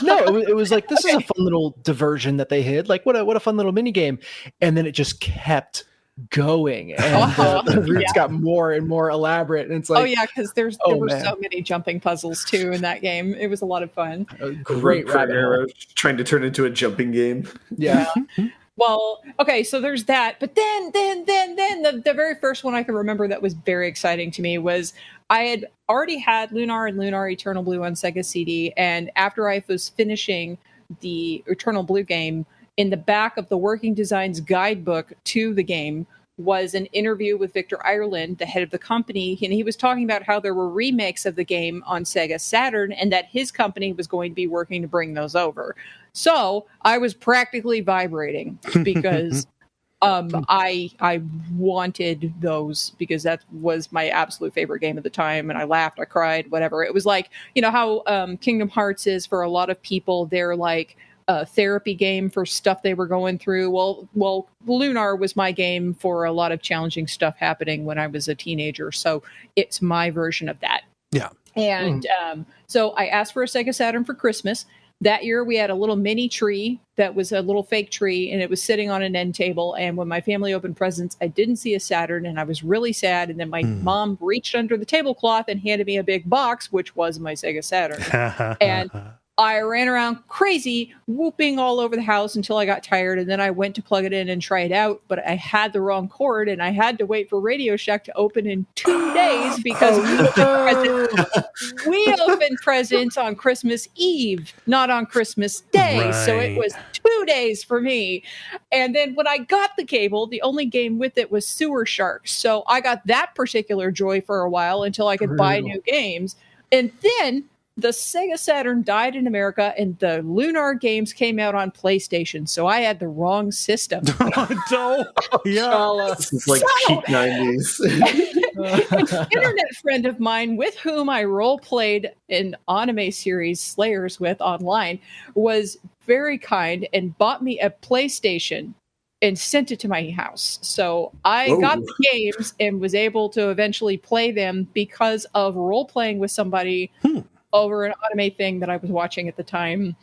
No, it was like, this is a fun little diversion that they hid. Like, what a fun little mini game. And then it just kept going, and the routes got more and more elaborate, and it's like, because there were so many jumping puzzles too in that game. It was a lot of fun. Great rabbit hole. Trying to turn into a jumping game. Well, Well, okay, so there's that. But then the very first one I can remember that was very exciting to me was I had already had Lunar and Lunar Eternal Blue on Sega CD, and after I was finishing the Eternal Blue game, in the back of the Working Designs guidebook to the game was an interview with Victor Ireland, the head of the company, and he was talking about how there were remakes of the game on Sega Saturn and that his company was going to be working to bring those over. So I was practically vibrating because I wanted those because that was my absolute favorite game at the time, and I laughed, I cried, whatever. It was like, how Kingdom Hearts is for a lot of people. They're like a therapy game for stuff they were going through. Well, Lunar was my game for a lot of challenging stuff happening when I was a teenager. So it's my version of that. Yeah. And so I asked for a Sega Saturn for Christmas. That year we had a little mini tree that was a little fake tree, and it was sitting on an end table. And when my family opened presents, I didn't see a Saturn, and I was really sad. And then my mom reached under the tablecloth and handed me a big box, which was my Sega Saturn. And I ran around crazy, whooping all over the house until I got tired, and then I went to plug it in and try it out, but I had the wrong cord, and I had to wait for Radio Shack to open in 2 days because we opened presents on Christmas Eve, not on Christmas Day, Right. so it was 2 days for me. And then when I got the cable, the only game with it was Sewer Sharks, so I got that particular joy for a while until I could buy new games, and then the Sega Saturn died in America, and the Lunar games came out on PlayStation, so I had the wrong system. No. Yeah. This is like peak 90s. An internet friend of mine with whom I role-played an anime series, Slayers, with online, was very kind and bought me a PlayStation and sent it to my house. So I got the games and was able to eventually play them because of role-playing with somebody over an anime thing that I was watching at the time.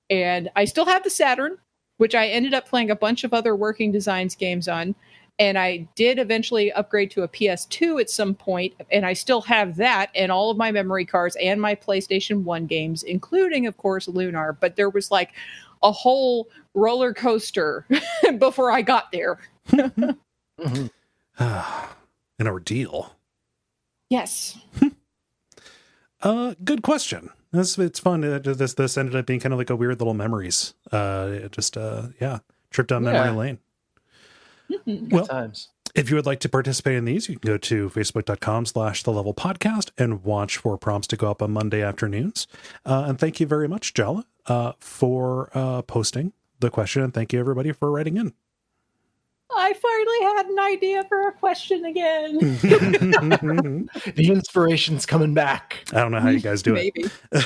And I still have the Saturn, which I ended up playing a bunch of other Working Designs games on. And I did eventually upgrade to a PS2 at some point, and I still have that and all of my memory cards and my PlayStation 1 games, including, of course, Lunar. But there was like a whole roller coaster before I got there. An ordeal. Yes. Good question. It's fun. This ended up being kind of like a weird little memories. Trip down memory lane. Well, times. If you would like to participate in these, you can go to facebook.com/thelevelpodcast and watch for prompts to go up on Monday afternoons. And thank you very much, Jala, for posting the question. And thank you, everybody, for writing in. I finally had an idea for a question again. The inspiration's coming back. I don't know how you guys do Maybe. it.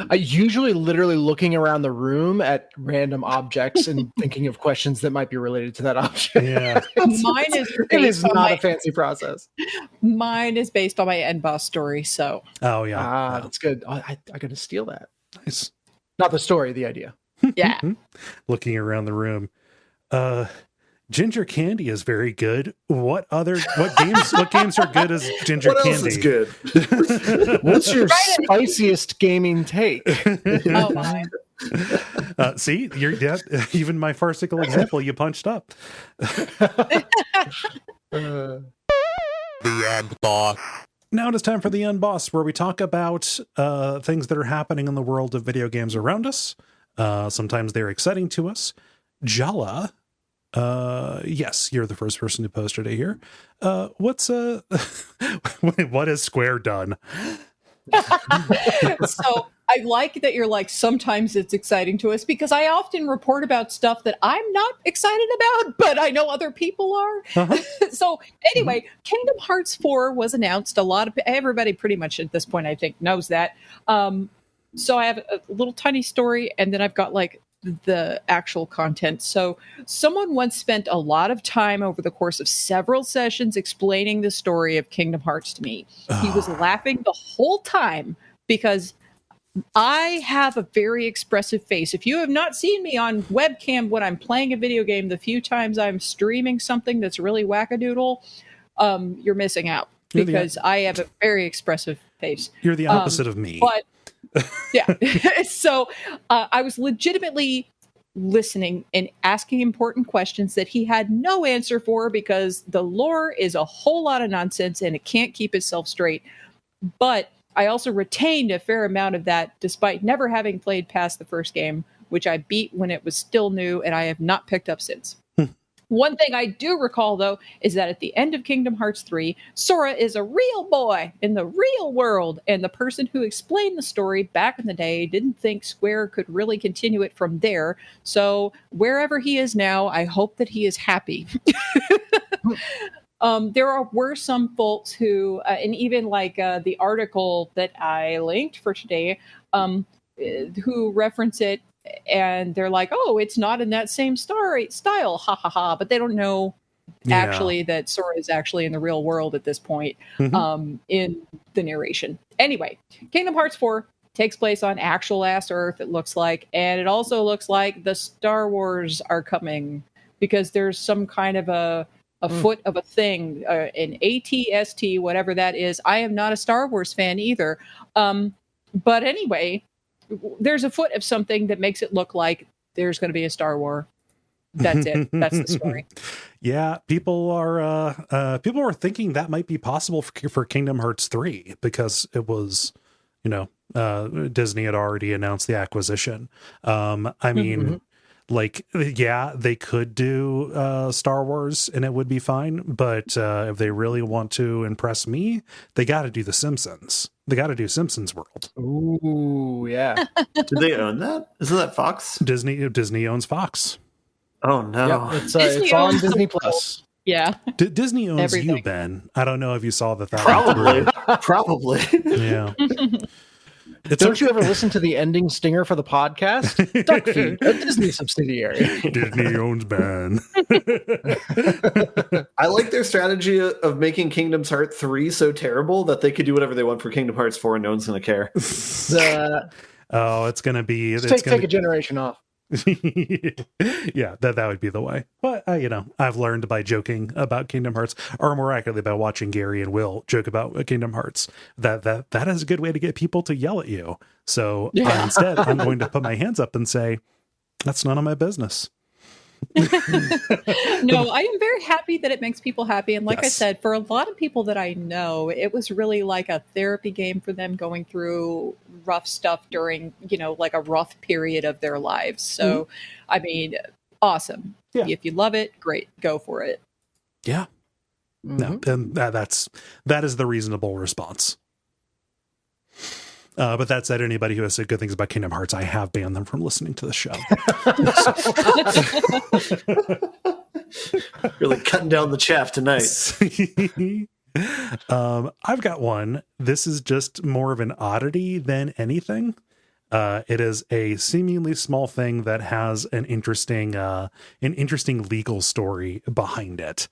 I usually literally looking around the room at random objects and thinking of questions that might be related to that object. Yeah. Mine is It is based on not a fancy process. Mine is based on my end boss story. So Oh, yeah. That's good. I got to steal that. Nice. Not the story, the idea. yeah. Looking around the room. Ginger candy is very good. What games are good as ginger What candy? else is good? What's your spiciest gaming take? Oh my. See, even my farcical example, you punched up. Uh, The end boss. Now it is time for the Unboss, where we talk about things that are happening in the world of video games around us. Sometimes they're exciting to us. Jala, yes, you're the first person who posted it here. What has Square done? So I like that you're like, sometimes it's exciting to us, because I often report about stuff that I'm not excited about, but I know other people are. So anyway, Kingdom Hearts 4 was announced. Everybody pretty much at this point, I think, knows that. So I have a little tiny story, and then I've got like the actual content. So someone once spent a lot of time over the course of several sessions explaining the story of Kingdom Hearts to me. He was laughing the whole time because I have a very expressive face. If you have not seen me on webcam when I'm playing a video game, the few times I'm streaming something that's really wackadoodle, you're missing out, because I have a very expressive face. You're the opposite of me. But yeah. So I was legitimately listening and asking important questions that he had no answer for because the lore is a whole lot of nonsense and it can't keep itself straight. But I also retained a fair amount of that despite never having played past the first game, which I beat when it was still new and I have not picked up since. One thing I do recall, though, is that at the end of Kingdom Hearts 3, Sora is a real boy in the real world, and the person who explained the story back in the day didn't think Square could really continue it from there. So wherever he is now, I hope that he is happy. Were some folks who, and even like the article that I linked for today, who reference it, and they're like, oh, it's not in that same style, ha ha ha, but they don't know actually that Sora is actually in the real world at this point, in the narration. Anyway, Kingdom Hearts 4 takes place on actual ass Earth, it looks like, and it also looks like the Star Wars are coming because there's some kind of a foot of a thing, an ATST, whatever that is. I am not a Star Wars fan either. But anyway, there's a foot of something that makes it look like there's going to be a Star Wars. That's it. That's the story. Yeah, people are thinking that might be possible for Kingdom Hearts 3 because it was, Disney had already announced the acquisition. I mean, like, yeah, they could do Star Wars and it would be fine, but if they really want to impress me, they got to do The Simpsons. They got to do Simpsons World. Ooh, yeah. Do they own that? Isn't that Fox? Disney owns Fox. Oh no, yep, it's on Disney Plus. Yeah, Disney owns everything. You, Ben. I don't know if you saw that. Probably. Yeah. Don't you ever listen to the ending stinger for the podcast? Duckfeed, a Disney subsidiary. Disney owns Ben. I like their strategy of making Kingdom Hearts 3 so terrible that they could do whatever they want for Kingdom Hearts 4 and no one's going to care. It's going to be... Take a generation off. Yeah, that would be the way. But I've learned by joking about Kingdom Hearts, or more accurately by watching Gary and Will joke about Kingdom Hearts, that is a good way to get people to yell at you. So instead, I'm going to put my hands up and say, that's none of my business. No, I am very happy that it makes people happy. And like Yes. I said, for a lot of people that I know, it was really like a therapy game for them going through rough stuff during, like a rough period of their lives. So, I mean, awesome. Yeah. If you love it, great. Go for it. Yeah. No, and that is the reasonable response. But that said, anybody who has said good things about Kingdom Hearts, I have banned them from listening to the show. Really cutting down the chaff tonight. I've got one. This is just more of an oddity than anything. It is a seemingly small thing that has an interesting legal story behind it.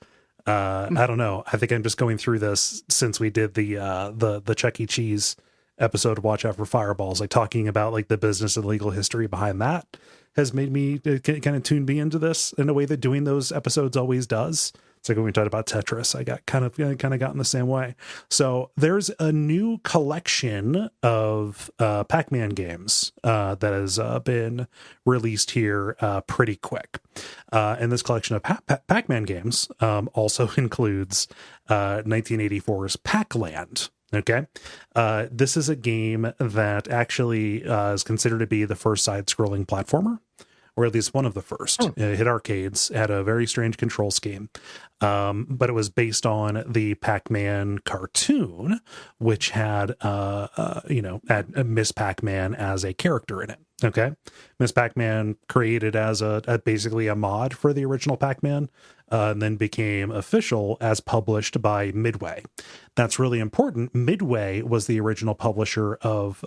I don't know. I think I'm just going through this since we did the Chuck E. Cheese episode, Watch Out for Fireballs, like talking about like the business and legal history behind that has made me kind of tune me into this in a way that doing those episodes always does. It's like when we talked about Tetris, I got kind of gotten the same way. So there's a new collection of Pac-Man games that has been released here pretty quick. And this collection of Pac-Man games also includes 1984's Pac-Land. Okay. This is a game that actually is considered to be the first side-scrolling platformer, or at least one of the first. It hit arcades, had a very strange control scheme, but it was based on the Pac-Man cartoon, which had Miss Pac-Man as a character in it. Okay. Miss Pac-Man created as basically a mod for the original Pac-Man, and then became official as published by Midway. That's really important. Midway was the original publisher of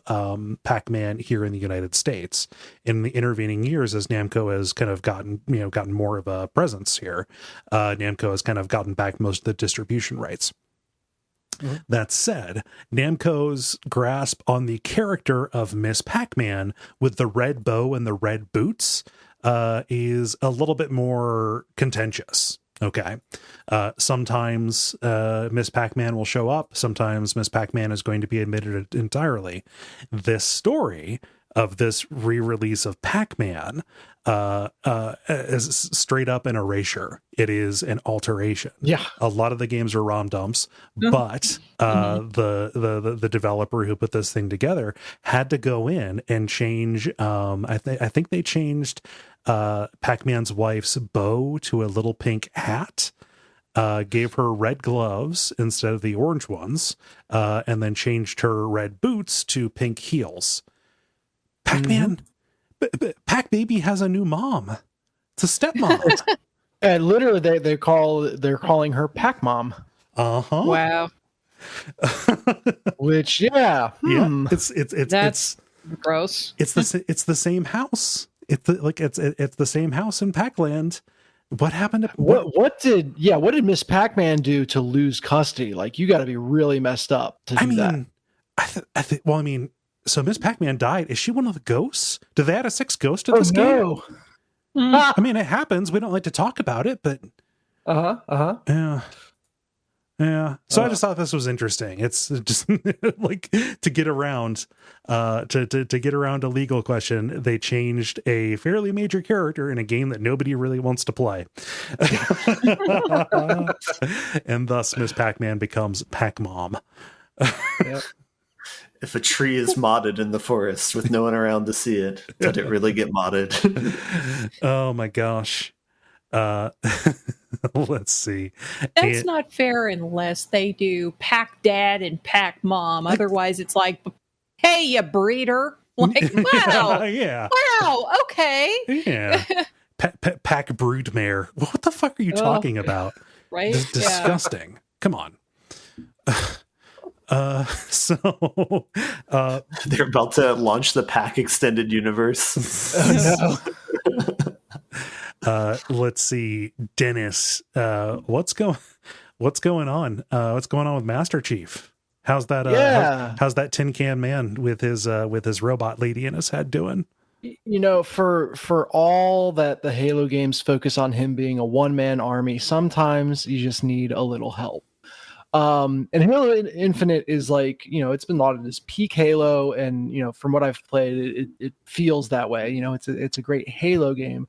Pac-Man here in the United States. In the intervening years, as Namco has kind of gotten more of a presence here, Namco has kind of gotten back most of the distribution rights. That said, Namco's grasp on the character of Miss Pac-Man with the red bow and the red boots is a little bit more contentious. Okay. Sometimes Miss Pac-Man will show up. Sometimes Miss Pac-Man is going to be omitted entirely. This story of this re-release of Pac-Man is straight up an erasure. It is an alteration. Yeah. A lot of the games are ROM dumps, but the developer who put this thing together had to go in and change. I think they changed Pac-Man's wife's bow to a little pink hat. Gave her red gloves instead of the orange ones, and then changed her red boots to pink heels. Pac-Man, Pac-Baby has a new mom. It's a stepmom. And literally, they're calling her Pac-Mom. Wow. Which, yeah, it's Gross. It's the same house. It's the same house in Pac-Land. What happened to what did Miss Pac-Man do to lose custody? Like, you got to be really messed up to do that. I mean, so Miss Pac-Man died. Is she one of the ghosts? Did they add a sixth ghost to this game? No. I mean, it happens. We don't like to talk about it, but yeah. So I just thought this was interesting. It's just like to get around to get around a legal question. They changed a fairly major character in a game that nobody really wants to play, and thus Miss Pac-Man becomes Pac-Mom. Yep. If a tree is modded in the forest with no one around to see it, did it really get modded? Oh my gosh. Let's see. That's not fair unless they do Pac Dad and Pac Mom. Otherwise, it's like, hey, you breeder. Like, wow. Yeah. Wow. Okay. Yeah. Pac Broodmare. What the fuck are you talking about? Right? Disgusting. Come on. So They're about to launch the Pac Extended Universe. Oh, no. Let's see, Dennis. What's going on? What's going on with Master Chief? How's that? How's that tin can man with his robot lady in his head doing? You know, for all that the Halo games focus on him being a one-man army, sometimes you just need a little help. And Halo Infinite is like, you know, it's been lauded as peak Halo, and you know, from what I've played, it feels that way. You know, it's a great Halo game.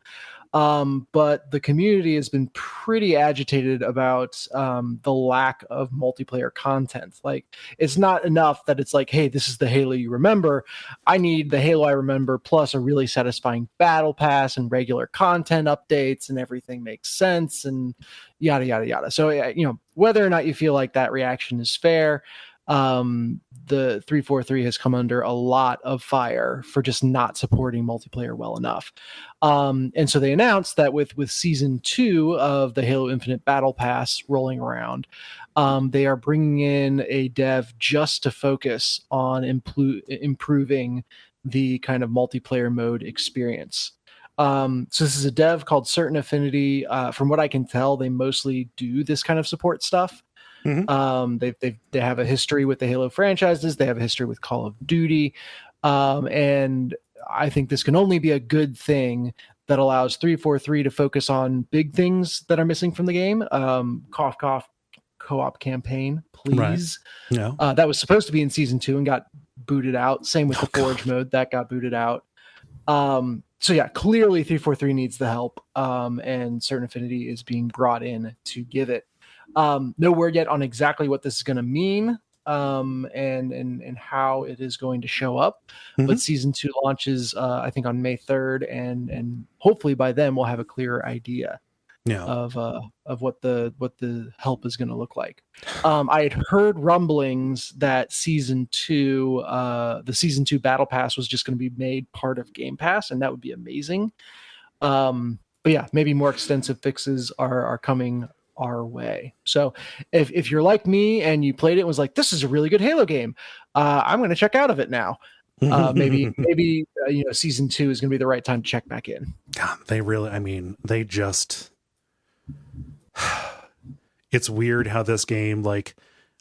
But the community has been pretty agitated about the lack of multiplayer content. Like, it's not enough that it's like, hey, this is the Halo you remember. I need the Halo I remember plus a really satisfying battle pass and regular content updates, and everything makes sense, and yada yada yada. So, you know, whether or not you feel like that reaction is fair, the 343 has come under a lot of fire for just not supporting multiplayer well enough. And so they announced that with season 2 of the Halo Infinite Battle Pass rolling around, they are bringing in a dev just to focus on improving the kind of multiplayer mode experience. So this is a dev called Certain Affinity. From what I can tell, they mostly do this kind of support stuff. Mm-hmm. They have a history with the Halo franchises. They have a history with Call of Duty, and I think this can only be a good thing that allows 343 to focus on big things that are missing from the game. Cough cough co-op campaign, please. Right. No. That was supposed to be in season 2 and got booted out. Same with the Forge mode that got booted out. So yeah, clearly 343 needs the help, and Certain Affinity is being brought in to give it. No word yet on exactly what this is going to mean, and how it is going to show up. Mm-hmm. But season 2 launches, I think, on May 3rd, and hopefully by then we'll have a clearer idea of what the help is going to look like. I had heard rumblings that season 2, the season 2 battle pass was just going to be made part of Game Pass, and that would be amazing. But yeah, maybe more extensive fixes are coming our way. So if you're like me and you played it and was like, this is a really good Halo game, I'm going to check out of it now. Maybe you know, season 2 is going to be the right time to check back in. God, they just it's weird how this game like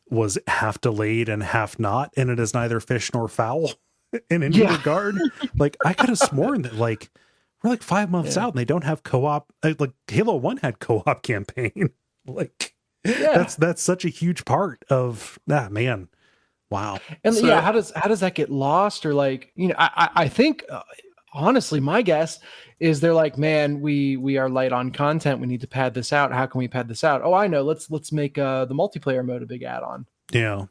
was half delayed and half not, and it is neither fish nor fowl in any regard. Like, I could have sworn that like we're like 5 months out and they don't have co-op. Like Halo 1 had co-op campaign. Like that's such a huge part of man. Wow. And So- yeah, how does that get lost? Or like, I think honestly, my guess is they're like, man, we are light on content. We need to pad this out. How can we pad this out? Oh, I know. Let's make the multiplayer mode a big add-on. Yeah.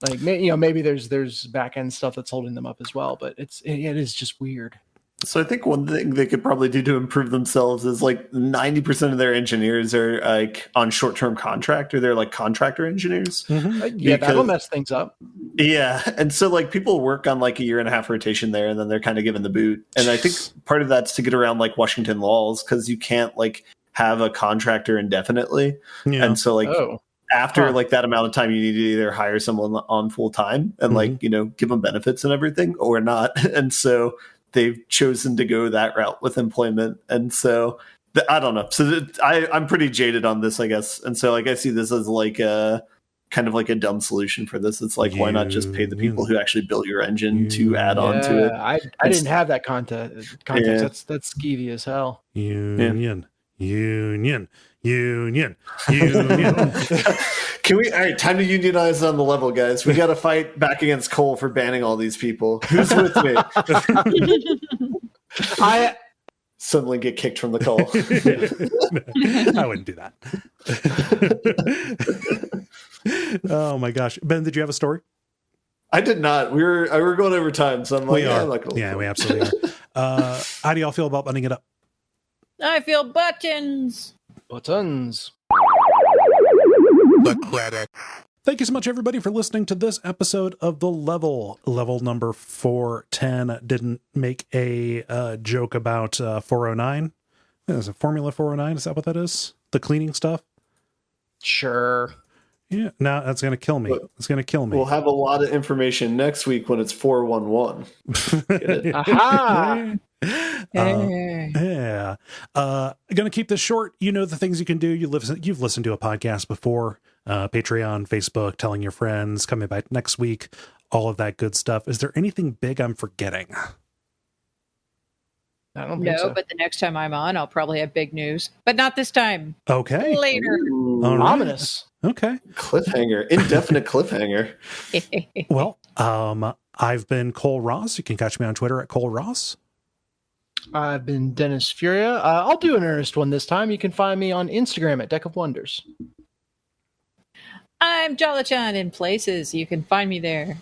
Like, maybe there's back end stuff that's holding them up as well, but it is just weird. So I think one thing they could probably do to improve themselves is like 90% of their engineers are like on short-term contract, or they're like contractor engineers. Yeah, that'll mess things up. Yeah. And so like people work on like a year and a half rotation there, and then they're kind of given the boot. And I think part of that's to get around like Washington laws, because you can't like have a contractor indefinitely. Yeah. And so like after Huh. like that amount of time, you need to either hire someone on full time and like, give them benefits and everything, or not. And so they've chosen to go that route with employment. And so I don't know. So I'm pretty jaded on this, I guess. And so like I see this as like a kind of like a dumb solution for this. It's like, why not just pay the people who actually built your engine to add on to it? I didn't have that context. Yeah. That's skeevy as hell. Union. Can we? All right, time to unionize on the level, guys. We got to fight back against Kole for banning all these people. Who's with me? I Suddenly get kicked from the call. I wouldn't do that. Oh my gosh. Ben, did you have a story? I did not. We were going over time, so I'm like, We are. I'm not gonna- Yeah, we absolutely are. How do y'all feel about buttoning it up? I feel buttons. buttons. The credit. Thank you so much, everybody, for listening to this episode of The Level. Level number 410 didn't make a joke about 409. Is it Formula 409? Is that what that is? The cleaning stuff? Sure. Yeah. No, that's going to kill me. It's going to kill me. We'll have a lot of information next week when it's 411. Aha! Yeah. Gonna keep this short. You know the things you can do. You've listened to a podcast before. Patreon, Facebook, telling your friends, coming back next week, all of that good stuff. Is there anything big I'm forgetting? I don't think No, so. but the next time I'm on, I'll probably have big news. But not this time. Okay. Later. All right. Ominous. Okay. Cliffhanger. Indefinite cliffhanger. Well, I've been Kole Ross. You can catch me on Twitter at Kole Ross. I've been Dennis Furia. I'll do an earnest one this time. You can find me on Instagram at Deck of Wonders. I'm Jala-chan in places. You can find me there.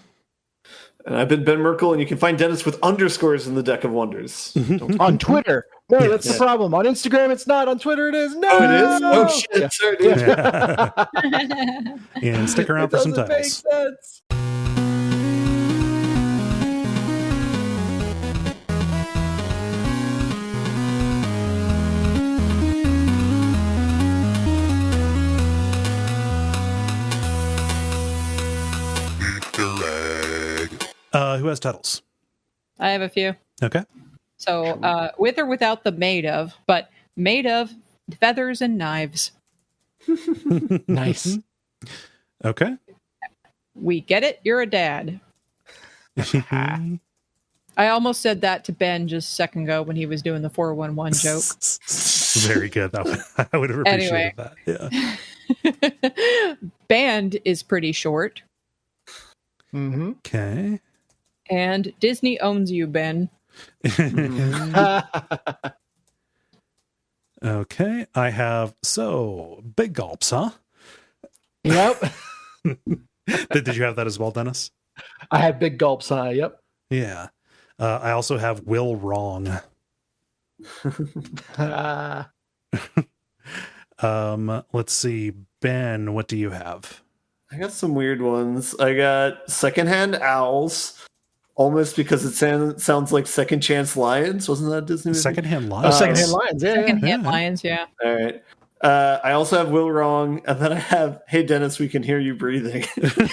And I've been Ben Merkel, and you can find Dennis with underscores in the Deck of Wonders. On Twitter. No, Yeah. that's the problem. On Instagram, it's not. On Twitter, it is. No! Oh, it is? Oh, shit. Yeah. Sorry, dude. And stick around for some Doesn't make titles. sense. Easter egg. Who has titles? I have a few. Okay. So, with or without the made of, but made of feathers and knives. Nice. Okay. We get it. You're a dad. I almost said that to Ben just a second ago when he was doing the 411 joke. Very good. I would have appreciated that. Yeah. Band is pretty short. Mm-hmm. Okay. And Disney owns you, Ben. Okay. I have big gulps, huh? Yep. Did you have that as well, Dennis? I had big gulps. Yep. Yeah. I also have Will Wrong. Let's see. Ben, what do you have? I got some weird ones. I got secondhand owls, almost because it sounds like second chance lions. Wasn't that a Disney movie? Secondhand Oh, Lions. secondhand lions. Yeah. Secondhand Yeah. lions, yeah. All right. I also have Will Wrong, and then I have, hey Dennis, we can hear you breathing.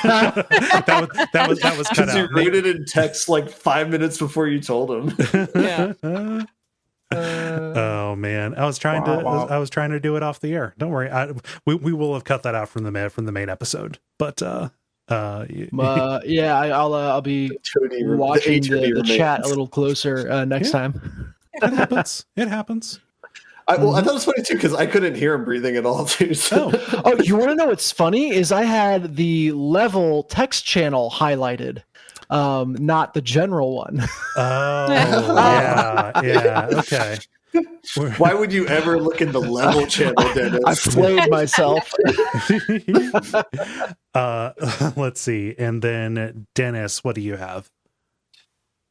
that was cut Because you out. wrote it in text like 5 minutes before you told him. Yeah. Oh man, I was trying to do it off the air. Don't worry, we will have cut that out from the main episode. But Yeah, I'll be Tony, watching Tony the remains. chat a little closer next Yeah. time. it happens. It happens. I thought it was funny too because I couldn't hear him breathing at all too. So. Oh, you want to know what's funny? Is I had the level text channel highlighted, not the general one. Oh, yeah, okay. Why would you ever look in the level channel, Dennis? I played myself. Let's see. And then, Dennis, what do you have?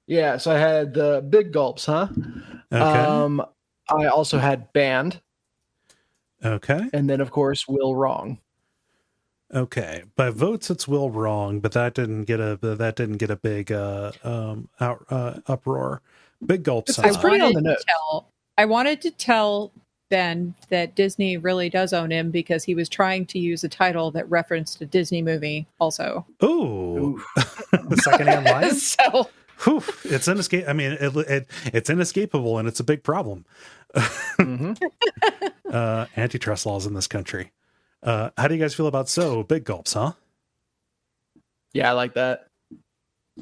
Yeah, so I had the big gulps, huh? Okay. I also had band, Okay. and then of course Will Wrong. Okay. By votes, it's Will Wrong, but that didn't get a big uproar. Big gulps. It's pretty on the nose. I wanted to tell Ben that Disney really does own him because he was trying to use a title that referenced a Disney movie also. Ooh. Secondhand lies? So Whew, it's inescapable. I mean, it's inescapable, and it's a big problem. Mm-hmm. Antitrust laws in this country. How do you guys feel about big gulps, huh? Yeah, I like that.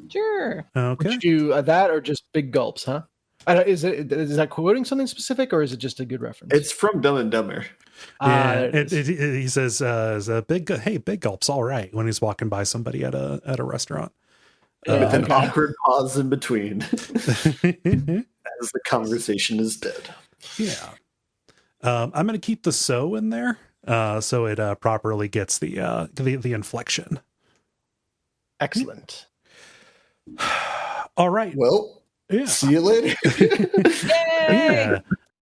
sure. Okay. Would you do that or just big gulps, huh? Is that quoting something specific or is it just a good reference? It's from Dumb and Dumber. Yeah, there it is. he says, big gulps, all right, when he's walking by somebody at a restaurant. With an awkward pause in between as the conversation is dead. Yeah. I'm going to keep the so in there so it properly gets the inflection. Excellent. All right. Well, Yeah. see you later. Yay! Yeah.